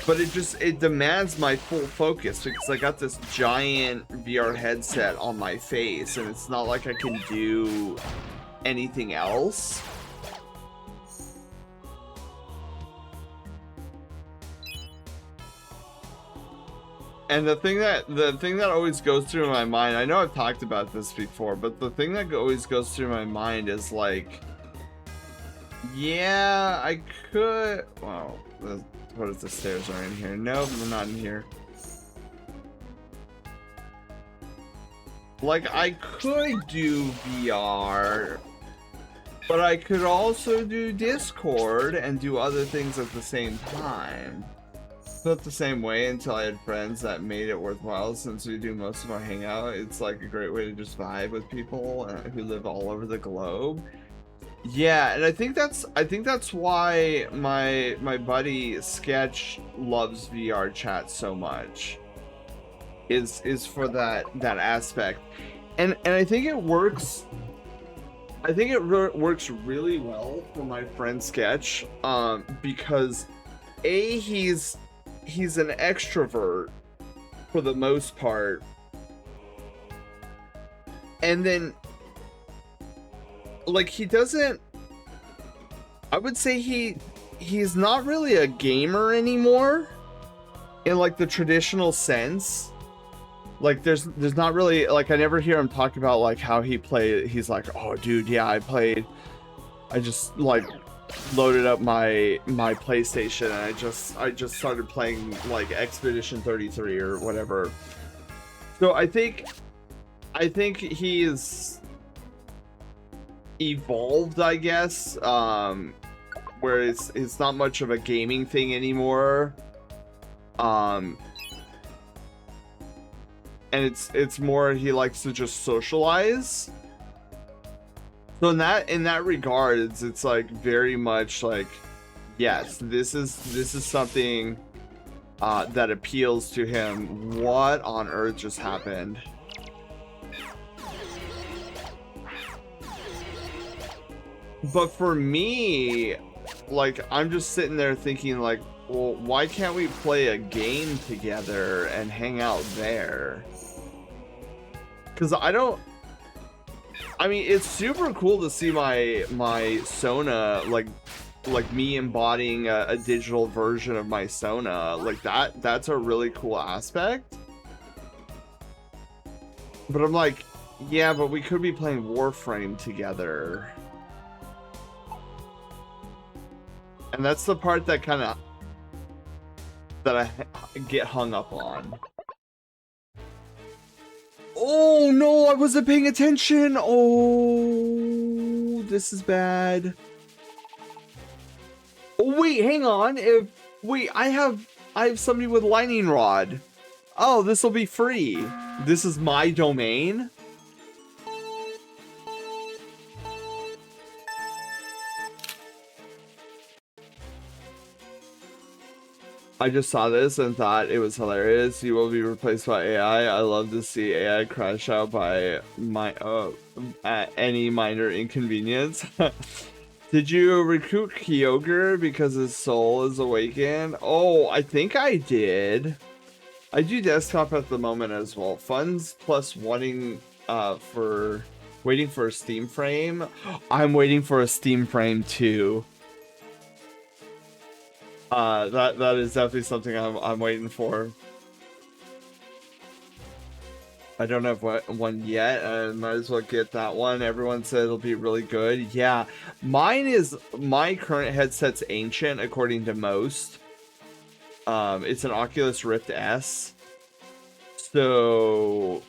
But it demands my full focus, because I got this giant VR headset on my face, and it's not like I can do anything else. And the thing that always goes through my mind, I know I've talked about this before, but the thing that always goes through my mind is like, yeah, I could, wow, what if the stairs are in here? No, they're not in here. Like, I could do VR, but I could also do Discord and do other things at the same time. Felt the same way until I had friends that made it worthwhile. Since we do most of our hangout, it's like a great way to just vibe with people who live all over the globe. Yeah, and I think that's why my buddy Sketch loves VR chat so much. Is for that aspect, and I think it works. I think it works really well for my friend Sketch, because he's an extrovert for the most part, and then, like, he doesn't, I would say he's not really a gamer anymore in like the traditional sense. Like, there's not really, like, I never hear him talk about like how he's like, oh dude, yeah, I just like loaded up my PlayStation, and I just started playing like Expedition 33 or whatever. So I think he's evolved, I guess, where it's not much of a gaming thing anymore, and it's more he likes to just socialize. So in that regard, it's like very much like, yes, this is something that appeals to him. What on earth just happened? But for me, like, I'm just sitting there thinking like, well, why can't we play a game together and hang out there? Because I mean, it's super cool to see my Sona, like me embodying a digital version of my Sona. Like, that's a really cool aspect. But I'm like, yeah, but we could be playing Warframe together. And that's the part that I get hung up on. Oh no, I wasn't paying attention. Oh, this is bad. Oh wait, hang on. Wait, I have somebody with lightning rod. Oh, this will be free. This is my domain. I just saw this and thought it was hilarious. You will be replaced by AI. I love to see AI crash out by at any minor inconvenience. Did you recruit Kyogre because his soul is awakened? Oh, I think I did. I do desktop at the moment as well. Funds plus waiting for a Steam frame. I'm waiting for a Steam frame too. That is definitely something I'm waiting for. I don't have one yet. I might as well get that one. Everyone said it'll be really good. Yeah, my current headset's ancient according to most. It's an Oculus Rift S. So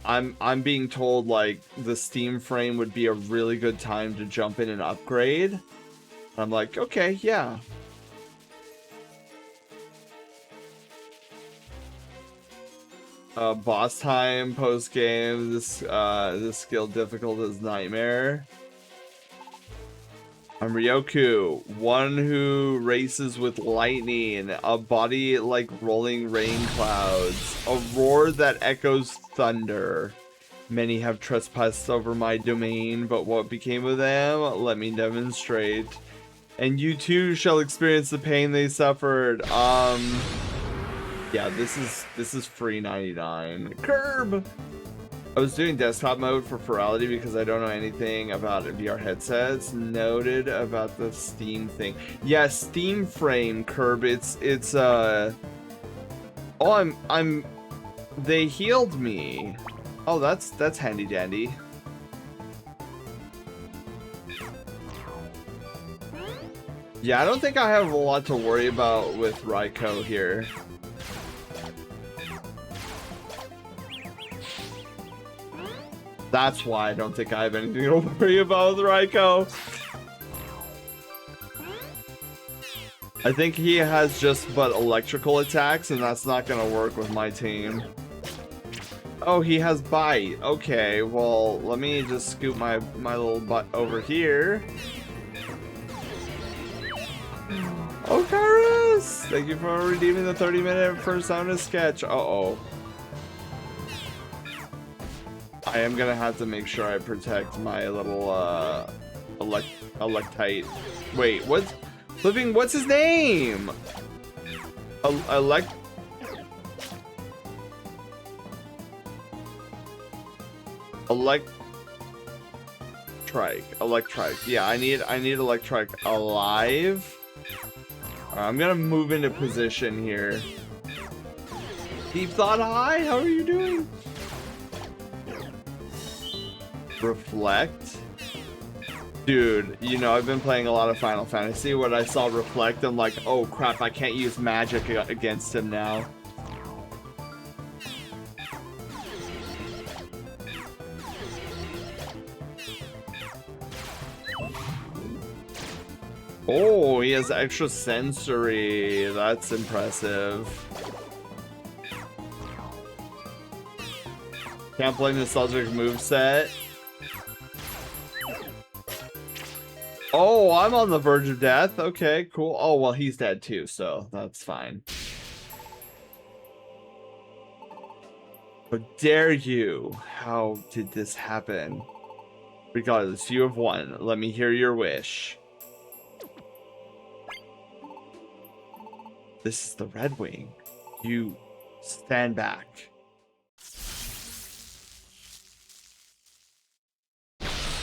I'm being told like the Steam frame would be a really good time to jump in and upgrade. I'm like, okay, yeah. Boss time post game. This skill difficult as nightmare. I'm Ryoku, one who races with lightning, a body like rolling rain clouds, a roar that echoes thunder. Many have trespassed over my domain, but what became of them? Let me demonstrate. And you too shall experience the pain they suffered. Yeah, this is free 99. Curb! I was doing desktop mode for Ferality because I don't know anything about VR headsets. Noted about the Steam thing. Yeah, Steam frame, Curb. It's oh, I'm they healed me. Oh, that's handy dandy. Yeah, I don't think I have a lot to worry about with Raiko here. That's why I don't think I have anything to worry about with Raiko. I think he has just but electrical attacks, and that's not gonna work with my team. Oh, he has bite. Okay, well, let me just scoot my little butt over here. Oh, Karis! Thank you for redeeming the 30-minute first sound of sketch. Uh-oh. I am gonna have to make sure I protect my little, electite. Wait, what's... Living, what's his electric... Yeah, I need electric alive. I'm gonna move into position here. Deep Thought High, how are you doing? Reflect? Dude, you know, I've been playing a lot of Final Fantasy. When I saw Reflect, I'm like, oh crap, I can't use magic against him now. Oh, he has extra sensory. That's impressive. Can't play nostalgic moveset. Oh, I'm on the verge of death. Okay, cool. Oh, well, he's dead too, so that's fine. How dare you? How did this happen? Regardless, you have won. Let me hear your wish. This is the Red Wing. You stand back.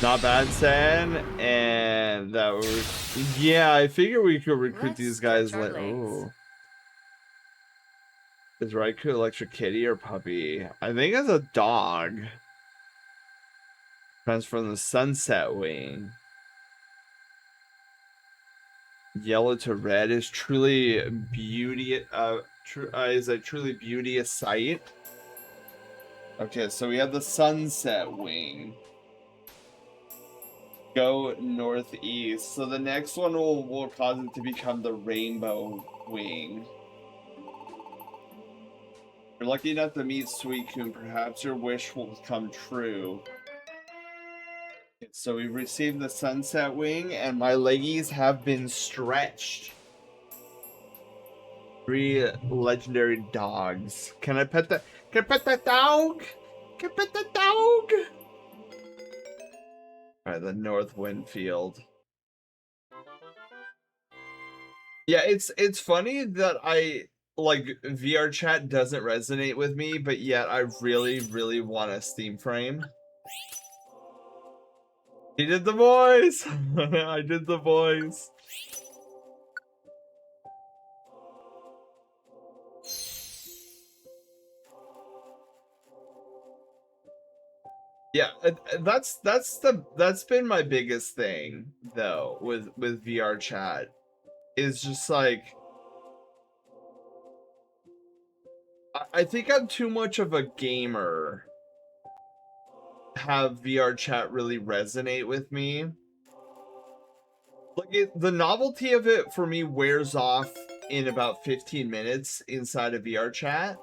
Not bad, San. And that was... Yeah, I figure we could recruit these guys like... Oh. Is Raikou Electric Kitty or puppy? I think it's a dog. Transform the Sunset Wing. Yellow to red is truly beauty. Is a truly beauteous sight. Okay, so we have the Sunset Wing. Go northeast. So the next one will cause it to become the Rainbow Wing. You're lucky enough to meet Suicune. Perhaps your wish will come true. So we've received the Sunset Wing, and my leggies have been stretched. 3 legendary dogs. Can I pet the? Can I pet that dog? Can I pet the dog? All right, the North Windfield. Yeah, it's funny that like VR chat doesn't resonate with me, but yet I really want a Steam frame. He did the voice. I did the voice. Yeah, that's been my biggest thing though with VR chat is just like I think I'm too much of a gamer to have VR chat really resonate with me. Like the novelty of it for me wears off in about 15 minutes inside of VR chat.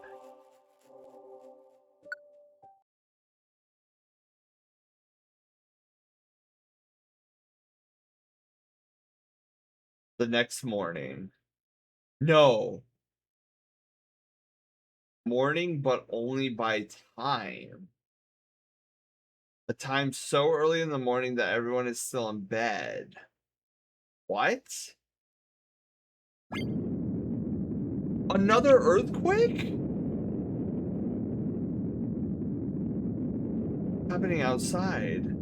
The next morning. No. Morning, but only by time. A time so early in the morning that everyone is still in bed. What? Another earthquake? Happening outside.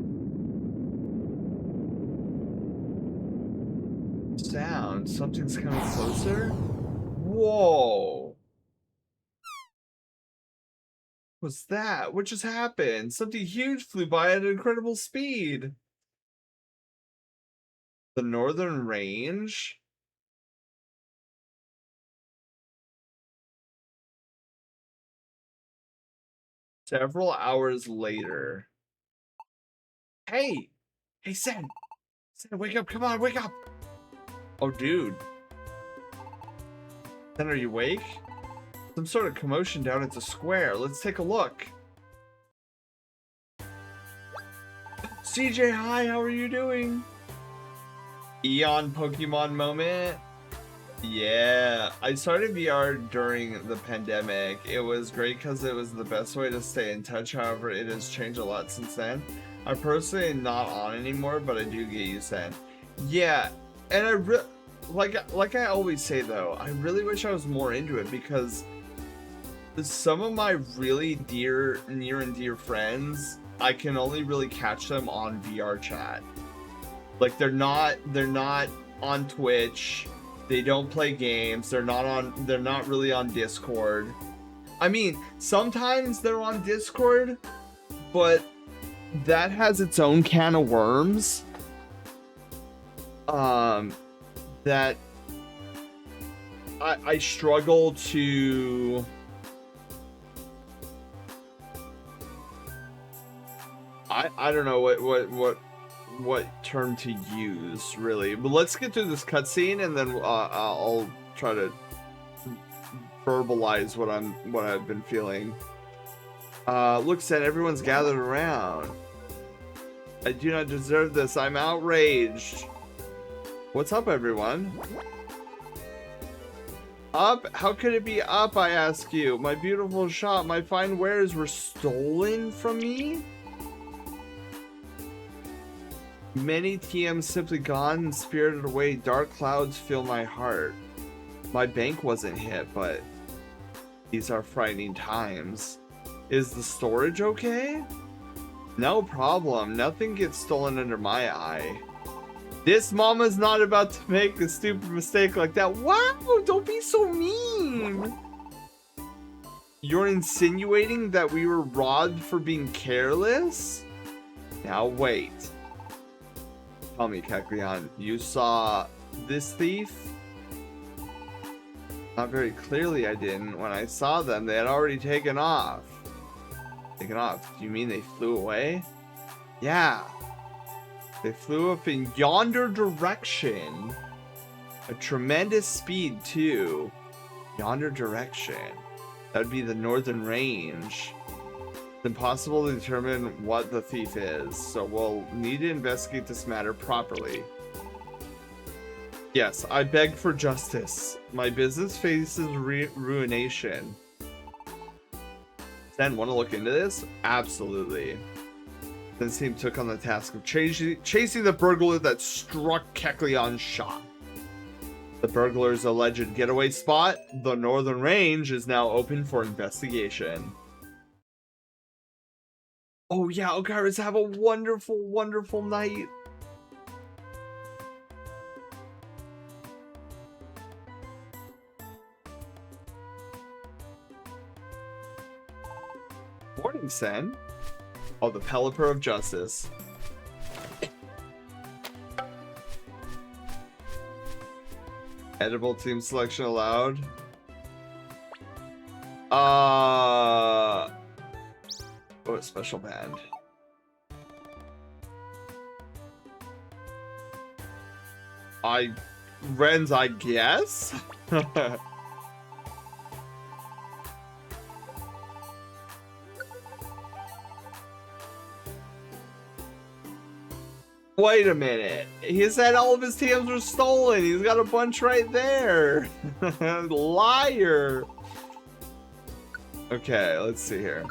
Sound. Something's coming closer? Whoa. What's that? What just happened? Something huge flew by at incredible speed. The northern range? Several hours later. Hey! Hey, Sen! Sen, wake up! Come on, wake up! Oh, dude. Sen, are you awake? Some sort of commotion down at the square. Let's take a look. CJ, hi, how are you doing? Eon Pokemon moment. Yeah, I started VR during the pandemic. It was great because it was the best way to stay in touch. However, it has changed a lot since then. I'm personally not on anymore, but I do get used to it. Yeah, and like I always say though, I really wish I was more into it because some of my really near and dear friends, I can only really catch them on VR chat. Like they're not on Twitch. They don't play games. They're not really on Discord. I mean, sometimes they're on Discord, but that has its own can of worms. That I struggle to I don't know what term to use really, but let's get through this cutscene and then I'll try to verbalize what I've been feeling. Look, Sen, everyone's gathered around. I do not deserve this. I'm outraged. What's up, everyone? Up? How could it be up, I ask you? My beautiful shop, my fine wares were stolen from me? Many TMs simply gone and spirited away. Dark clouds fill my heart. My bank wasn't hit, but these are frightening times. Is the storage okay? No problem. Nothing gets stolen under my eye. This mama's not about to make a stupid mistake like that. Wow, don't be so mean. You're insinuating that we were robbed for being careless? Now wait. Tell me, Kekleon, you saw this thief? Not very clearly I didn't. When I saw them, they had already taken off. Taken off? Do you mean they flew away? Yeah. They flew up in yonder direction. A tremendous speed, too. Yonder direction. That would be the northern range. It's impossible to determine what the thief is, so we'll need to investigate this matter properly. Yes, I beg for justice. My business faces ruination. Then, want to look into this? Absolutely. Then team took on the task of chasing the burglar that struck Kekleon's shop. The burglar's alleged getaway spot, the Northern Range, is now open for investigation. Oh yeah, Okaris, have a wonderful, wonderful night. Morning, Sen. Oh, the Pelipper of Justice. Edible team selection allowed. Oh, a special band. Ren's, I guess? Wait a minute. He said all of his TMs were stolen. He's got a bunch right there. Liar. Okay, let's see here.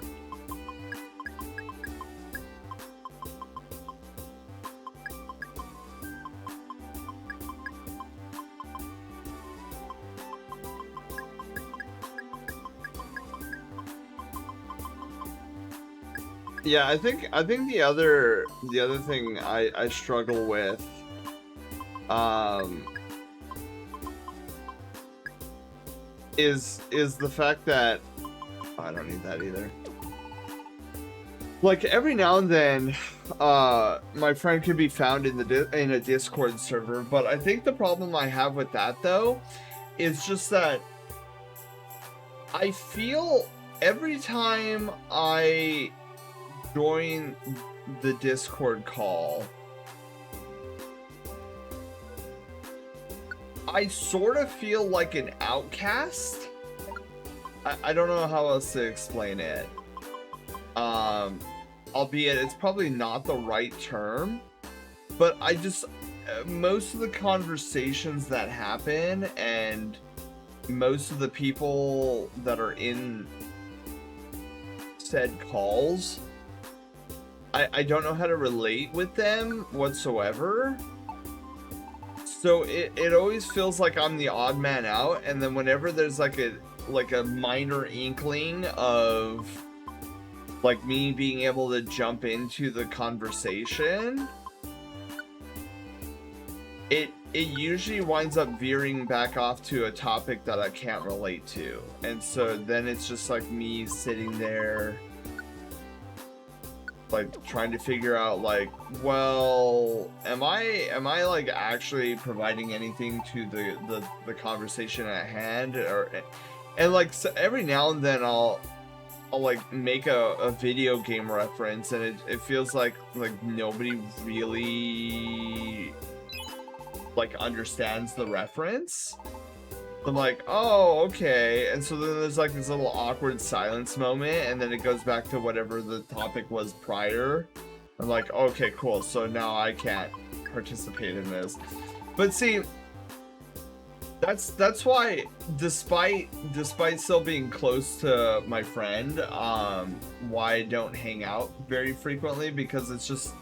Yeah, I think the other thing I struggle with is the fact that I don't need that either. Like every now and then my friend can be found in a Discord server, but I think the problem I have with that though is just that I feel every time I join the Discord call, I sort of feel like an outcast. I don't know how else to explain it. Albeit it's probably not the right term, but I just most of the conversations that happen and most of the people that are in said calls, I don't know how to relate with them whatsoever. So it always feels like I'm the odd man out, and then whenever there's like a minor inkling of like me being able to jump into the conversation, it usually winds up veering back off to a topic that I can't relate to. And so then it's just like me sitting there like trying to figure out like, well, am I like actually providing anything to the conversation at hand? And like so every now and then I'll like make a video game reference, and it feels like nobody really like understands the reference. I'm like, oh, okay. And so then there's like this little awkward silence moment, and then it goes back to whatever the topic was prior. I'm like, okay, cool. So now I can't participate in this. But see, that's why, despite still being close to my friend, why I don't hang out very frequently, because it's just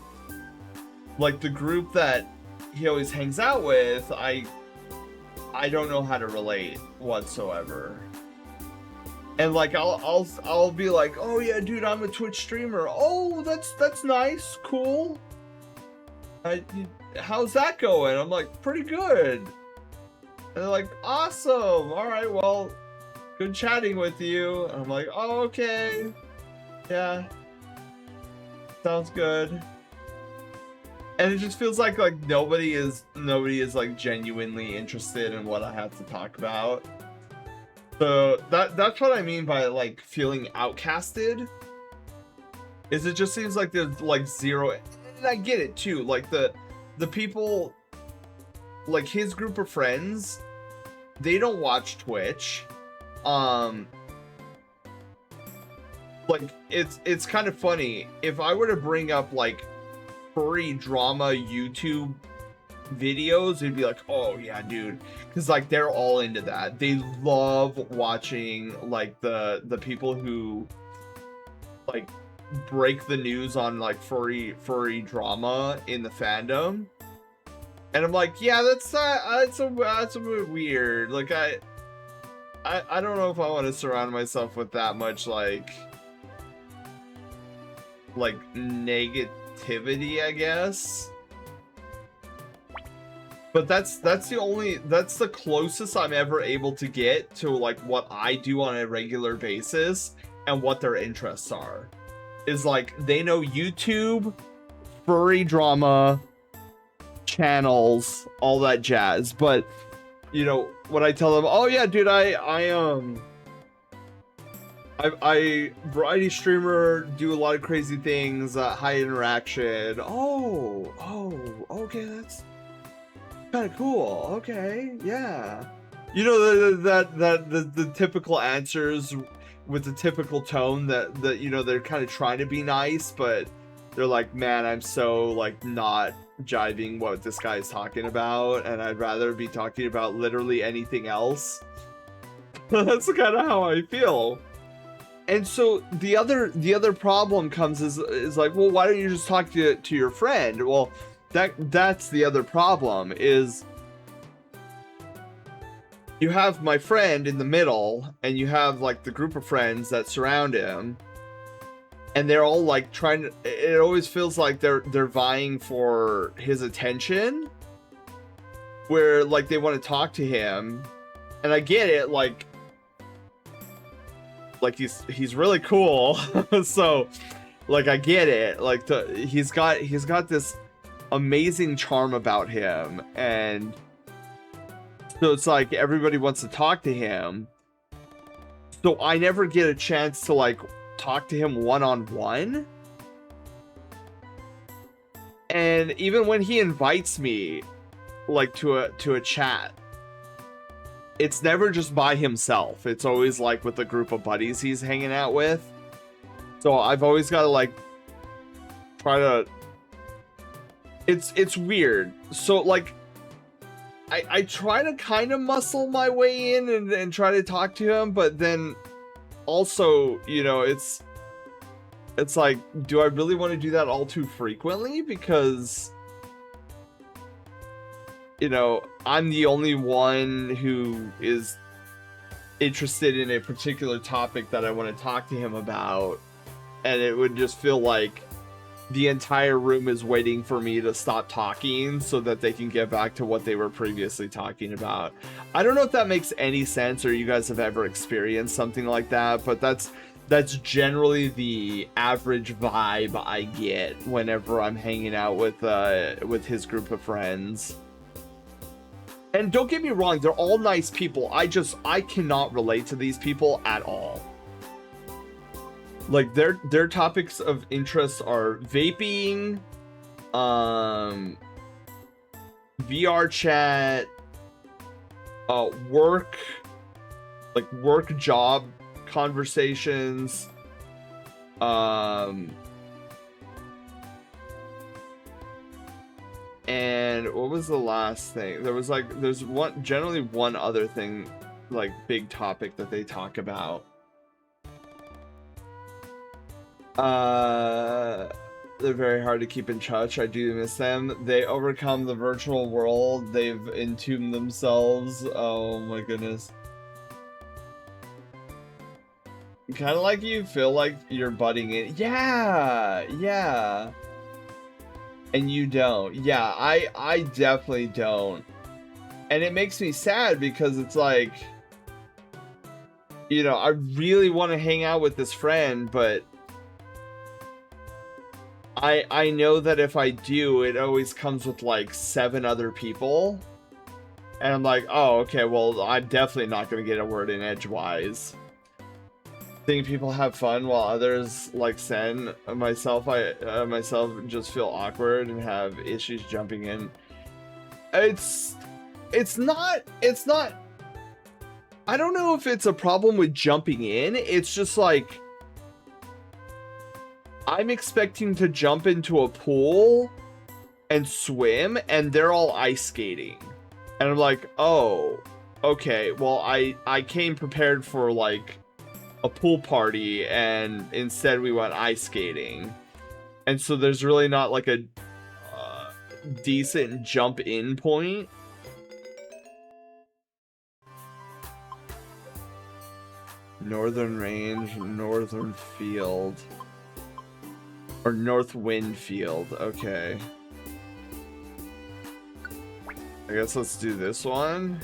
like the group that he always hangs out with, I don't know how to relate whatsoever. And like I'll be like, oh yeah, dude, I'm a Twitch streamer. Oh, that's nice, cool. How's that going? I'm like, pretty good. And they're like, awesome. All right, well, good chatting with you. And I'm like, oh, okay, yeah, sounds good. And it just feels like nobody is like genuinely interested in what I have to talk about. So that's what I mean by like feeling outcasted. Is it just seems like there's like zero, and I get it too. Like the people, like his group of friends, they don't watch Twitch. Like it's kind of funny if I were to bring up like furry drama YouTube videos, it'd be like, oh yeah, dude, because like they're all into that. They love watching like the people who like break the news on like furry drama in the fandom. And I'm like, yeah, that's a bit weird. Like I don't know if I want to surround myself with that much like negativity, I guess. But that's the closest I'm ever able to get to like what I do on a regular basis and what their interests are. is like they know YouTube, furry drama, channels, all that jazz. But you know, when I tell them, oh yeah, dude, I variety streamer, do a lot of crazy things, high interaction. Oh, okay, that's kind of cool. Okay, yeah. You know the typical answers with the typical tone that you know they're kind of trying to be nice, but they're like, man, I'm so like not jiving what this guy is talking about, and I'd rather be talking about literally anything else. That's kind of how I feel. And so the other problem comes is like, well, why don't you just talk to your friend? Well, that's the other problem is you have my friend in the middle, and you have like the group of friends that surround him, and they're all like trying to. It always feels like they're vying for his attention, where like they want to talk to him, and I get it, like he's really cool, so like I get it, like he's got this amazing charm about him, and so it's like everybody wants to talk to him, so I never get a chance to like talk to him one-on-one. And even when he invites me like to a chat, it's never just by himself. It's always like with a group of buddies he's hanging out with. So I've always got to like try to. It's weird. So like I try to kind of muscle my way in and try to talk to him, but then also, you know, it's like, do I really want to do that all too frequently? Because, you know, I'm the only one who is interested in a particular topic that I want to talk to him about, and it would just feel like the entire room is waiting for me to stop talking so that they can get back to what they were previously talking about. I don't know if that makes any sense, or you guys have ever experienced something like that, but that's generally the average vibe I get whenever I'm hanging out with his group of friends. And don't get me wrong, they're all nice people. I cannot relate to these people at all. Like their topics of interest are vaping, VR chat, work, like work job conversations, and what was the last thing? There's generally one other thing, like big topic that they talk about. They're very hard to keep in touch. I do miss them. They overcome the virtual world. They've entombed themselves. Oh my goodness. Kind of like you feel like you're butting in. Yeah. And you don't. Yeah, I definitely don't. And it makes me sad because it's like, you know, I really want to hang out with this friend, but I know that if I do, it always comes with like 7 other people. And I'm like, oh, okay, well, I'm definitely not going to get a word in edgewise. Seeing people have fun while others like Sen, myself just feel awkward and have issues jumping in. It's not, I don't know if it's a problem with jumping in. It's just like, I'm expecting to jump into a pool and swim, and they're all ice skating. And I'm like, oh, okay, well, I came prepared for like a pool party, and instead we went ice skating. And so there's really not like a decent jump in point. Northern Range, Northern Field. Or North Wind Field, okay. I guess let's do this one.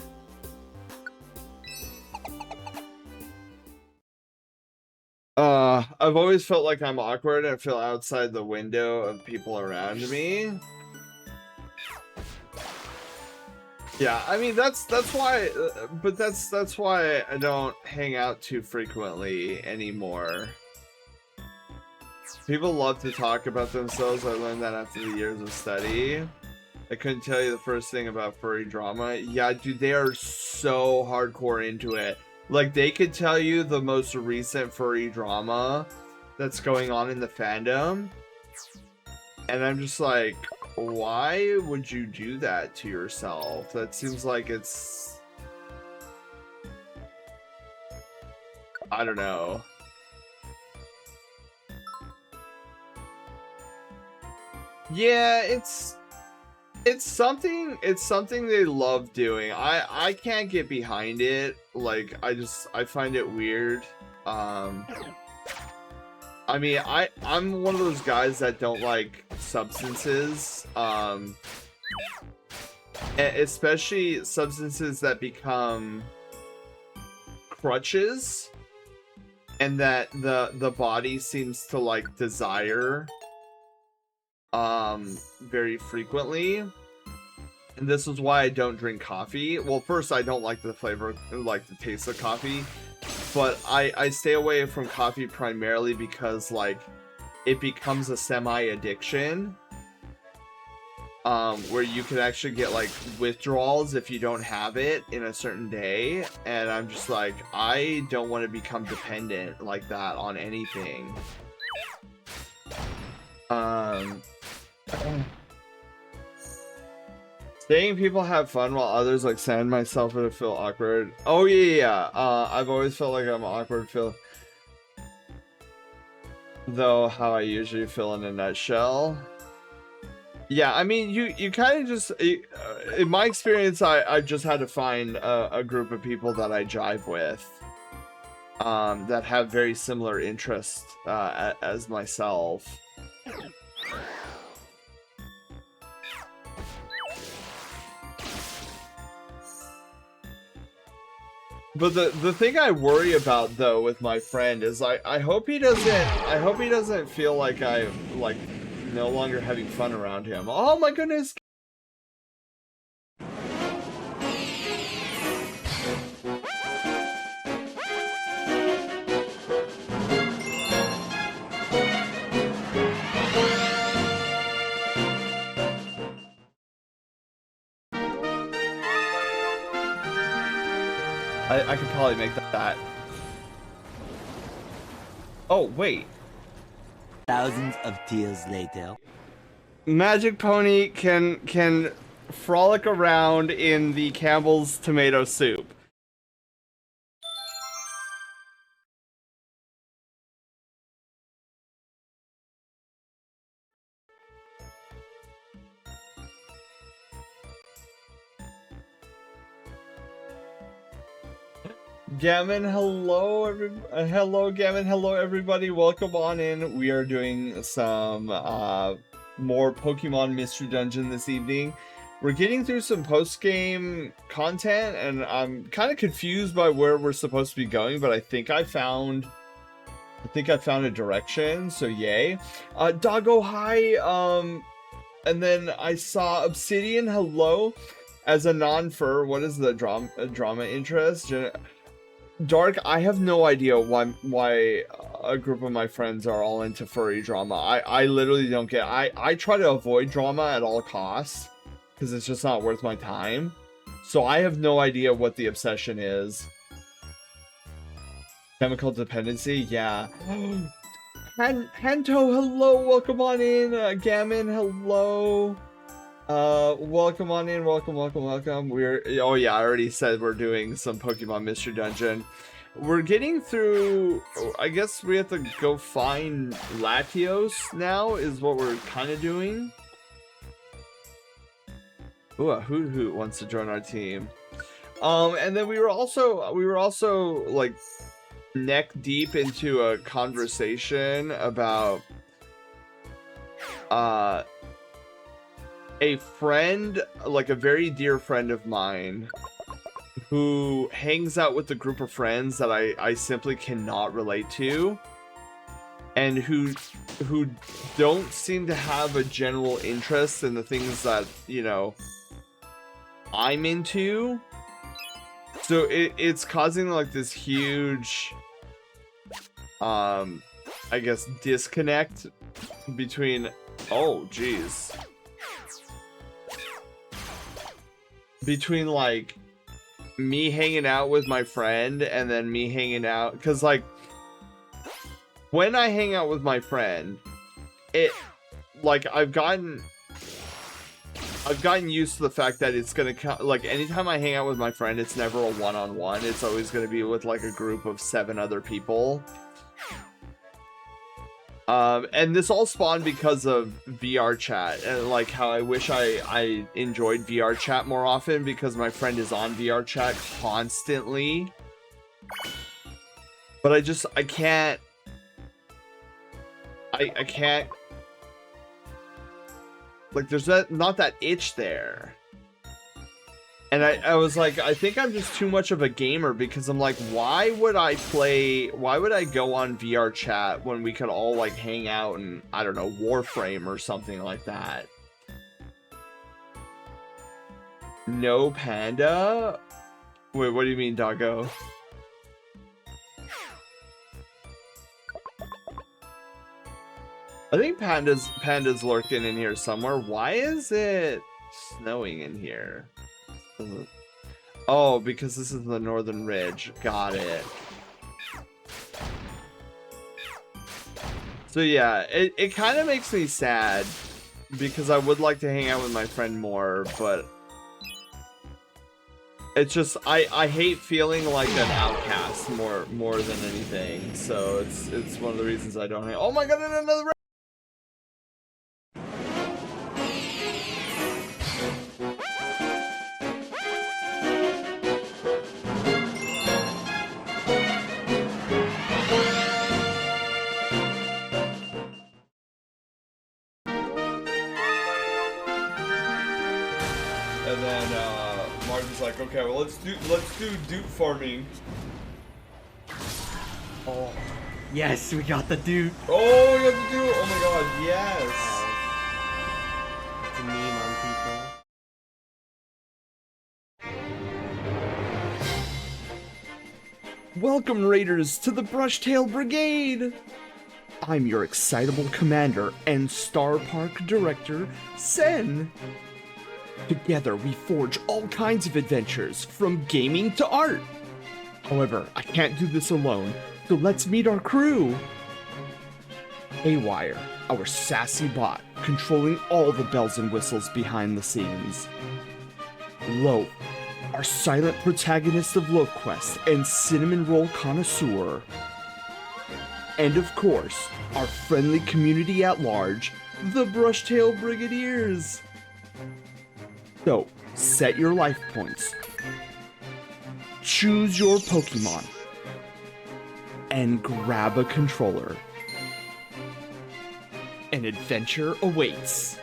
I've always felt like I'm awkward and feel outside the window of people around me. Yeah, I mean that's why, but that's why I don't hang out too frequently anymore. People love to talk about themselves. I learned that after the years of study. I couldn't tell you the first thing about furry drama. Yeah, dude, they are so hardcore into it. Like, they could tell you the most recent furry drama that's going on in the fandom. And I'm just like, why would you do that to yourself? That seems like it's... I don't know. Yeah, it's something they love doing. I can't get behind it. Like, I find it weird. I mean, I'm one of those guys that don't like substances, especially substances that become crutches and that the body seems to like desire very frequently. And this is why I don't drink coffee. Well, first, I don't like the flavor, like the taste of coffee. But I stay away from coffee primarily because, like, it becomes a semi-addiction. Where you can actually get, like, withdrawals if you don't have it in a certain day. And I'm just like, I don't want to become dependent like that on anything. Saying people have fun while others like send myself to feel awkward. Oh yeah. I've always felt like I'm awkward. Though how I usually feel in a nutshell. Yeah, I mean, you kind of just, in my experience, I just had to find a group of people that I jive with, that have very similar interests as myself. But the thing I worry about though with my friend is I hope he doesn't feel like I'm like no longer having fun around him. Oh my goodness. I could probably make that. Oh, wait. Thousands of tears later. Magic Pony can frolic around in the Campbell's tomato soup. Gammon, hello, hello, Gammon, hello, everybody. Welcome on in. We are doing some more Pokemon Mystery Dungeon this evening. We're getting through some post-game content, and I'm kind of confused by where we're supposed to be going, but I think I found a direction, so yay. Doggo, hi. And then I saw Obsidian, hello. As a non-fur, what is the drama interest? Dark, I have no idea why a group of my friends are all into furry drama. I literally don't get it. I try to avoid drama at all costs because it's just not worth my time. So I have no idea what the obsession is. Chemical dependency, yeah. Hanto, hello, welcome on in. Gammon, hello. Welcome on in, welcome. Oh yeah, I already said we're doing some Pokemon Mystery Dungeon. We're getting through, I guess we have to go find Latios now, is what we're kind of doing. Ooh, a Hoot Hoot wants to join our team. And then we were also like neck deep into a conversation about a friend, like a very dear friend of mine, who hangs out with a group of friends that I simply cannot relate to. and who don't seem to have a general interest in the things that, you know, I'm into. So it's causing like this huge, I guess, disconnect between, oh geez, between like me hanging out with my friend and then me hanging out, because like when I hang out with my friend, it like I've gotten used to the fact that it's gonna like anytime I hang out with my friend, it's never a one-on-one. It's always gonna be with like a group of 7 other people. And this all spawned because of VR chat, and like how I wish I enjoyed VR chat more often, because my friend is on VR chat constantly. But I can't. I can't. Like, there's not that itch there. And I was like, I think I'm just too much of a gamer, because I'm like, why would I go on VR chat when we could all like hang out in, I don't know, Warframe or something like that? No panda? Wait, what do you mean, doggo? I think panda's lurking in here somewhere. Why is it snowing in here? Oh, because this is the Northern Ridge. Got it. So yeah, it kind of makes me sad, because I would like to hang out with my friend more, but it's just I hate feeling like an outcast more than anything. So it's one of the reasons I don't hang. Oh my god, another. And then Martin's like, okay, well let's do dupe farming. Oh. Yes, we got the dude. Oh, we got the dude. Oh my god, yes. It's a meme on people. Welcome, Raiders, to the Brushtail Brigade. I'm your excitable commander and Star Park director, Sen. Together, we forge all kinds of adventures, from gaming to art. However, I can't do this alone, so let's meet our crew. Haywire, our sassy bot, controlling all the bells and whistles behind the scenes. Loaf, our silent protagonist of Loaf Quest and cinnamon roll connoisseur. And of course, our friendly community at large, the Brushtail Brigadiers. So, set your life points, choose your Pokemon, and grab a controller. An adventure awaits.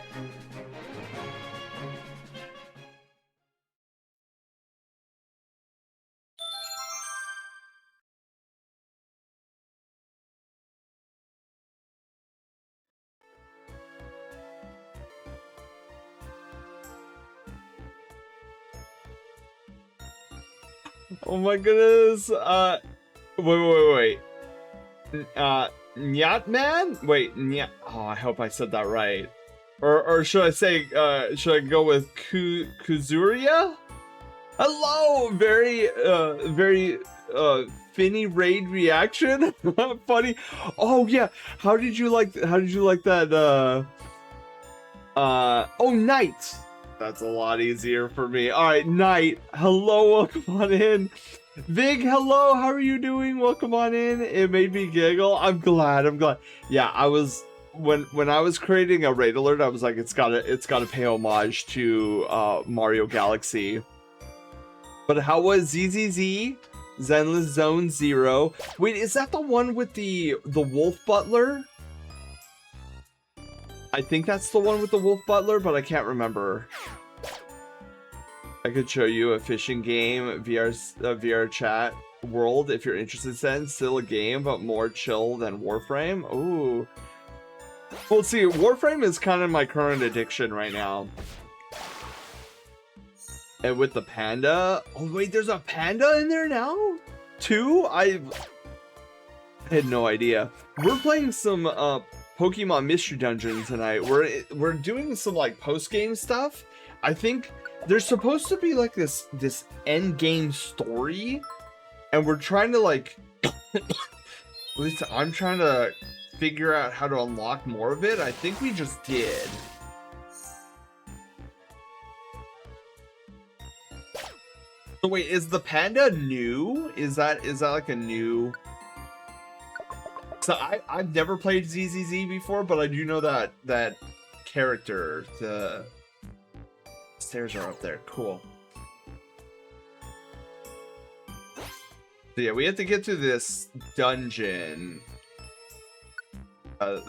Oh my goodness. Wait. Nyat man? Wait, Nyat. Oh, I hope I said that right. Or should I say, should I go with Kuzuria? Hello! Very Finny raid reaction. Funny. Oh yeah. How did you like that, oh, Knight. That's a lot easier for me. All right, Knight. Hello, welcome on in. Vig, hello. How are you doing? Welcome on in. It made me giggle. I'm glad. Yeah, I was when I was creating a raid alert, I was like, it's gotta pay homage to Mario Galaxy. But how was ZZZ? Zenless Zone Zero. Wait, is that the one with the Wolf Butler? I think that's the one with the Wolf Butler, but I can't remember. I could show you a fishing game VR chat. world if you're interested in. Still a game, but more chill than Warframe. Ooh. Well, see, Warframe is kind of my current addiction right now. And with the panda... Oh, wait, there's a panda in there now? Too? I had no idea. We're playing some Pokemon Mystery Dungeon tonight. We're doing some like post-game stuff. I think there's supposed to be like this end game story, and we're trying to like at least I'm trying to figure out how to unlock more of it. I think we just did. So wait, is the panda new? Is that like a new? So I've never played ZZZ before, but I do know that character. The stairs are up there. Cool. So yeah, we have to get to this dungeon.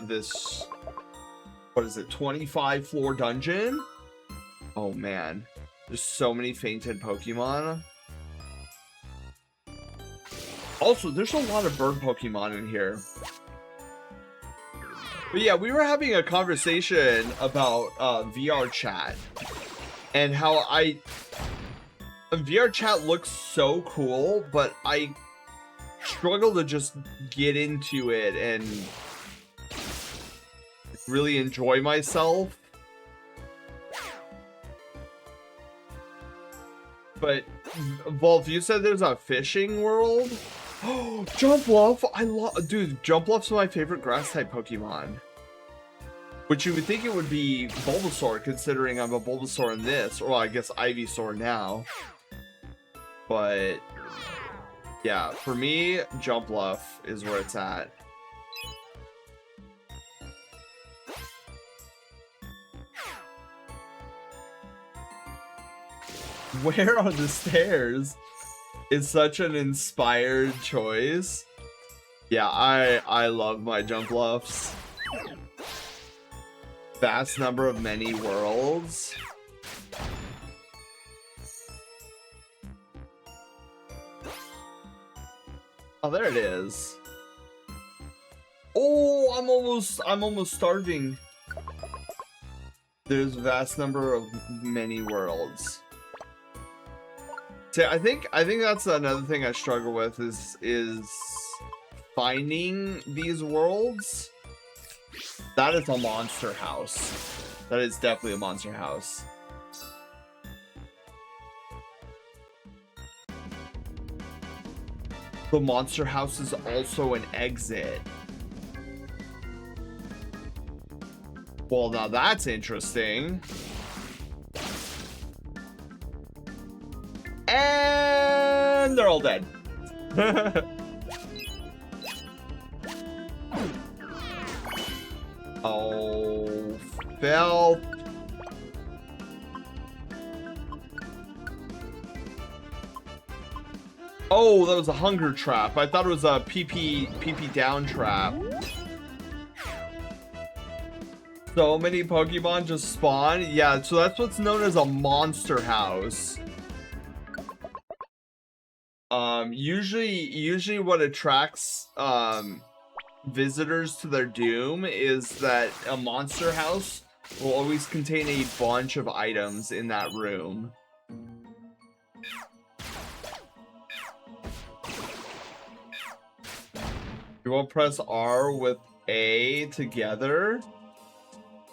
This, what is it? 25 floor dungeon? Oh man, there's so many fainted Pokemon. Also, there's a lot of bird Pokemon in here. But yeah, we were having a conversation about VR chat and how VR chat looks so cool, but I struggle to just get into it and really enjoy myself. But Wolf, you said there's a fishing world? Oh, Jumpluff! Dude, Jumpluff's my favorite grass type Pokemon. Which you would think it would be Bulbasaur, considering I'm a Bulbasaur in this, or well, I guess Ivysaur now. But yeah, for me, Jumpluff is where it's at. Where are the stairs? It's such an inspired choice. Yeah, I love my Jumpluffs. Vast number of many worlds. Oh, there it is. Oh, I'm almost starving. There's a vast number of many worlds. See, I think that's another thing I struggle with is finding these worlds. That is a monster house. That is definitely a monster house. The monster house is also an exit. Well, now that's interesting. And they're all dead. Oh, fell. Oh, that was a hunger trap. I thought it was a PP down trap. So many Pokemon just spawn. Yeah, so that's what's known as a monster house. Usually what attracts visitors to their doom is that a monster house will always contain a bunch of items in that room. You won't press R with A together?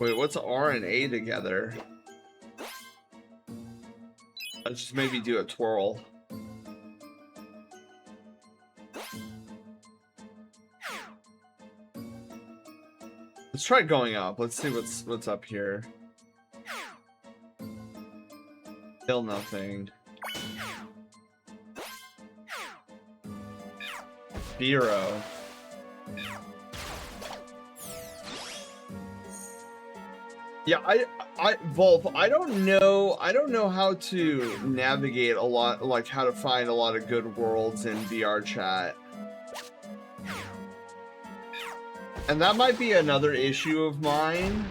Wait, what's R and A together? Let's just maybe do a twirl. Let's try going up. Let's see what's up here. Still nothing. Zero. Yeah, Volp, I don't know how to navigate a lot, like how to find a lot of good worlds in VR chat. And that might be another issue of mine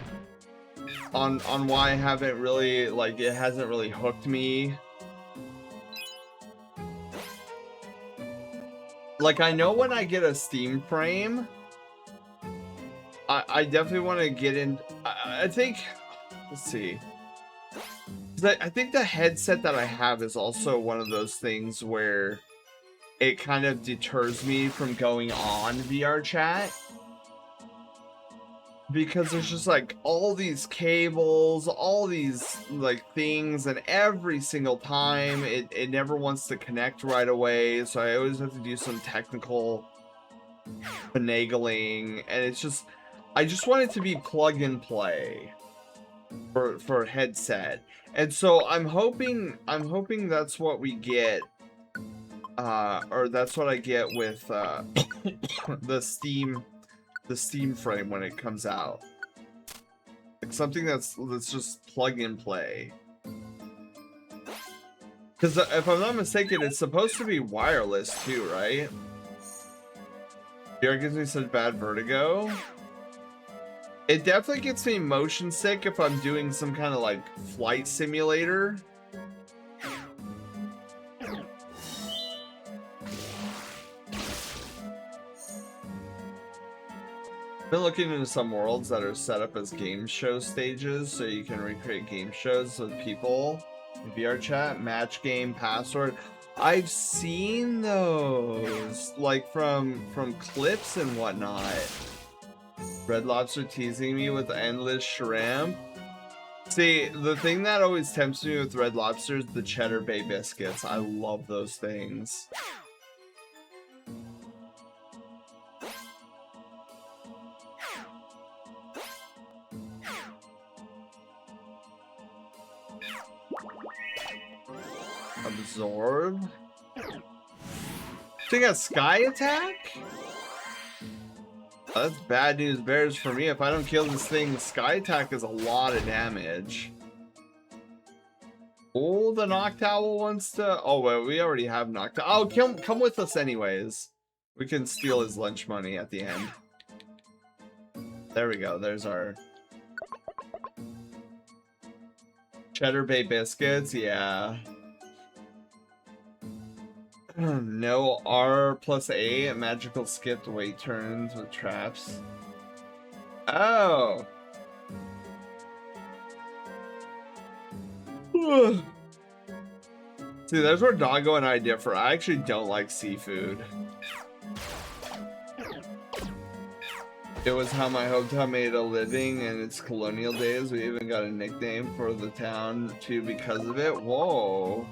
on why I haven't really, like, it hasn't really hooked me. Like, I know when I get a Steam frame, I definitely want to get in. I think, let's see. 'Cause I think the headset that I have is also one of those things where it kind of deters me from going on VR chat. Because there's just like all these cables, all these like things, and every single time it never wants to connect right away. So I always have to do some technical finagling, and it's just, I just want it to be plug and play for a headset. And so I'm hoping that's what we get, or that's what I get with the Steam frame when it comes out. Like something that's just plug and play. Because if I'm not mistaken, it's supposed to be wireless too, right? VR gives me such bad vertigo. It definitely gets me motion sick if I'm doing some kind of like flight simulator. I've been looking into some worlds that are set up as game show stages, so you can recreate game shows with people in VR chat, match game, password. I've seen those, like from clips and whatnot. Red Lobster teasing me with endless shrimp. See, the thing that always tempts me with Red Lobster is the Cheddar Bay biscuits. I love those things. Absorb. She got Sky Attack? Oh, that's bad news bears for me. If I don't kill this thing, Sky Attack is a lot of damage. Oh, the Noctowl wants to... Oh, wait, we already have Noctowl. Oh, come with us anyways. We can steal his lunch money at the end. There we go. There's our... Cheddar Bay biscuits, yeah. No R+A magical skipped wait turns with traps. Oh. See, there's where Doggo and I differ. I actually don't like seafood. It was how my hometown made a living in its colonial days. We even got a nickname for the town too because of it. Whoa.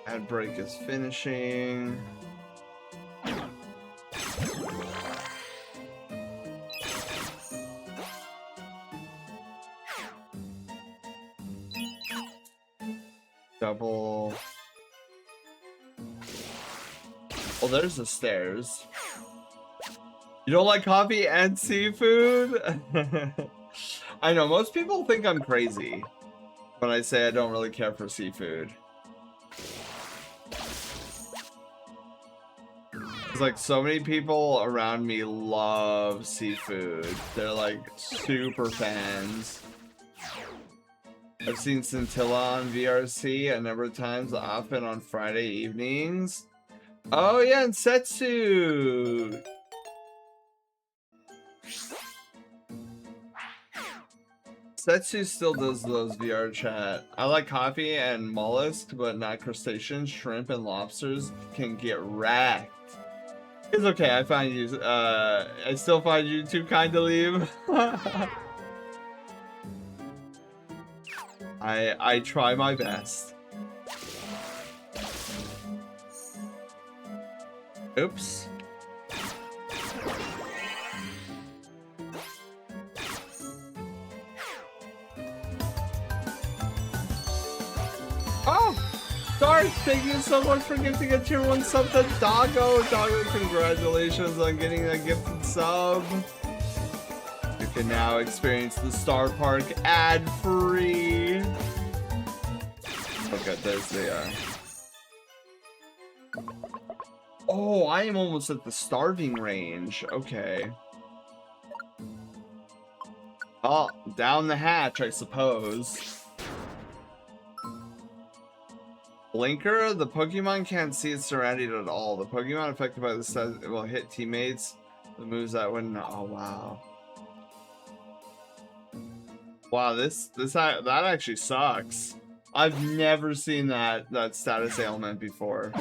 Ad break is finishing. Double. Oh, there's the stairs. You don't like coffee and seafood? I know, most people think I'm crazy when I say I don't really care for seafood. It's like so many people around me love seafood. They're like super fans. I've seen Scintilla on VRC a number of times, often on Friday evenings. Oh yeah, and Setsu! Setsu still does those VR chat. I like coffee and mollusk, but not crustaceans. Shrimp and lobsters can get wrecked. It's okay, I find you, I still find you too kind to leave. I try my best. Oops. Oh! Darth, thank you so much for gifting a tier 1 sub to Doggo. Doggo, congratulations on getting a gifted sub. You can now experience the Star Park ad-free. Oh god, there's the, Oh, I am almost at the starving range. Okay. Oh, down the hatch, I suppose. Blinker, the Pokemon can't see its surroundings at all. The Pokemon affected by this will hit teammates. The moves that wouldn't. Oh wow. Wow, that actually sucks. I've never seen that status ailment before.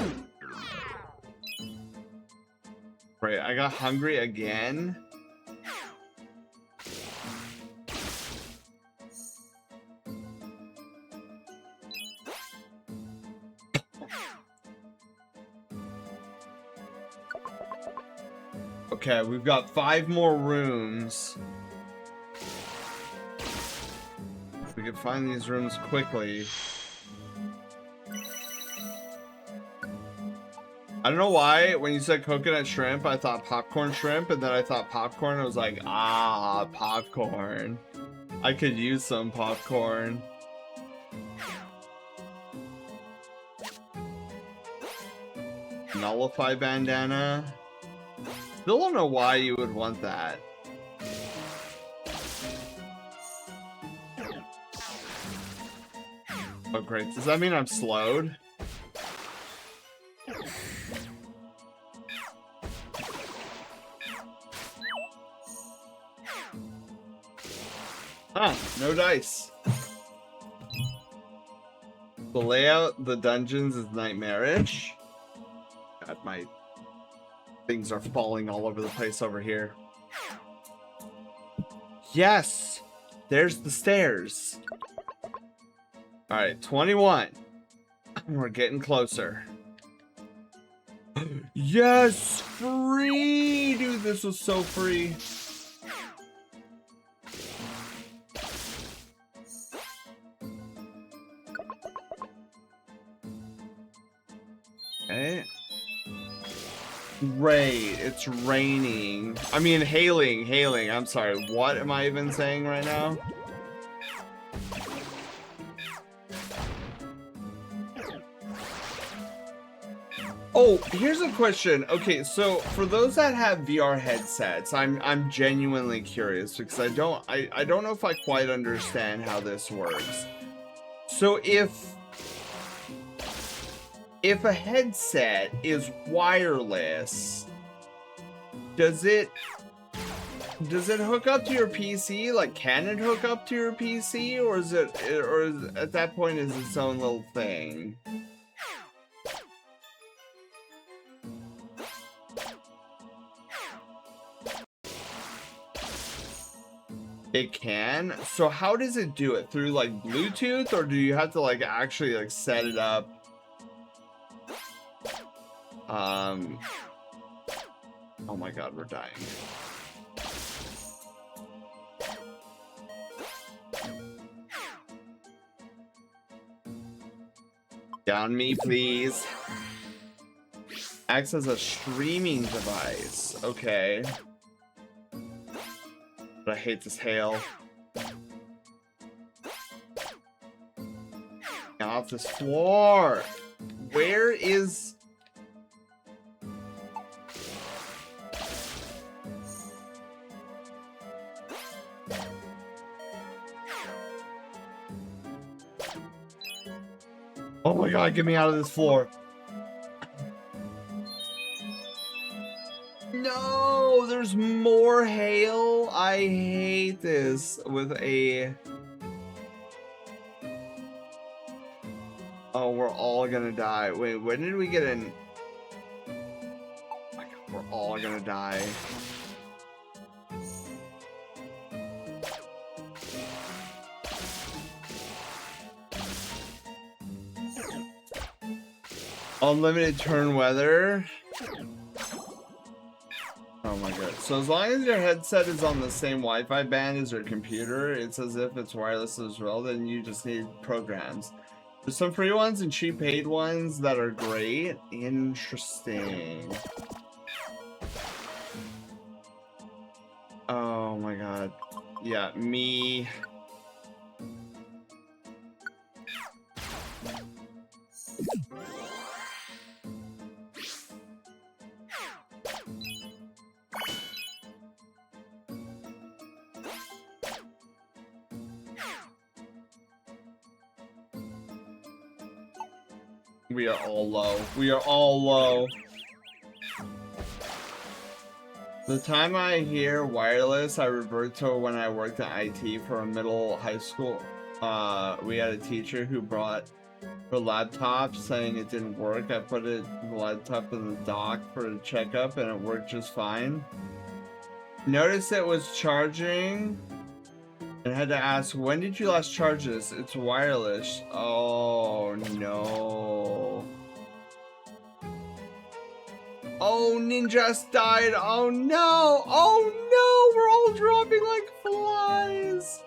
Right, I got hungry again. Okay, we've got 5 more rooms. If we could find these rooms quickly. I don't know why, when you said coconut shrimp, I thought popcorn shrimp, and then I thought popcorn, I was like, ah, popcorn. I could use some popcorn. Nullify bandana. Still don't know why you would want that. Oh great, does that mean I'm slowed? Ah, no dice. The layout, the dungeons is nightmarish. God, my things are falling all over the place over here. Yes! There's the stairs. Alright, 21. We're getting closer. Yes! Free! Dude, this was so free. Okay. Great, it's raining. I mean, hailing. I'm sorry, what am I even saying right now? Oh, here's a question. Okay, so for those that have VR headsets, I'm genuinely curious because I don't know if I quite understand how this works. So if a headset is wireless, does it hook up to your PC? Like, can it hook up to your PC, or is at that point is its own little thing? It can? So how does it do it? Through like Bluetooth, or do you have to like actually like set it up? Oh my god, we're dying. Down me, please. Acts as a streaming device. Okay. But I hate this hail. Get off this floor. Where is... Oh my god, get me out of this floor. No, there's more hail. I hate this with a... Oh, we're all gonna die. Wait, when did we get in? Oh my god, we're all gonna die. Unlimited turn weather. Oh my god. So as long as your headset is on the same Wi-Fi band as your computer, it's as if it's wireless as well, then you just need programs. There's some free ones and cheap paid ones that are great. Interesting. Oh my god. Yeah, me... We are all low. We are all low. The time I hear wireless, I revert to when I worked at IT for a middle high school. We had a teacher who brought her laptop saying it didn't work. I put the laptop in the dock for a checkup and it worked just fine. Noticed it was charging and had to ask, when did you last charge this? It's wireless. Oh no. Oh, Ninjas died. Oh no. Oh no. We're all dropping like flies.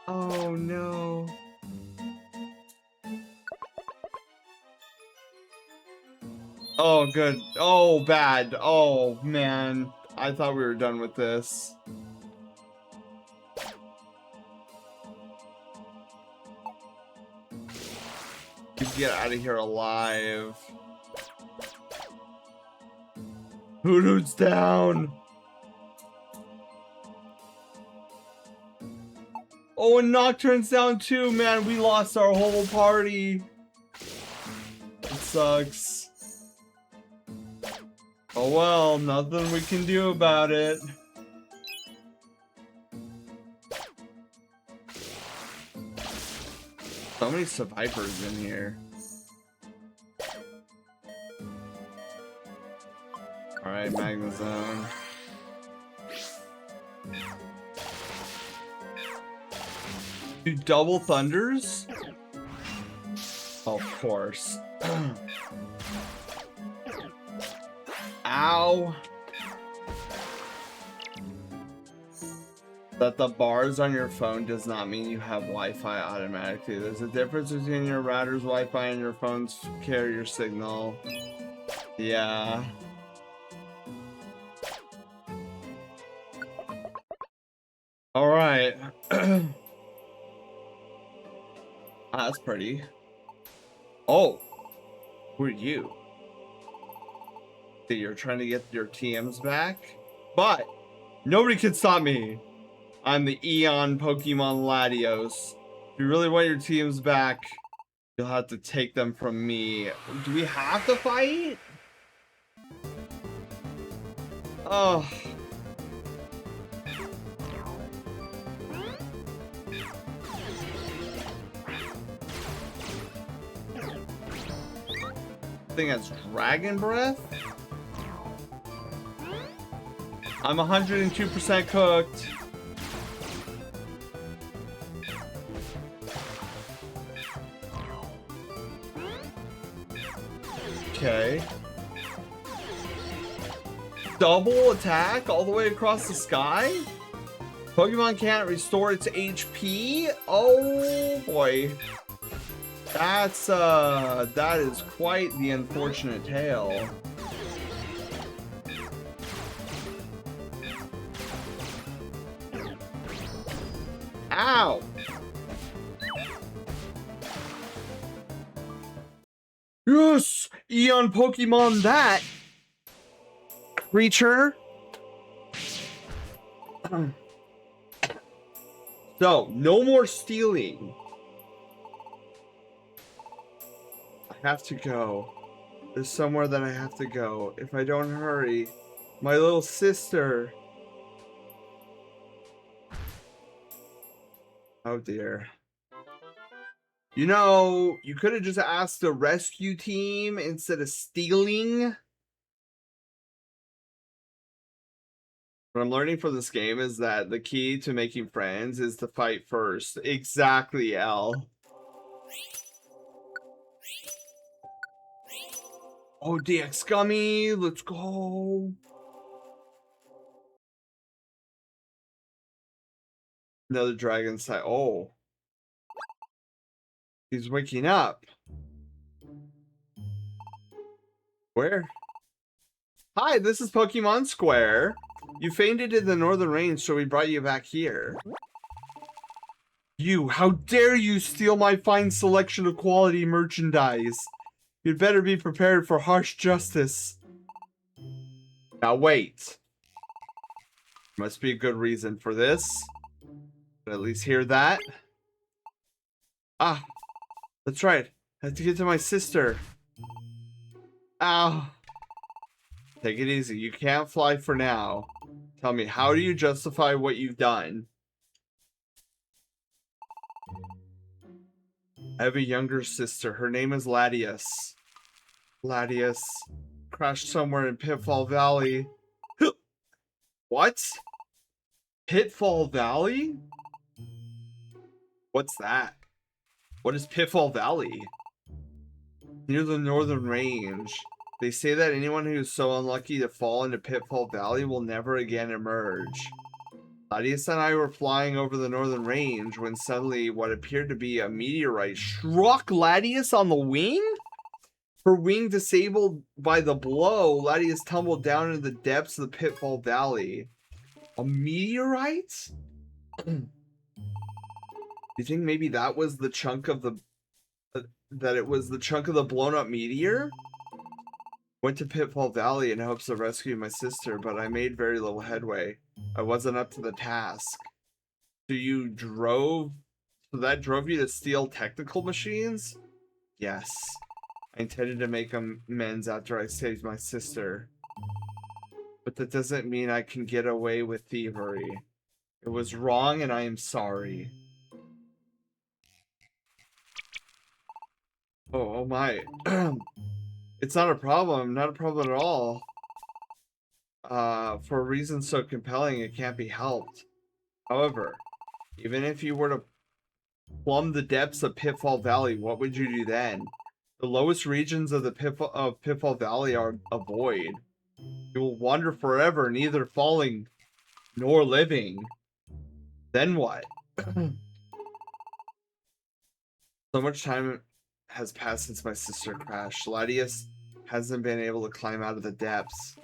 Oh no. Oh good. Oh bad. Oh man. I thought we were done with this. You get out of here alive. Hoodoo's down. Oh, and Nocturne's down too, man. We lost our whole party. It sucks. Oh well, nothing we can do about it. So many survivors in here. Alright, Magma Zone. Do double thunders? Of course. Ow. That the bars on your phone does not mean you have Wi-Fi automatically. There's a difference between your router's Wi-Fi and your phone's carrier signal. Yeah. Alright. That's pretty. Oh! Who are you? So you're trying to get your TMs back? But nobody can stop me. I'm the Eon Pokemon Latios. If you really want your teams back, you'll have to take them from me. Do we have to fight? Oh. Thing has Dragon Breath? I'm 102% cooked. Okay. Double attack all the way across the sky? Pokemon can't restore its HP? Oh boy. That is quite the unfortunate tale. Ow! Yes! Eon Pokemon that! Creature! So, no more stealing. I have to go. There's somewhere that I have to go. If I don't hurry, my little sister. Oh dear. You know, you could have just asked the rescue team instead of stealing. What I'm learning from this game is that the key to making friends is to fight first. Exactly, L. Oh, DX Gummy, let's go. Another dragon side. Oh. He's waking up. Where? Hi, this is Pokemon Square. You fainted in the northern range, so we brought you back here. You, how dare you steal my fine selection of quality merchandise? You'd better be prepared for harsh justice. Now wait. Must be a good reason for this. At least hear that. Ah, That's right. I have to get to my sister. Ow. Take it easy. You can't fly for now. Tell me, how do you justify what you've done? I have a younger sister. Her name is Ladius. Ladius crashed somewhere in Pitfall Valley. What? Pitfall Valley? What's that? What is Pitfall Valley? Near the Northern Range. They say that anyone who is so unlucky to fall into Pitfall Valley will never again emerge. Ladius and I were flying over the Northern Range when suddenly what appeared to be a meteorite struck Ladius on the wing? Her wing disabled by the blow, Ladius tumbled down into the depths of the Pitfall Valley. A meteorite? You think maybe that was the chunk of the... that it was the chunk of the blown up meteor? Went to Pitfall Valley in hopes of rescuing my sister, but I made very little headway. I wasn't up to the task. So you drove... So that drove you to steal technical machines? Yes. I intended to make amends after I saved my sister. But that doesn't mean I can get away with thievery. It was wrong and I am sorry. Oh my. It's not a problem. Not a problem at all. For a reason so compelling, it can't be helped. However, even if you were to plumb the depths of Pitfall Valley, what would you do then? The lowest regions of the Pitfall Valley are a void. You will wander forever, neither falling nor living. Then what? So much time has passed since my sister crashed. Ladius hasn't been able to climb out of the depths.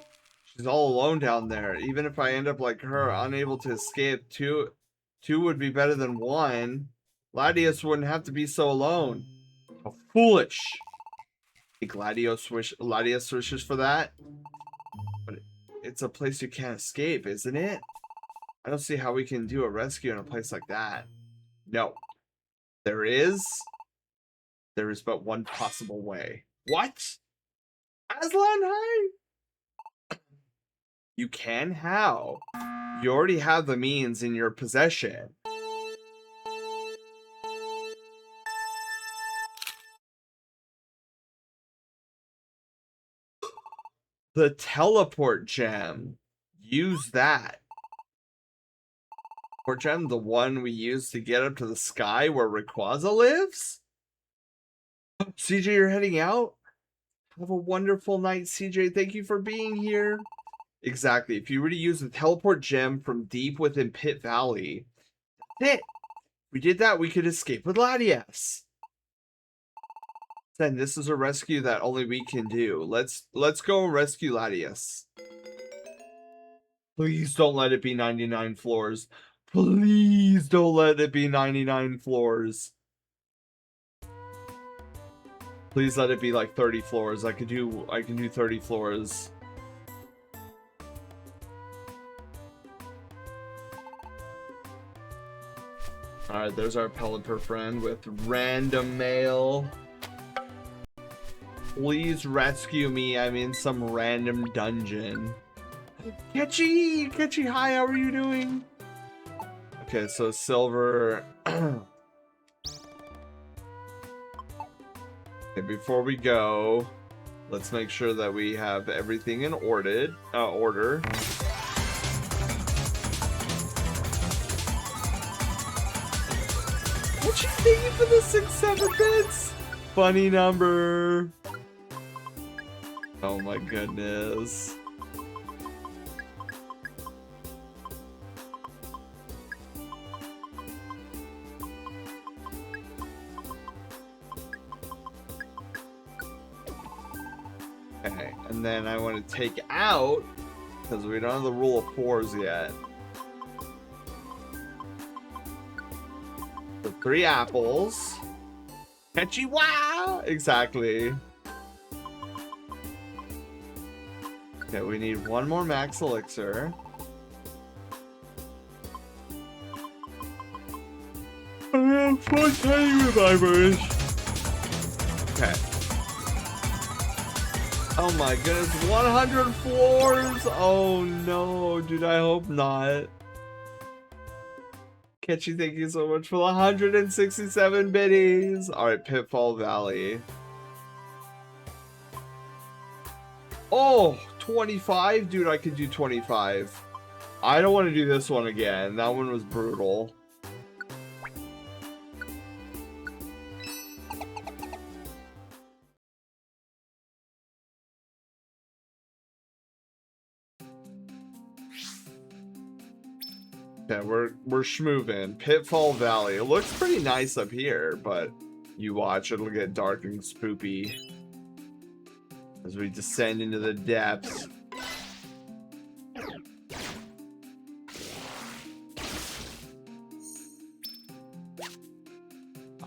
She's all alone down there. Even if I end up like her, unable to escape, two would be better than one. Ladius wouldn't have to be so alone. How foolish. I think Ladius wishes for that. But it's a place you can't escape, isn't it? I don't see how we can do a rescue in a place like that. No. There is but one possible way. What? Aslan, hi? You can? How? You already have the means in your possession. The teleport gem. Use that. Teleport gem, the one we use to get up to the sky where Rayquaza lives? CJ, you're heading out? Have a wonderful night, CJ. Thank you for being here. Exactly. If you were to use the teleport gem from deep within Pit Valley, that's it. If we did that, we could escape with Ladius. Then this is a rescue that only we can do. Let's go rescue Ladius. Please don't let it be 99 floors. Please don't let it be 99 floors. Please let it be like 30 floors. I can do 30 floors. Alright, there's our Pelipper friend with random mail. Please rescue me. I'm in some random dungeon. Ketchy, hi, how are you doing? Okay, so silver. Okay, before we go, let's make sure that we have everything in order. What you thinking for the 6-7 bits? Funny number. Oh my goodness. Okay, and then I want to take out, because we don't have the rule of 4s yet. The 3 apples. Catchy, wow! Exactly. Okay, we need 1 more max elixir. I'm so tiny with my wish. Okay. Oh my goodness, 100 floors! Oh no, dude, I hope not. Catchy, thank you so much for the 167 biddies. Alright, Pitfall Valley. Oh, 25? Dude, I could do 25. I don't want to do this one again. That one was brutal. Okay, we're schmoovin'. Pitfall Valley. It looks pretty nice up here, but you watch, it'll get dark and spoopy as we descend into the depths.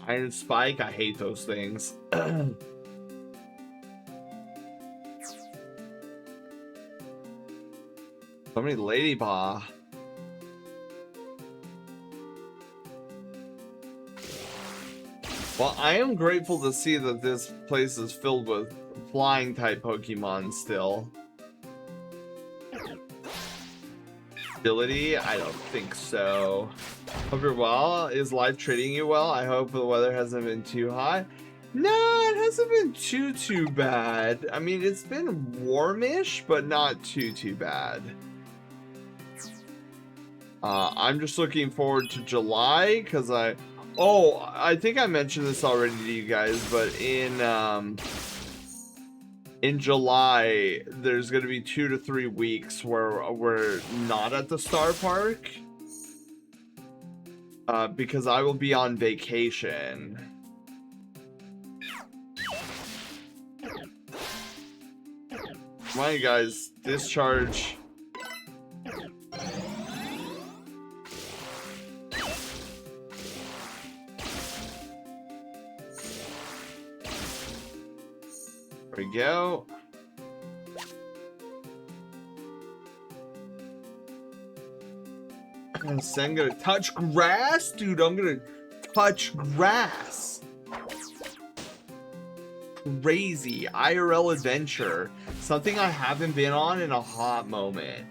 Iron Spike, I hate those things. So many Ladybah. Well, I am grateful to see that this place is filled with flying type Pokemon still. Ability? I don't think so. Hope you're well. Is life treating you well? I hope the weather hasn't been too hot. No, it hasn't been too bad. I mean, it's been warmish, but not too bad. I'm just looking forward to July because I think I mentioned this already to you guys, but in July there's going to be 2 to 3 weeks where we're not at the Star Park because I will be on vacation. Come on, you guys, discharge. There we go. I'm gonna touch grass? Dude, I'm gonna touch grass. Crazy. IRL adventure. Something I haven't been on in a hot moment.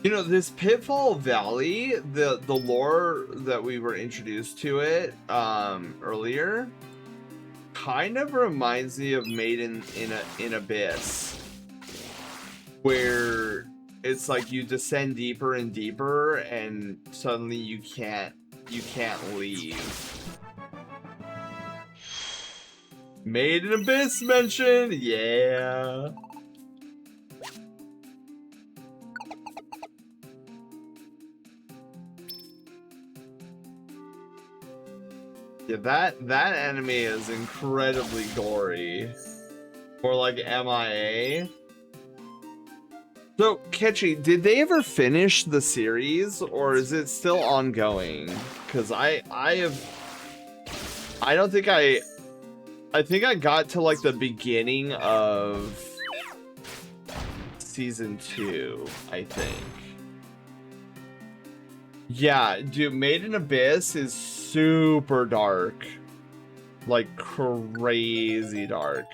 You know, this Pitfall Valley, the lore that we were introduced to it earlier, kind of reminds me of Maiden in Abyss, where it's like you descend deeper and deeper, and suddenly you can't leave. Maiden Abyss mentioned, yeah. Yeah, that enemy is incredibly gory. More like MIA. So, Catchy, did they ever finish the series, or is it still ongoing? Because I think I got to like the beginning of season 2, I think. Yeah, dude, Maiden Abyss is super dark. Like, crazy dark.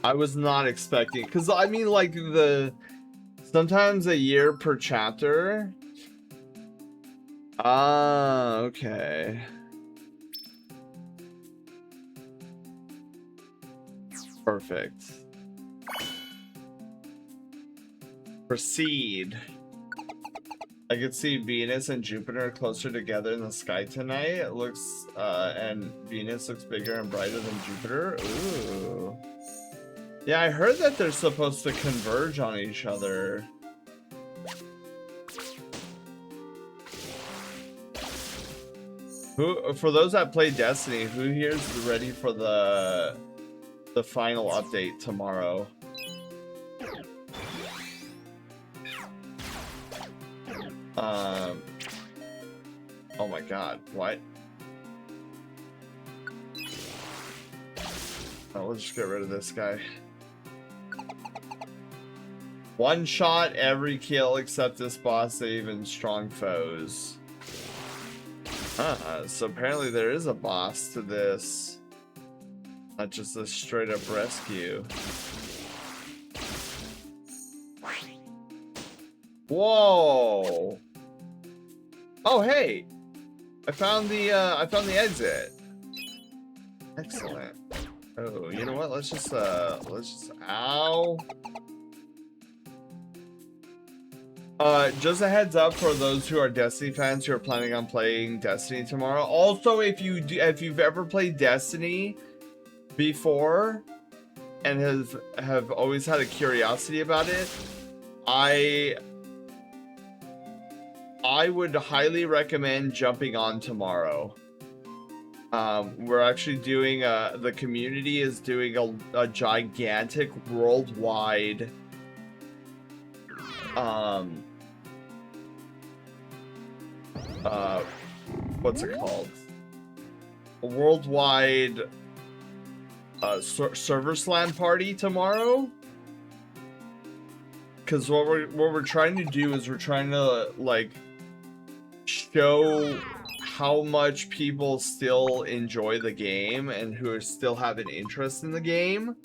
I was not expecting, because I mean, like, sometimes a year per chapter. Ah, okay. Perfect. Proceed. I could see Venus and Jupiter closer together in the sky tonight. It looks, and Venus looks bigger and brighter than Jupiter. Ooh. Yeah, I heard that they're supposed to converge on each other. For those that play Destiny, who here is ready for the final update tomorrow? Oh my god, what? Oh, we'll just get rid of this guy. One shot every kill except this boss save and strong foes. So apparently there is a boss to this. Not just a straight up rescue. Whoa! Oh hey! I found the exit. Excellent. Oh, you know what? Let's just ow. Just a heads up for those who are Destiny fans who are planning on playing Destiny tomorrow. Also, if you've ever played Destiny before and have always had a curiosity about it, I would highly recommend jumping on tomorrow. We're actually doing the community is doing a gigantic worldwide what's it called? A worldwide server slam party tomorrow. Because what we're trying to do is we're trying to like show how much people still enjoy the game and who still have an interest in the game.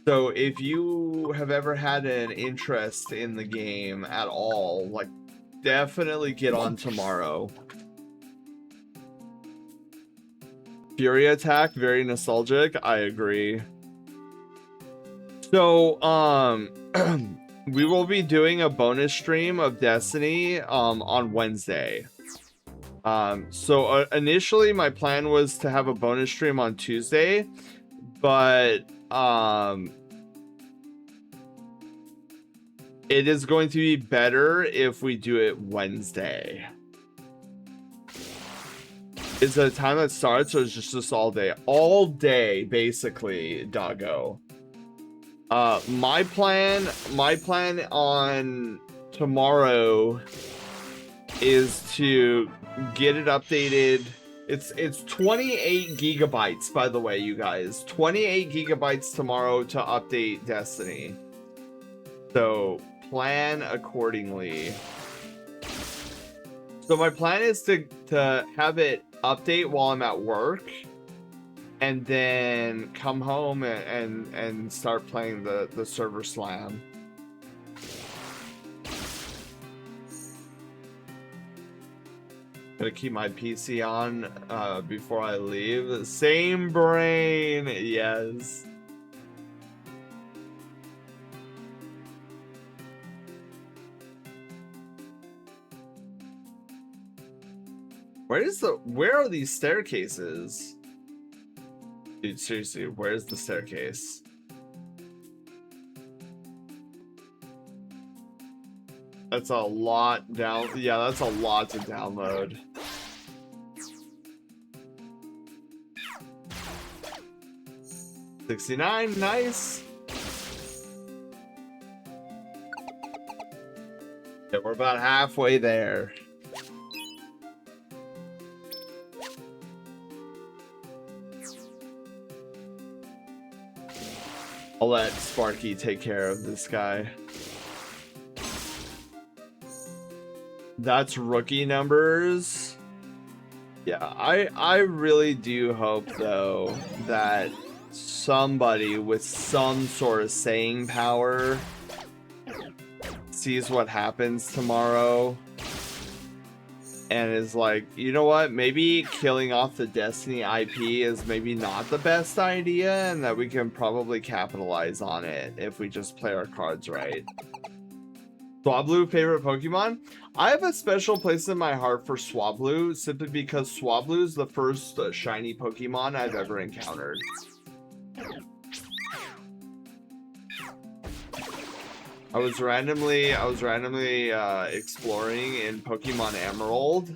So if you have ever had an interest in the game at all, like definitely get on tomorrow. Fury Attack, very nostalgic. I agree. So, we will be doing a bonus stream of Destiny on Wednesday. So initially my plan was to have a bonus stream on Tuesday, but it is going to be better if we do it Wednesday. Is it a time that starts or is it just all day? All day, basically, doggo. My plan on tomorrow is to get it updated. It's 28 gigabytes, by the way, you guys. 28 gigabytes tomorrow to update Destiny. So plan accordingly. So my plan is to have it update while I'm at work, and then come home and start playing the server slam. Gonna keep my PC on before I leave. Same brain, yes. Where are these staircases? Dude, seriously, where's the staircase? That's a lot down. Yeah, that's a lot to download. $69, nice. Yeah, we're about halfway there. I'll let Sparky take care of this guy. That's rookie numbers. Yeah, I really do hope though that somebody with some sort of saying power sees what happens tomorrow and is like, you know what, maybe killing off the Destiny IP is maybe not the best idea, and that we can probably capitalize on it if we just play our cards right. Swablu, favorite Pokemon? I have a special place in my heart for Swablu, simply because Swablu is the first shiny Pokemon I've ever encountered. I was randomly exploring in Pokemon Emerald,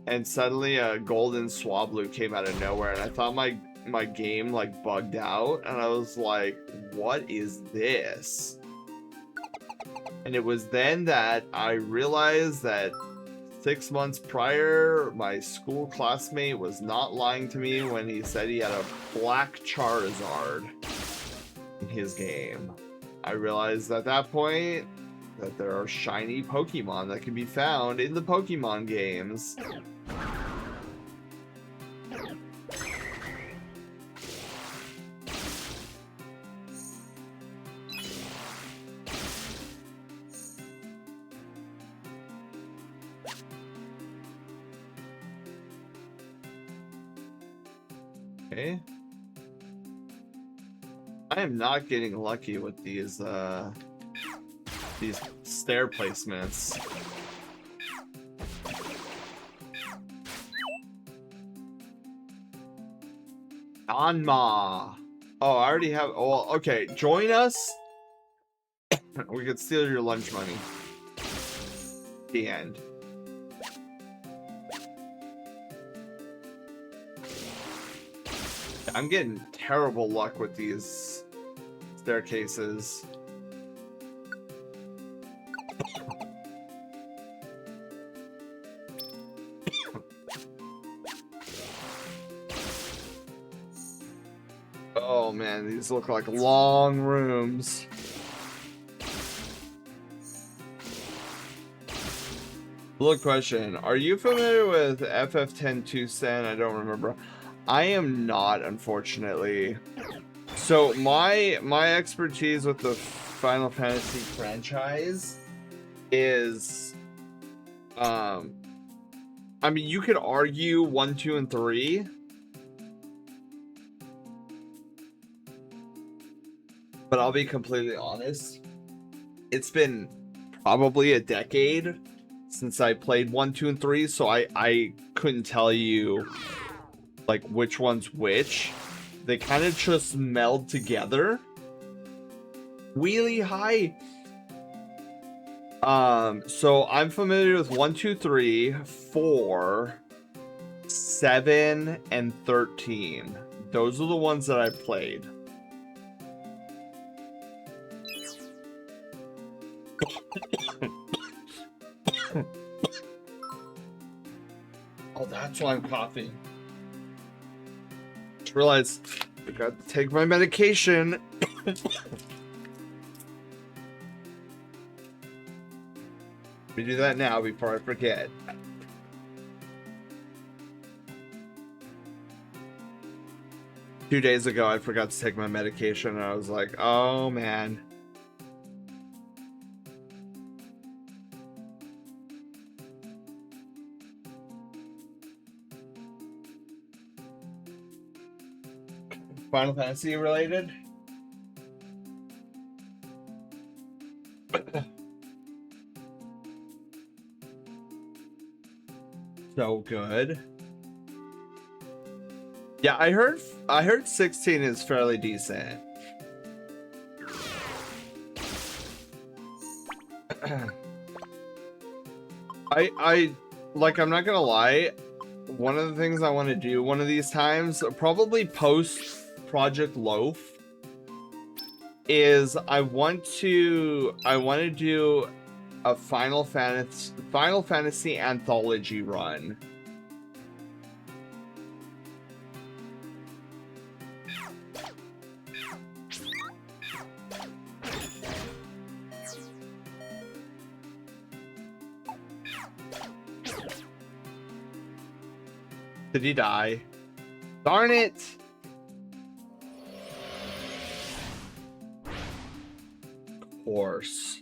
and suddenly a golden Swablu came out of nowhere, and I thought my game like bugged out, and I was like, what is this? And it was then that I realized that 6 months prior, my school classmate was not lying to me when he said he had a black Charizard in his game. I realized at that point that there are shiny Pokemon that can be found in the Pokemon games. Okay. I am not getting lucky with these stair placements. Anma. Oh, I already have. Oh, okay. Join us. We could steal your lunch money. The end. I'm getting terrible luck with these staircases. Oh man, these look like long rooms. Look, question. Are you familiar with ff10 2-Sen? I don't remember. I am not, unfortunately. So my expertise with the Final Fantasy franchise is, I mean, you could argue 1, 2, and 3. But I'll be completely honest. It's been probably a decade since I played 1, 2, and 3, so I couldn't tell you like which one's which. They kind of just meld together. Wheelie high. So I'm familiar with 1, 2, 3, 4, 7, and 13. Those are the ones that I played. Oh, that's why I'm coughing. Just realized I got to take my medication. Let me do that now before I forget. Two days ago, I forgot to take my medication, and I was like, oh man. Final Fantasy related? So good. Yeah, I heard 16 is fairly decent. I like, I'm not gonna lie, one of the things I want to do one of these times, probably post Project Loaf, is I want to do a Final Fantasy anthology run. Did he die? Darn it! Of course.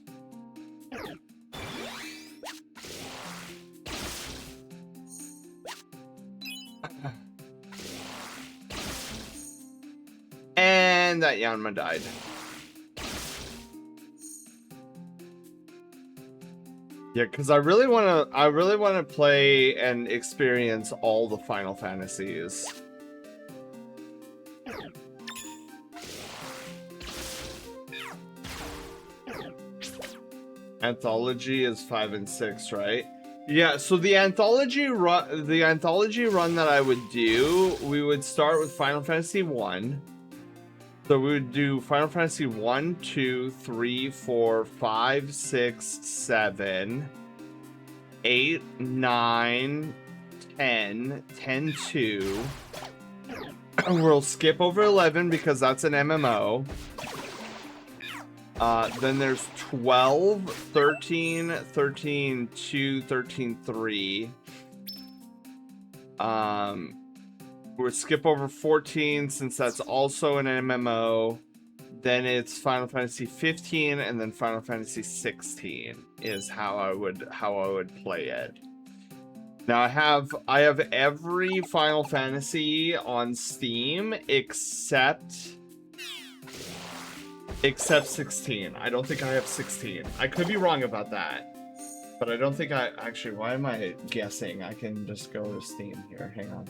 And that Yanma died. Yeah, because I really want to play and experience all the Final Fantasies. Anthology is 5 and 6, right? Yeah, so the anthology run that I would do, we would start with Final Fantasy 1. So we would do Final Fantasy 1, 2, 3, 4, 5, 6, 7, 8, 9, 10, 10, 2. We'll skip over 11 because that's an MMO. Then there's 12, 13, 13, 2, 13, 3. We'll skip over 14 since that's also an MMO. Then it's Final Fantasy 15 and then Final Fantasy 16 is how I would play it. Now I have every Final Fantasy on Steam except 16. I don't think I have 16. I could be wrong about that. But I don't think I actually, why am I guessing? I can just go to Steam here. Hang on.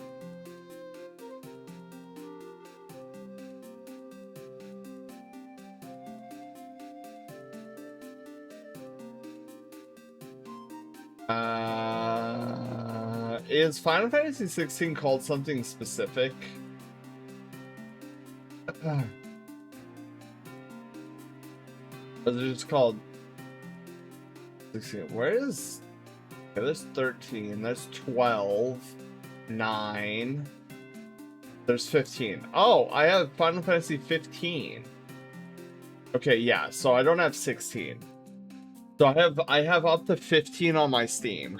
Is Final Fantasy 16 called something specific? Or is it just called 16? Where is... Okay, there's 13, there's 12, 9, there's 15. Oh, I have Final Fantasy 15. Okay, yeah, so I don't have 16. So I have up to 15 on my Steam.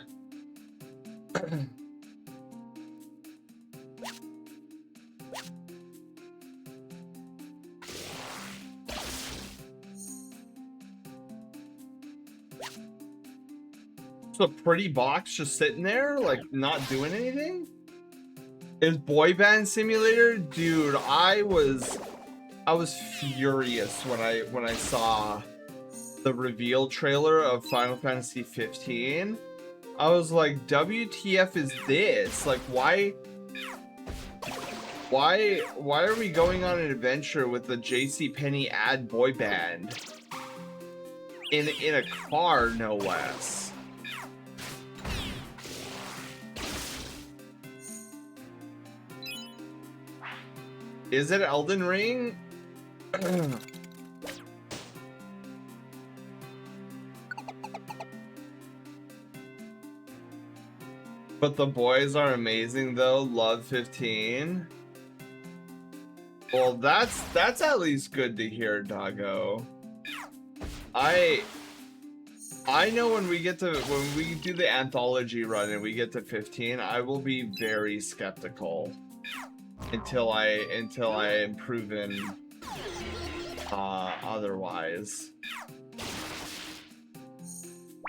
So a pretty box just sitting there, like not doing anything? Is Boy Band Simulator? Dude, I was furious when I saw the reveal trailer of Final Fantasy 15. I was like, WTF is this? Like, why are we going on an adventure with the JCPenney ad boy band in a car, no less? Is it Elden Ring? But the boys are amazing though. Love 15. Well, that's at least good to hear, doggo. I know when we do the anthology run and we get to 15, I will be very skeptical until I am proven otherwise.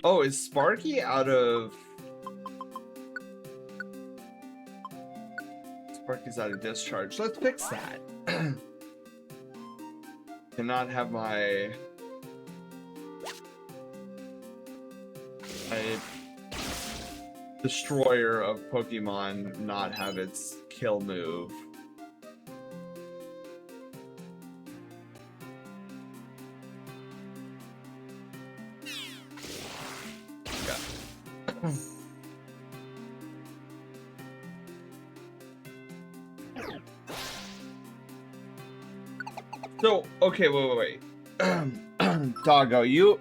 Oh, is Sparky out of... Sparky's out of discharge. Let's fix that. Cannot have my destroyer of Pokemon not have its kill move. Yeah. So, okay, wait. Doggo, you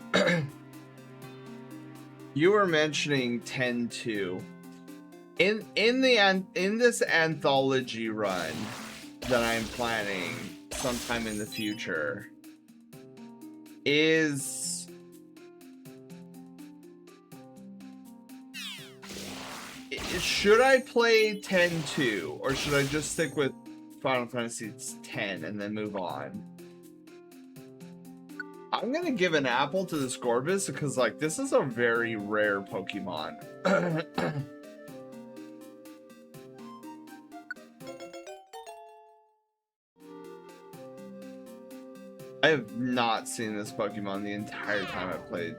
you were mentioning 10-2. In this anthology run that I'm planning sometime in the future, should I play 10-2 or should I just stick with Final Fantasy X and then move on? I'm gonna give an apple to the Scorbus because, like, this is a very rare Pokemon. I have not seen this Pokemon the entire time I've played.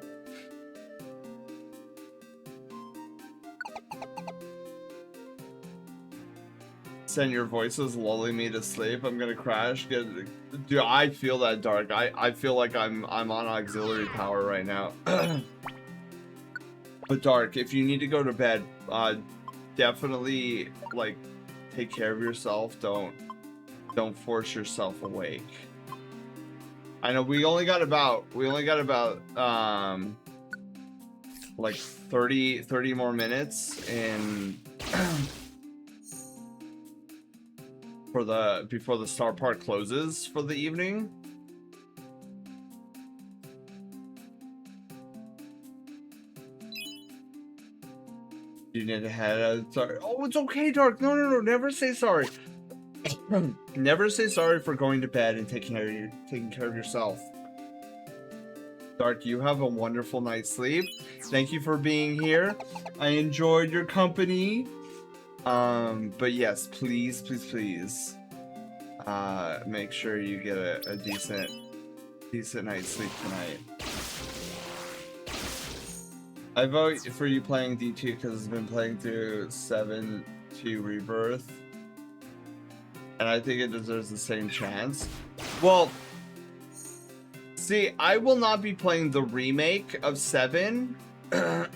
Send your voices lulling me to sleep. I'm gonna crash. Dude, I feel that, Dark. I feel like I'm on auxiliary power right now. But Dark, if you need to go to bed, definitely, like, take care of yourself. Don't force yourself awake. I know we only got about like 30 more minutes in before the Star Park closes for the evening. You need to head. Sorry. Oh, it's okay, Dark. No, no, no. Never say sorry. Never say sorry for going to bed and taking care of yourself. Dark, you have a wonderful night's sleep. Thank you for being here. I enjoyed your company. But yes, please, please, please, make sure you get a decent night's sleep tonight. I vote for you playing D2 because it's been playing through 7 to Rebirth. And I think it deserves the same chance. Well, see, I will not be playing the remake of 7. Yeah,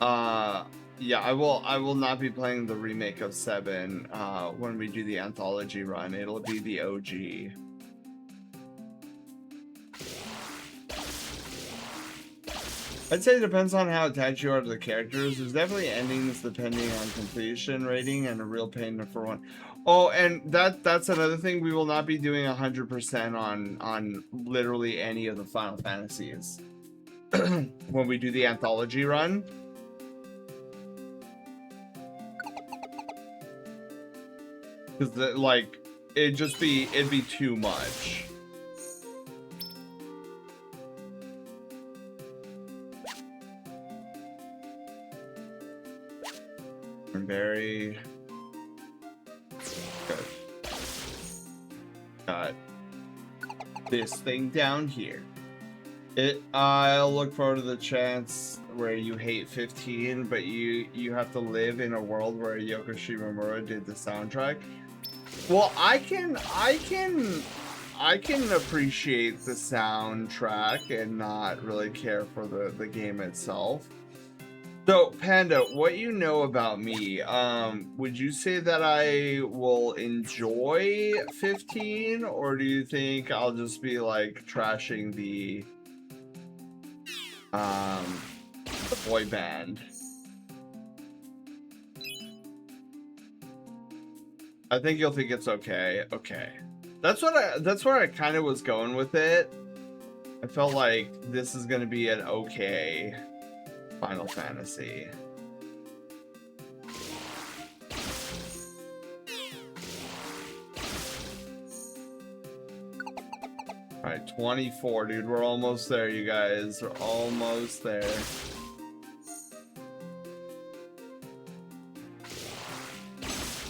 I will not be playing the remake of 7 when we do the anthology run. It'll be the OG. I'd say it depends on how attached you are to the characters. There's definitely endings depending on completion rating and a real pain for one. Oh, and that's another thing. We will not be doing 100% on literally any of the Final Fantasies when we do the anthology run. Because like it'd be too much. Very good. Got this thing down here. I'll look forward to the chance where you hate 15, but you have to live in a world where Yoko Shimomura did the soundtrack. Well, I can appreciate the soundtrack and not really care for the game itself. So, Panda, what you know about me, would you say that I will enjoy 15, or do you think I'll just be, like, trashing the boy band? I think you'll think it's okay. Okay. That's where I kind of was going with it. I felt like this is going to be an okay Final Fantasy. Alright, 24, dude. We're almost there, you guys. We're almost there.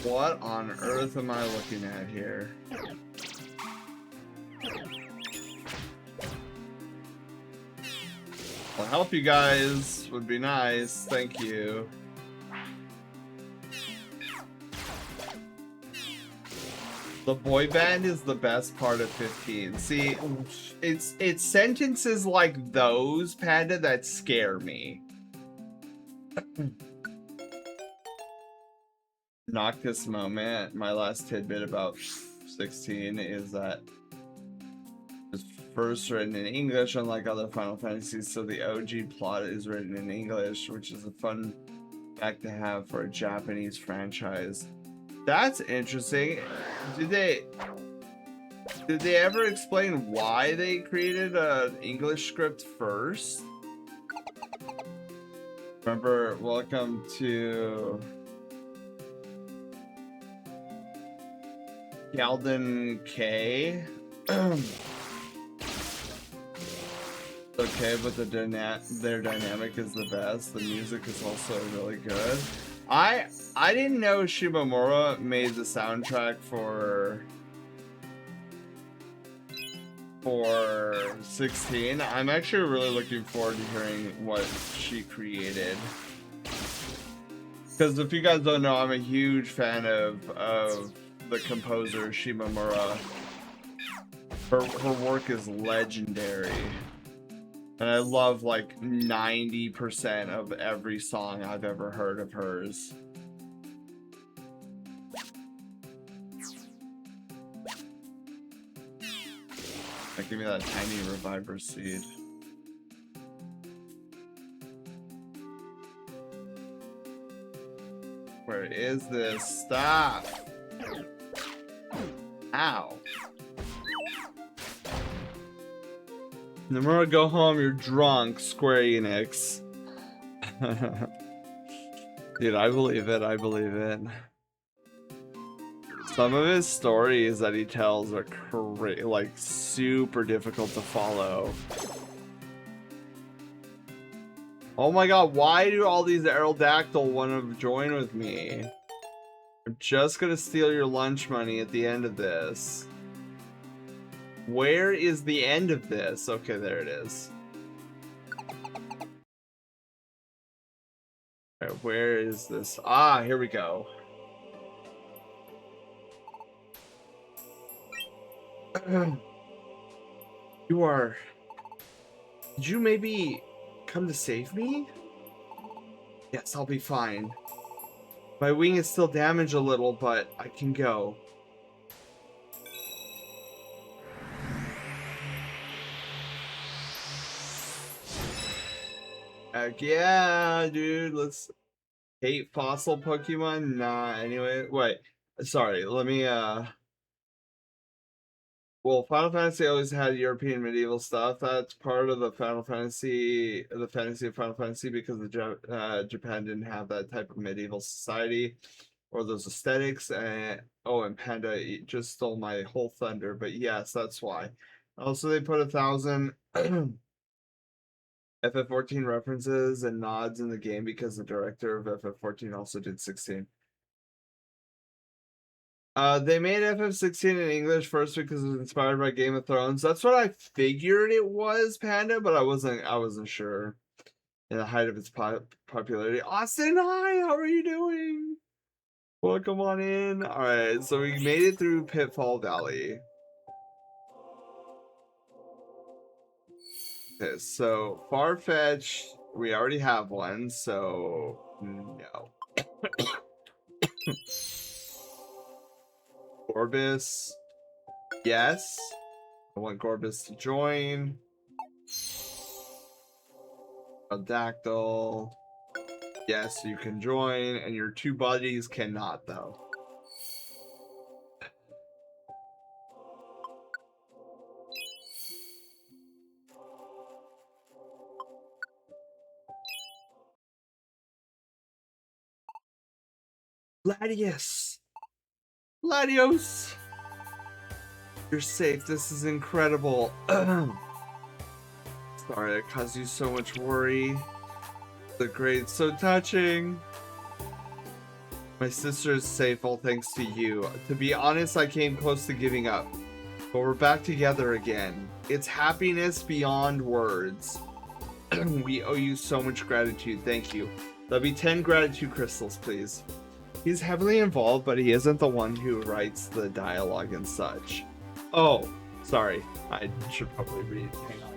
What on earth am I looking at here? I'll help you guys. Would be nice. Thank you. The boy band is the best part of 15. See, it's sentences like those, Panda, that scare me. Noctis moment. My last tidbit about 16 is that it's first written in English, unlike other Final Fantasies, so the OG plot is written in English, which is a fun fact to have for a Japanese franchise. That's interesting. Did they ever explain why they created an English script first? Remember, welcome to Galden K. Okay, but their dynamic is the best. The music is also really good. I didn't know Shimomura made the soundtrack for 16. I'm actually really looking forward to hearing what she created. Because if you guys don't know, I'm a huge fan of the composer Shimomura. Her work is legendary. And I love like 90% of every song I've ever heard of hers. Give me that tiny reviver seed. Where is this? Stop! Ow. Nomura, go home, you're drunk, Square Enix. Dude, I believe it, I believe it. Some of his stories that he tells are like super difficult to follow. Oh my god, why do all these Aerodactyl want to join with me? I'm just gonna steal your lunch money at the end of this. Where is the end of this? Okay, there it is. Alright, where is this? Ah, here we go. You are... Did you maybe come to save me? Yes, I'll be fine. My wing is still damaged a little, but I can go. Heck yeah, dude. Let's hate fossil Pokemon. Nah, anyway. Wait. Sorry, let me well, Final Fantasy always had European medieval stuff. That's part of the fantasy of Final Fantasy, because Japan didn't have that type of medieval society or those aesthetics. And oh, and Panda just stole my whole thunder. But yes, that's why. Also, they put 1,000 FF14 references and nods in the game because the director of FF14 also did 16. They made FF16 in English first because it was inspired by Game of Thrones. That's what I figured it was, Panda, but I wasn't sure. In the height of its popularity. Austin, hi, how are you doing? Welcome on in. All right, so we made it through Pitfall Valley. Okay, so Farfetch, we already have one, so no. Gorbis, yes. I want Gorbis to join. Dactyl, yes, you can join, and your two buddies cannot, though. Gladius! Gladios! You're safe, this is incredible. Sorry, I caused you so much worry. The grade so touching. My sister is safe, all thanks to you. To be honest, I came close to giving up. But we're back together again. It's happiness beyond words. We owe you so much gratitude, thank you. There'll be 10 gratitude crystals, please. He's heavily involved, but he isn't the one who writes the dialogue and such. Oh, sorry. I should probably read. Hang on.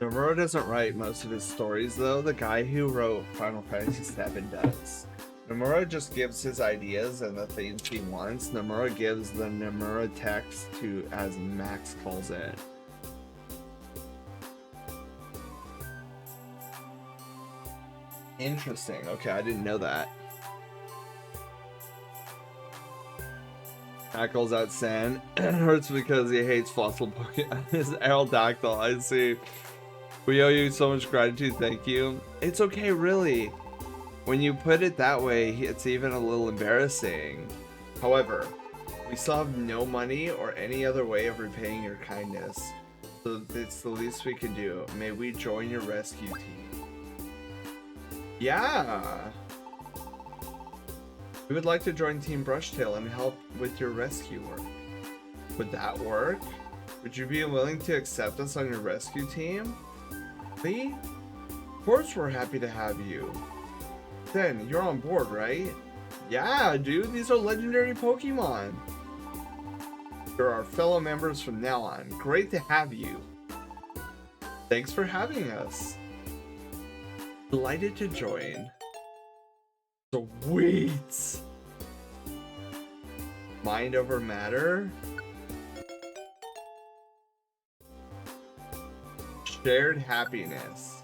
Nomura doesn't write most of his stories, though. The guy who wrote Final Fantasy VII does. Nomura just gives his ideas and the things he wants. Nomura gives the Nomura text to, as Max calls it. Interesting. Okay, I didn't know that. Tackles at Sand. Hurts because he hates fossil Pokemon. His Aerodactyl, I see. We owe you so much gratitude, thank you. It's okay, really. When you put it that way, it's even a little embarrassing. However, we still have no money or any other way of repaying your kindness. So it's the least we can do. May we join your rescue team? Yeah! We would like to join Team Brushtail and help with your rescue work. Would that work? Would you be willing to accept us on your rescue team? Me? Of course we're happy to have you. Then, you're on board, right? Yeah, dude, these are legendary Pokemon. You're our fellow members from now on. Great to have you. Thanks for having us. Delighted to join. Sweet! Mind over matter? Shared happiness.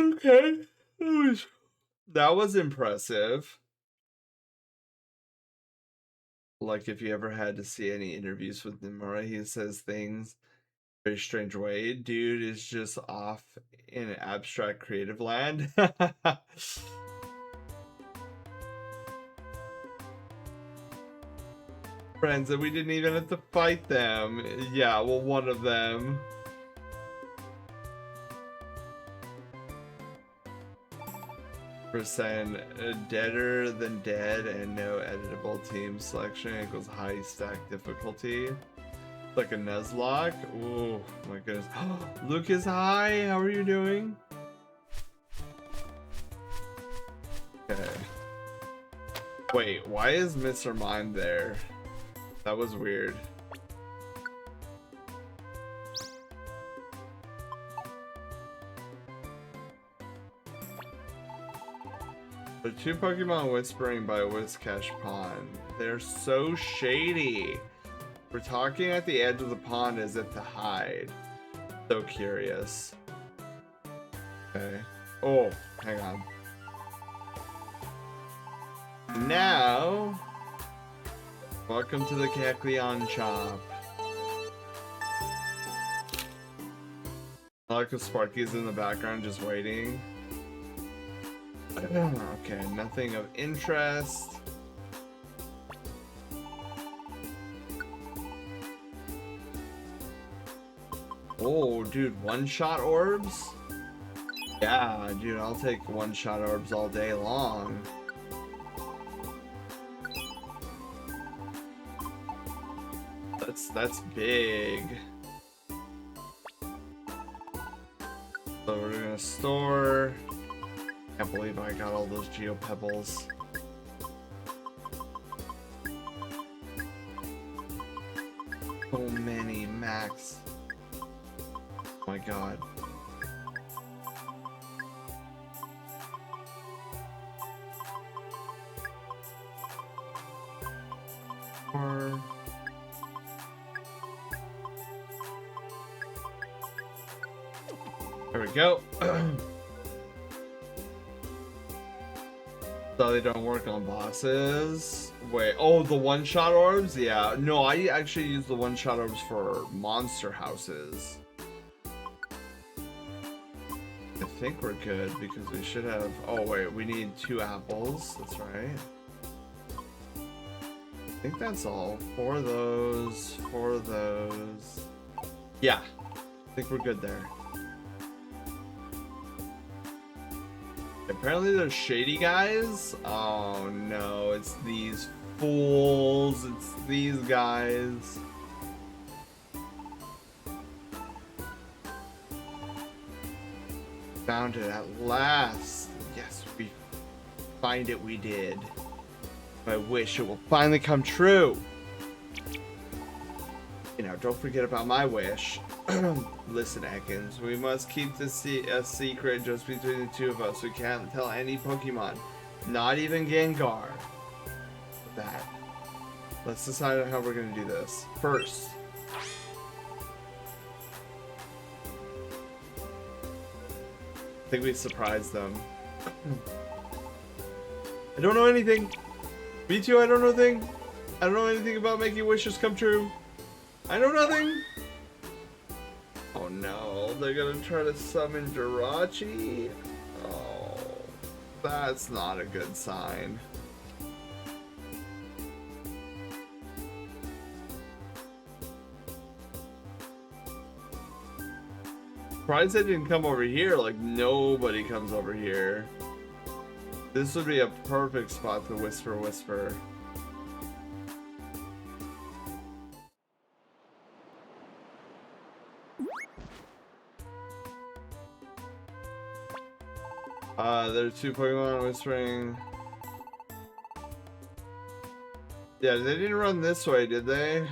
Okay. That was impressive. Like, if you ever had to see any interviews with Nimura, he says things very strange way. Dude is just off in an abstract creative land. Friends, and we didn't even have to fight them. Yeah, well, one of them. Percent deader than dead and no editable team selection equals high stack difficulty. Like a Nuzlocke. Ooh, my goodness. Lucas, hi. How are you doing? Okay. Wait, why is Mr. Mime there? That was weird. The two Pokemon whispering by Whiscash Pond. They're so shady. We're talking at the edge of the pond as if to hide. So curious. Okay. Oh, hang on. Now, welcome to the Kecleon shop. I like the Sparky's in the background just waiting. Okay, nothing of interest. Oh, dude, one-shot orbs? Yeah, dude, I'll take one-shot orbs all day long. That's big. So we're gonna store. Can't believe I got all those Geo Pebbles. So many max. Oh my god. There we go. So they don't work on bosses. Wait, oh, the one-shot orbs? Yeah. No, I actually use the one-shot orbs for monster houses. I think we're good because we should have... Oh, wait, we need 2 apples. That's right. I think that's all. 4 of those, 4 of those. Yeah, I think we're good there. Apparently there's shady guys. Oh no, it's these fools. It's these guys. Found it at last. Yes, we find it, we did. I wish it will finally come true. You know, don't forget about my wish. Listen, Ekans, we must keep this a secret just between the two of us. We can't tell any Pokemon, not even Gengar. That. Let's decide on how we're gonna do this. First, I think we surprised them. I don't know anything. Me too, I don't know anything. I don't know anything about making wishes come true. I know nothing. Oh no, they're gonna try to summon Jirachi? Oh, that's not a good sign. Surprised they didn't come over here, like nobody comes over here. This would be a perfect spot to whisper. There's 2 Pokemon whispering. Yeah, they didn't run this way, did they?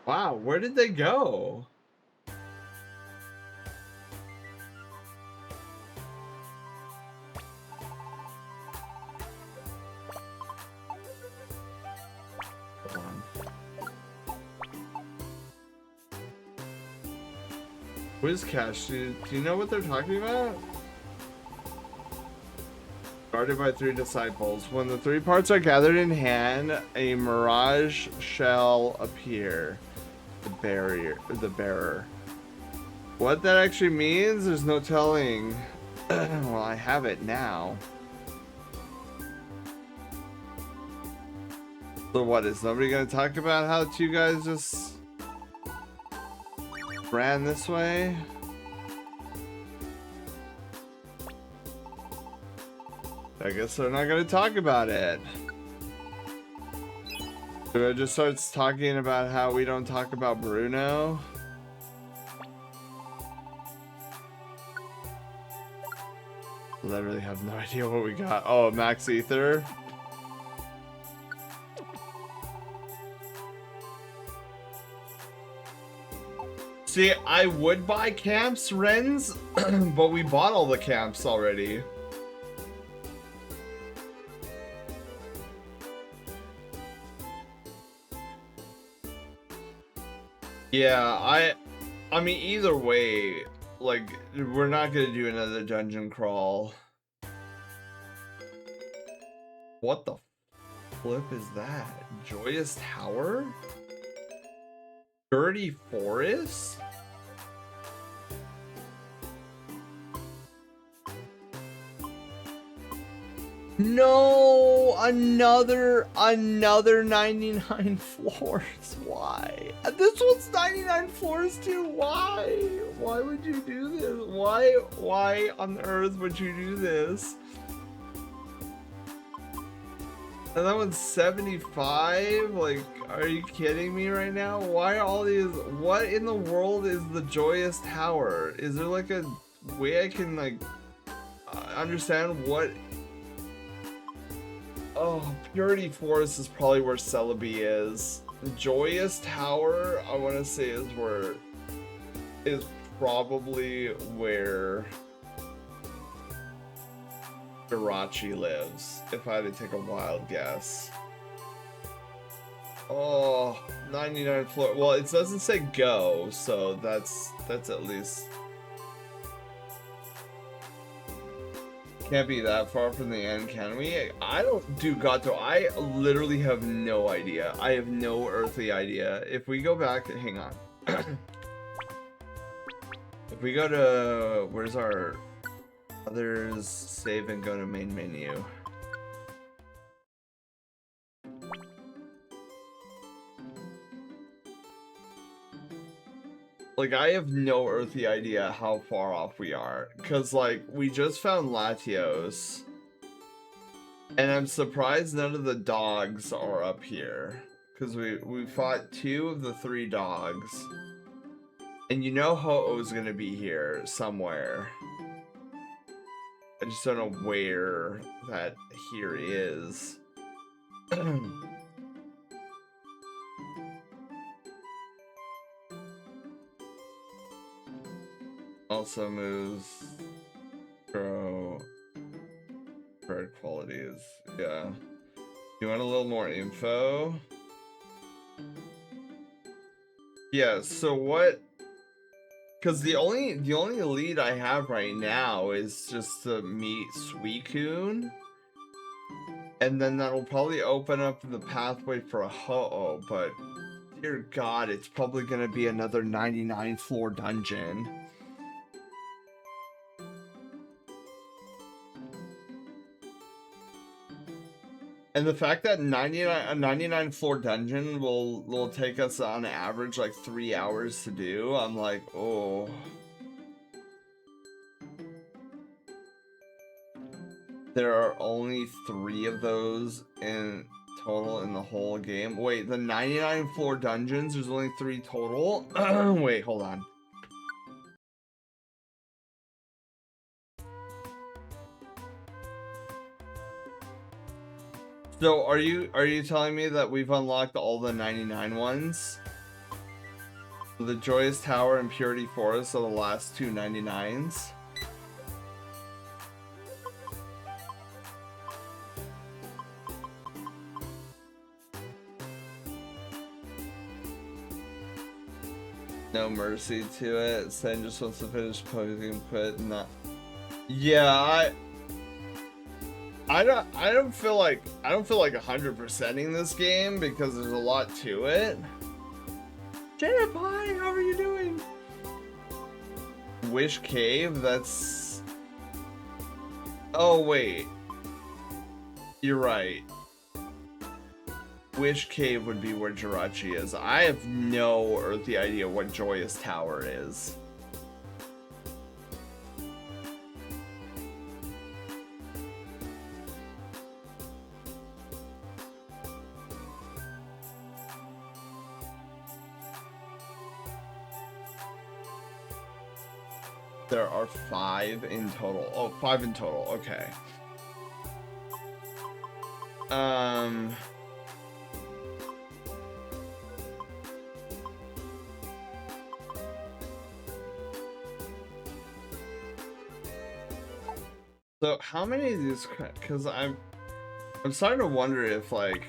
Wow, where did they go? Wizcash, do you know what they're talking about? Guarded by 3 disciples. When the 3 parts are gathered in hand, a mirage shall appear. The bearer. What that actually means, there's no telling. Well, I have it now. So what, is nobody gonna talk about how 2 guys just ran this way? I guess they're not gonna talk about it. So it just starts talking about how we don't talk about Bruno. Literally have no idea what we got. Oh, Max Ether. See, I would buy camps, Rens, but we bought all the camps already. Yeah, I mean, either way, like, we're not gonna do another dungeon crawl. What the flip is that? Joyous Tower? Dirty Forest? No, another 99 floors. Why? This one's 99 floors too. Why? Why would you do this? Why on earth would you do this? And that one's 75? Like, are you kidding me right now? Why are all these? What in the world is the Joyous Tower? Is there like a way I can like understand what? Oh, Purity Forest is probably where Celebi is. The Joyous Tower, I want to say is probably where Jirachi lives, if I had to take a wild guess. Oh, 99 floor. Well, it doesn't say go, so that's at least. Can't be that far from the end, can we? I don't do Gato. I literally have no idea. I have no earthly idea. If we go back, hang on. If we go to, where's our others, save and go to main menu. Like, I have no earthly idea how far off we are. Because, like, we just found Latios. And I'm surprised none of the dogs are up here. Because we fought 2 of the 3 dogs. And you know Ho-Oh's gonna be here somewhere. I just don't know where that here is. Also moves, grow, bird qualities. Yeah. You want a little more info? Yeah, so what? Because the only lead I have right now is just to meet Suicune. And then that'll probably open up the pathway for a Ho-Oh, but dear God, it's probably gonna be another 99 floor dungeon. And the fact that a 99 floor dungeon will take us on average like 3 hours to do, I'm like, oh. There are only 3 of those in total in the whole game. Wait, the 99 floor dungeons, there's only 3 total? Wait, hold on. So are you telling me that we've unlocked all the 99 ones? The Joyous Tower and Purity Forest are the last 2 99s? No mercy to it. Sen just wants to finish posing, quit. Not. Yeah, I don't feel like 100%ing this game because there's a lot to it. Janet, hi, how are you doing? Wish Cave, that's... Oh, wait. You're right. Wish Cave would be where Jirachi is. I have no earthly idea what Joyous Tower is. There are 5 in total. Oh, 5 in total. Okay. So how many of these? Because I'm starting to wonder if like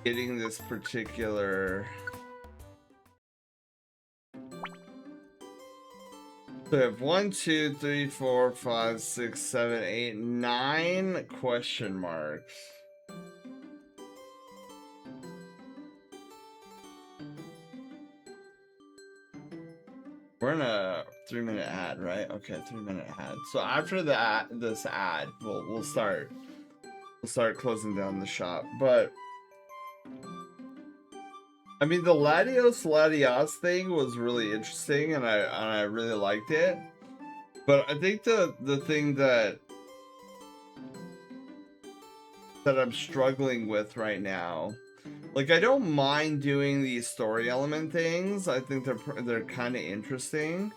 getting this particular. So I have 1, 2, 3, 4, 5, 6, 7, 8, 9 question marks. We're in a 3-minute ad, right? Okay, 3-minute ad. So after that, this ad, we'll start closing down the shop. But I mean, the Latios thing was really interesting, and I really liked it. But I think the thing that I'm struggling with right now, like, I don't mind doing these story element things. I think they're kind of interesting,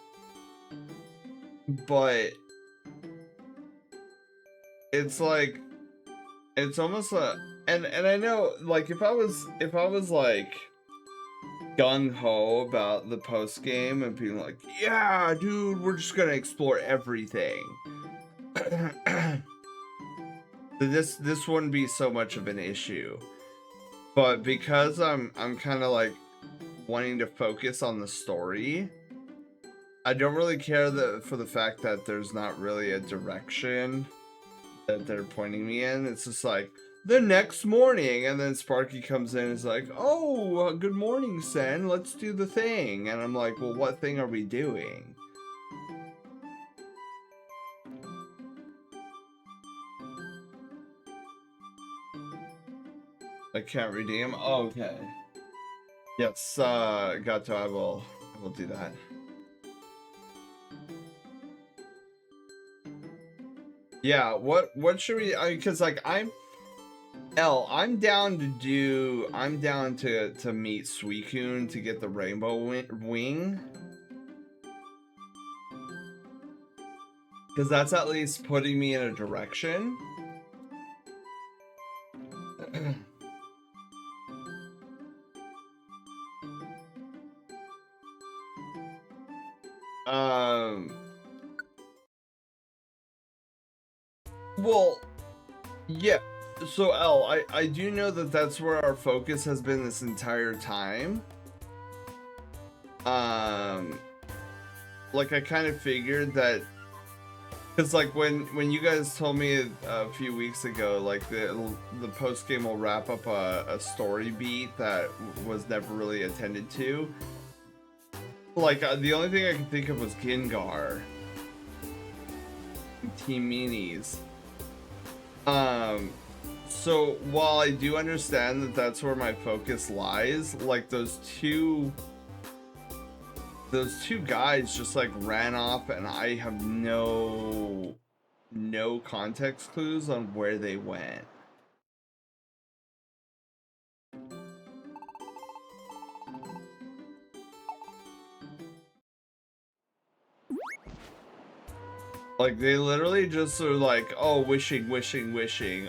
but it's like it's almost a and I know, like, if I was like gung-ho about the post game and being like, yeah, dude, we're just gonna explore everything. This wouldn't be so much of an issue. But because I'm kind of like wanting to focus on the story, I don't really care for the fact that there's not really a direction that they're pointing me in. It's just like the next morning, and then Sparky comes in and is like, oh, good morning, Sen, let's do the thing. And I'm like, well, what thing are we doing? I can't redeem. Oh, okay. Yes, Gato, I will do that. Yeah, what should we? Because like I'm down to meet Suicune to get the rainbow wing. Because that's at least putting me in a direction. Well, yeah. So I do know that that's where our focus has been this entire time. Like, I kind of figured that, because like when you guys told me a few weeks ago, like the post game will wrap up a story beat that was never really attended to. Like, the only thing I could think of was Gengar, Team Minis. So while I do understand that that's where my focus lies, like those two guys just like ran off, and I have no context clues on where they went. Like, they literally just are like, oh, wishing.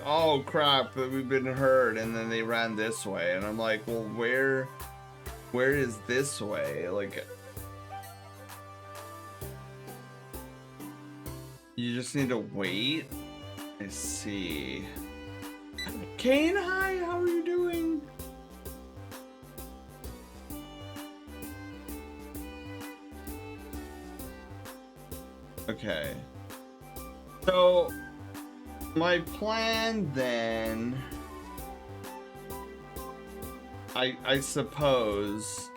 Oh, crap, we've been hurt. And then they ran this way. And I'm like, well, where is this way? Like, you just need to wait? I see. Kane, hi, how are you doing? Okay. So, my plan then, I suppose,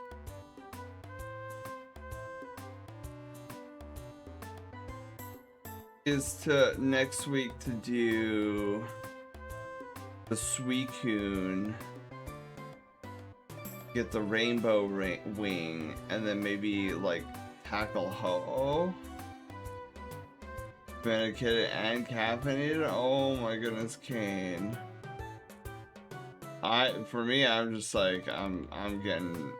is to next week to do the Suicune, get the rainbow wing, and then maybe like tackle Ho-Oh. Medicated and caffeinated? Oh my goodness, Kane. For me, I'm just like I'm getting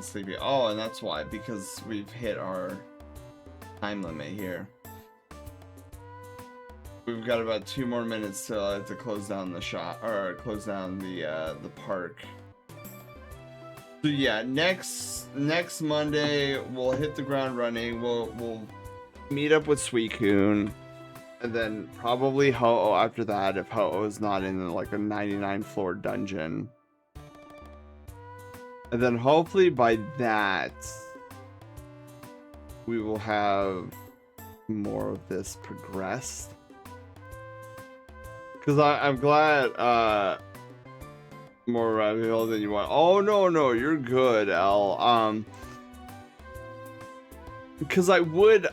sleepy. Oh, and that's why, because we've hit our time limit here. We've got about 2 more minutes to close down the shop, or close down the park. So yeah, next Monday we'll hit the ground running. We'll meet up with Suicune, and then probably Ho-Oh after that if Ho-Oh is not in like a 99 floor dungeon. And then hopefully by that we will have more of this progressed. Because I'm glad more ravioli than you want. Oh no, you're good, L. Because I would.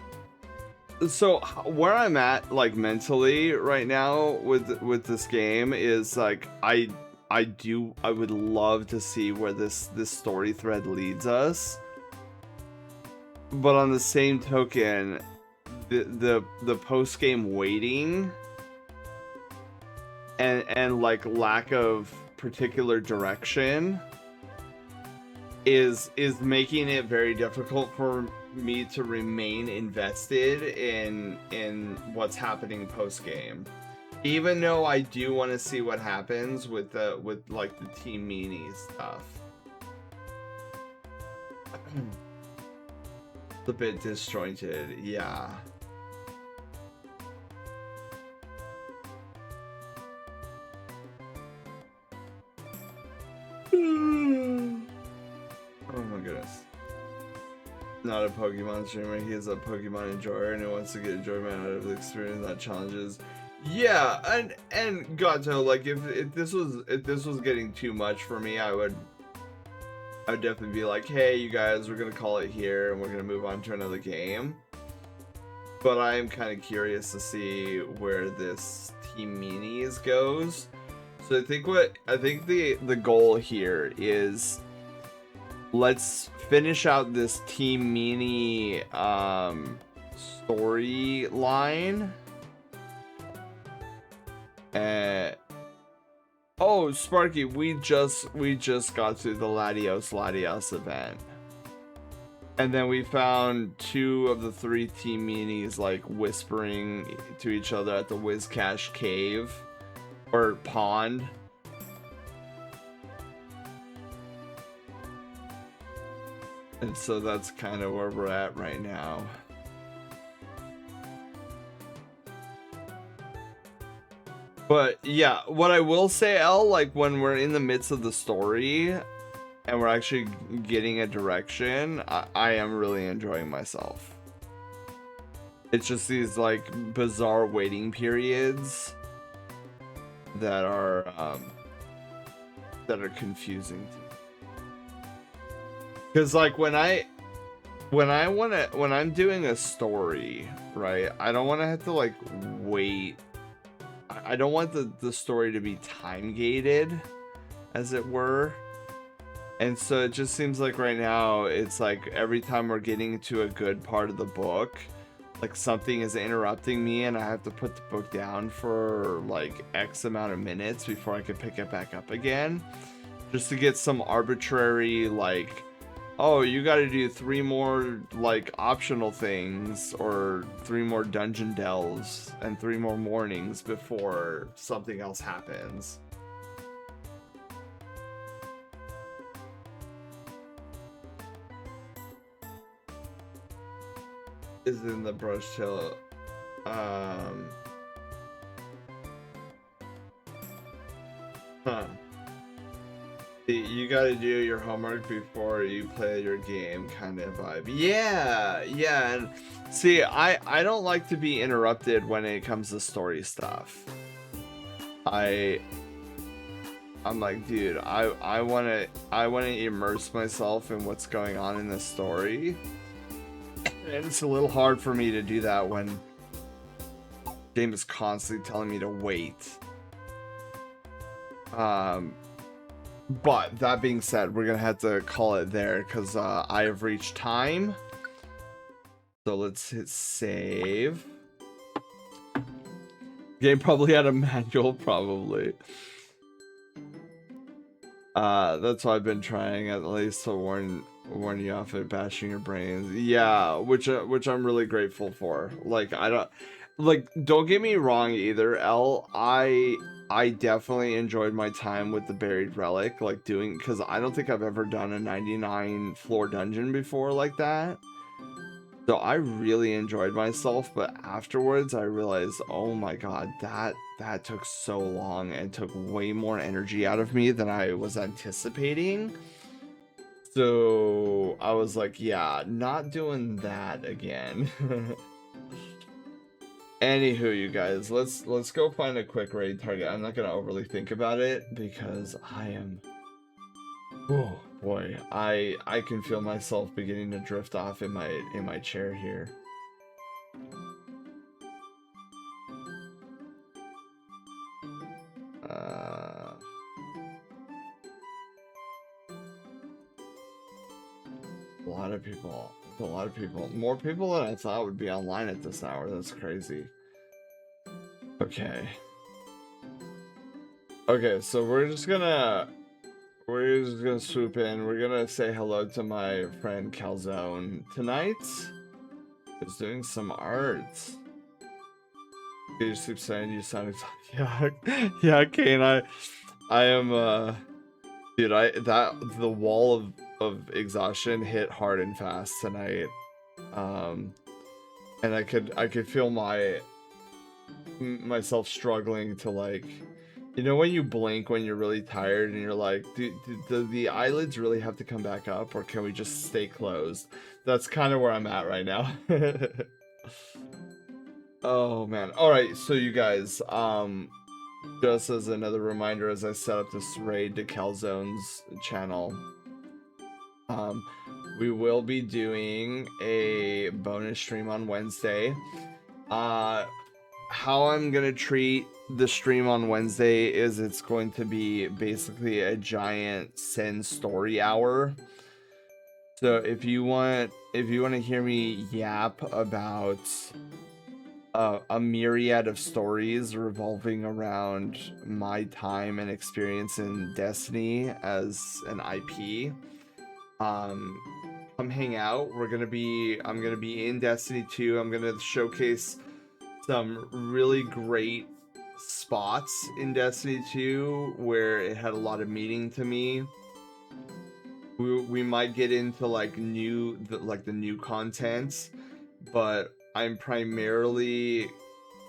So where I'm at, like mentally right now with this game is like I would love to see where this story thread leads us. But on the same token, the post game waiting and like lack of particular direction is making it very difficult for me to remain invested in what's happening post game, even though I do want to see what happens with like the Team Meanie stuff. It's a bit disjointed, yeah. Oh my goodness. Not a Pokemon streamer, he is a Pokemon enjoyer and he wants to get enjoyment out of the experience, not challenges. Yeah, and Gato, like if this was getting too much for me, I would definitely be like, hey you guys, we're gonna call it here and we're gonna move on to another game. But I am kind of curious to see where this Team Meanies goes. So I think the goal here is, let's finish out this Team Meanie storyline. Oh, Sparky, we just got to the Latios event. And then we found 2 of the 3 Team Meanies like whispering to each other at the Whiscash cave or pond. And so that's kind of where we're at right now. But yeah, what I will say, L, like when we're in the midst of the story and we're actually getting a direction, I am really enjoying myself. It's just these like bizarre waiting periods that are confusing to me. Because like when I'm doing a story, right, I don't want to have to like wait. I don't want the story to be time gated, as it were. And so it just seems like right now it's like every time we're getting to a good part of the book, like something is interrupting me and I have to put the book down for like X amount of minutes before I can pick it back up again, just to get some arbitrary like, oh, you got to do 3 more like optional things or 3 more dungeon delves and 3 more mornings before something else happens. Is in the brush tail. You gotta do your homework before you play your game kind of vibe. Yeah, yeah, and see, I don't like to be interrupted when it comes to story stuff. I'm like, dude, I wanna immerse myself in what's going on in the story. And it's a little hard for me to do that when the game is constantly telling me to wait. But that being said, we're gonna have to call it there because I have reached time. So let's hit save. Game probably had a manual, probably. That's why I've been trying at least to warn you off at bashing your brains. Yeah, which I'm really grateful for. Like don't get me wrong either, L. I definitely enjoyed my time with the buried relic, like because I don't think I've ever done a 99 floor dungeon before like that. So I really enjoyed myself, but afterwards I realized, oh my god, that took so long and took way more energy out of me than I was anticipating. So I was like, yeah, not doing that again. Anywho, you guys, let's go find a quick raid target. I'm not gonna overly think about it because I am. Oh boy, I can feel myself beginning to drift off in my chair here. A lot of people. A lot of people. More people than I thought would be online at this hour. That's crazy. Okay. Okay, so we're just gonna swoop in. We're gonna say hello to my friend Calzone tonight. He's doing some art. You sleep saying you sound exhausted. Yeah, Kane, I am dude, the wall of exhaustion hit hard and fast tonight. And I could feel myself struggling to, like, you know when you blink when you're really tired and you're like, do the eyelids really have to come back up, or can we just stay closed? That's kind of where I'm at right now. Oh man. All right, so you guys, just as another reminder, as I set up this raid to Calzone's channel, we will be doing a bonus stream on Wednesday. How I'm gonna treat the stream on Wednesday is it's going to be basically a giant Sen story hour. So if you want to hear me yap about a myriad of stories revolving around my time and experience in Destiny as an IP, come hang out. I'm gonna be in Destiny 2. I'm gonna showcase some really great spots in Destiny 2 where it had a lot of meaning to me. We might get into like the new content, but I'm primarily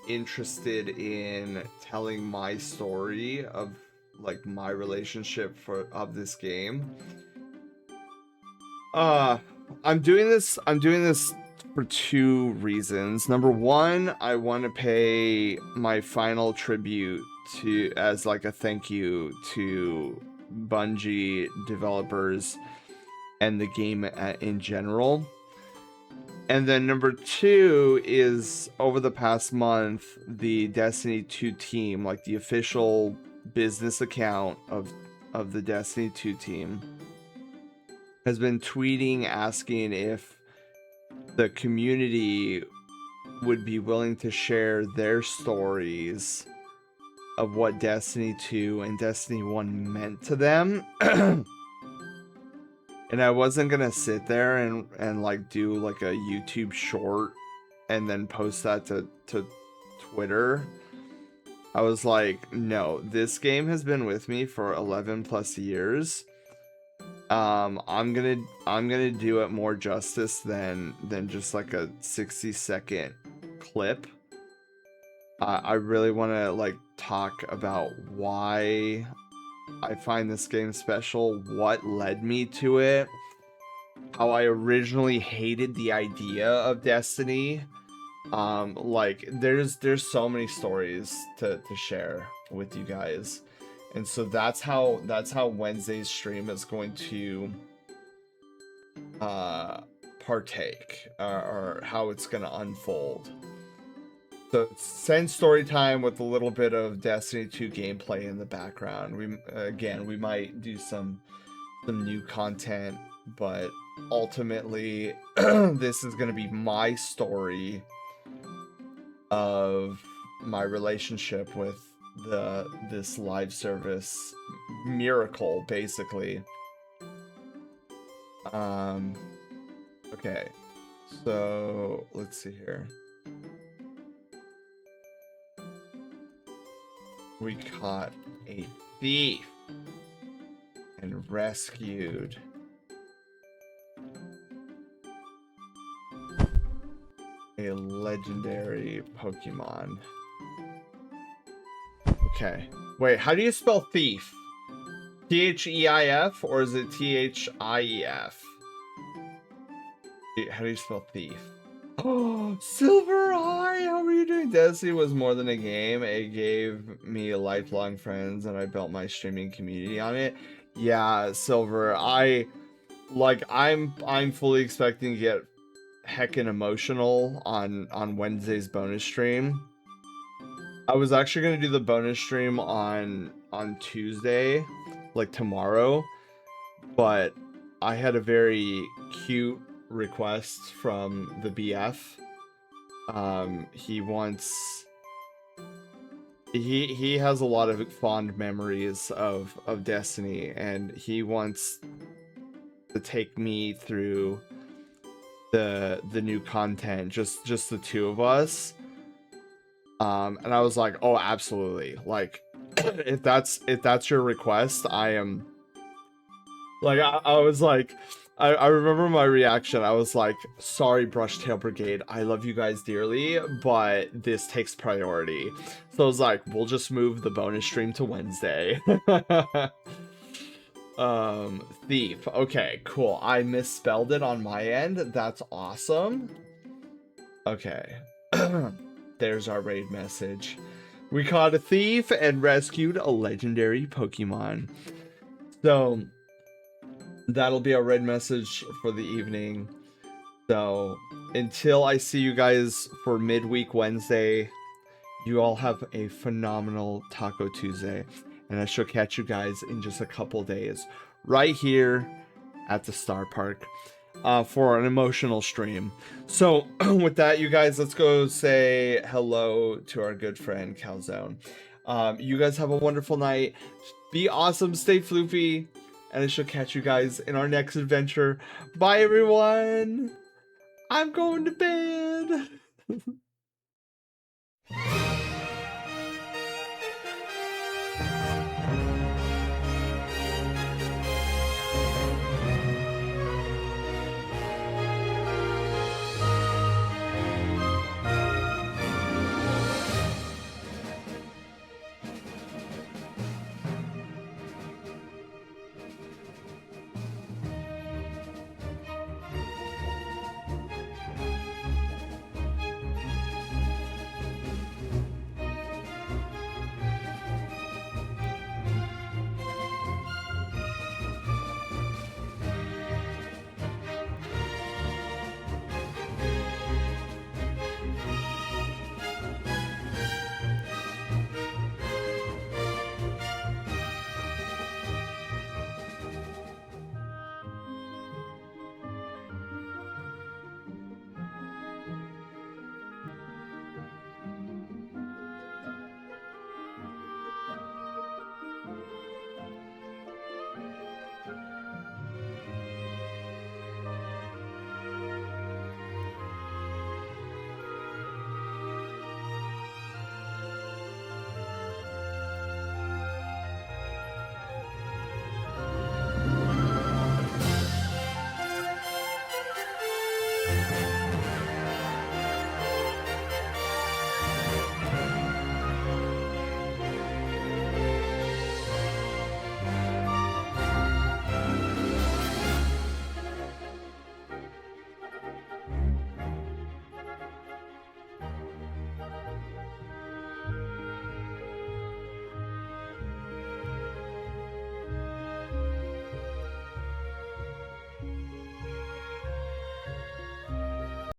interested in telling my story of like my relationship of this game. I'm doing this for two reasons. Number one, I want to pay my final tribute as like a thank you to Bungie developers and the game in general. And then number two is, over the past month, the Destiny 2 team, like the official business account of the Destiny 2 team, has been tweeting asking if the community would be willing to share their stories of what Destiny 2 and Destiny 1 meant to them. And I wasn't gonna sit there and like do like a YouTube short and then post that to Twitter. I was like, no, this game has been with me for 11 plus years. I'm gonna do it more justice than just like a 60-second clip. I really want to like talk about why I find this game special, what led me to it, how I originally hated the idea of Destiny. Like there's so many stories to share with you guys. And so that's how Wednesday's stream is going to partake, or how it's going to unfold. So send story time with a little bit of Destiny 2 gameplay in the background. We might do some new content, but ultimately this is going to be my story of my relationship with this live service miracle, basically. Okay, so let's see here. We caught a thief and rescued a legendary Pokemon. Okay. Wait, how do you spell thief? T-H-E-I-F or is it T-H-I-E-F? How do you spell thief? Oh, Silver Eye! How are you doing? Destiny was more than a game. It gave me lifelong friends and I built my streaming community on it. Yeah, Silver, I'm fully expecting to get heckin' emotional on Wednesday's bonus stream. I was actually gonna do the bonus stream on Tuesday, like tomorrow, but I had a very cute request from the BF. He has a lot of fond memories of Destiny, and he wants to take me through the new content, just the two of us. And I was like, oh, absolutely. Like, if that's your request, I am like, I was like, I remember my reaction. I was like, sorry, Brushtail Brigade. I love you guys dearly, but this takes priority. So I was like, we'll just move the bonus stream to Wednesday. Thief. Okay, cool. I misspelled it on my end. That's awesome. Okay. There's our raid message. We caught a thief and rescued a legendary Pokemon. So that'll be our raid message for the evening. So until I see you guys for midweek Wednesday, you all have a phenomenal Taco Tuesday. And I shall catch you guys in just a couple days right here at the Star Park for an emotional stream. So with that, you guys, let's go say hello to our good friend Calzone. You guys have a wonderful night. Be awesome, stay floofy, and I shall catch you guys in our next adventure. Bye, everyone. I'm going to bed.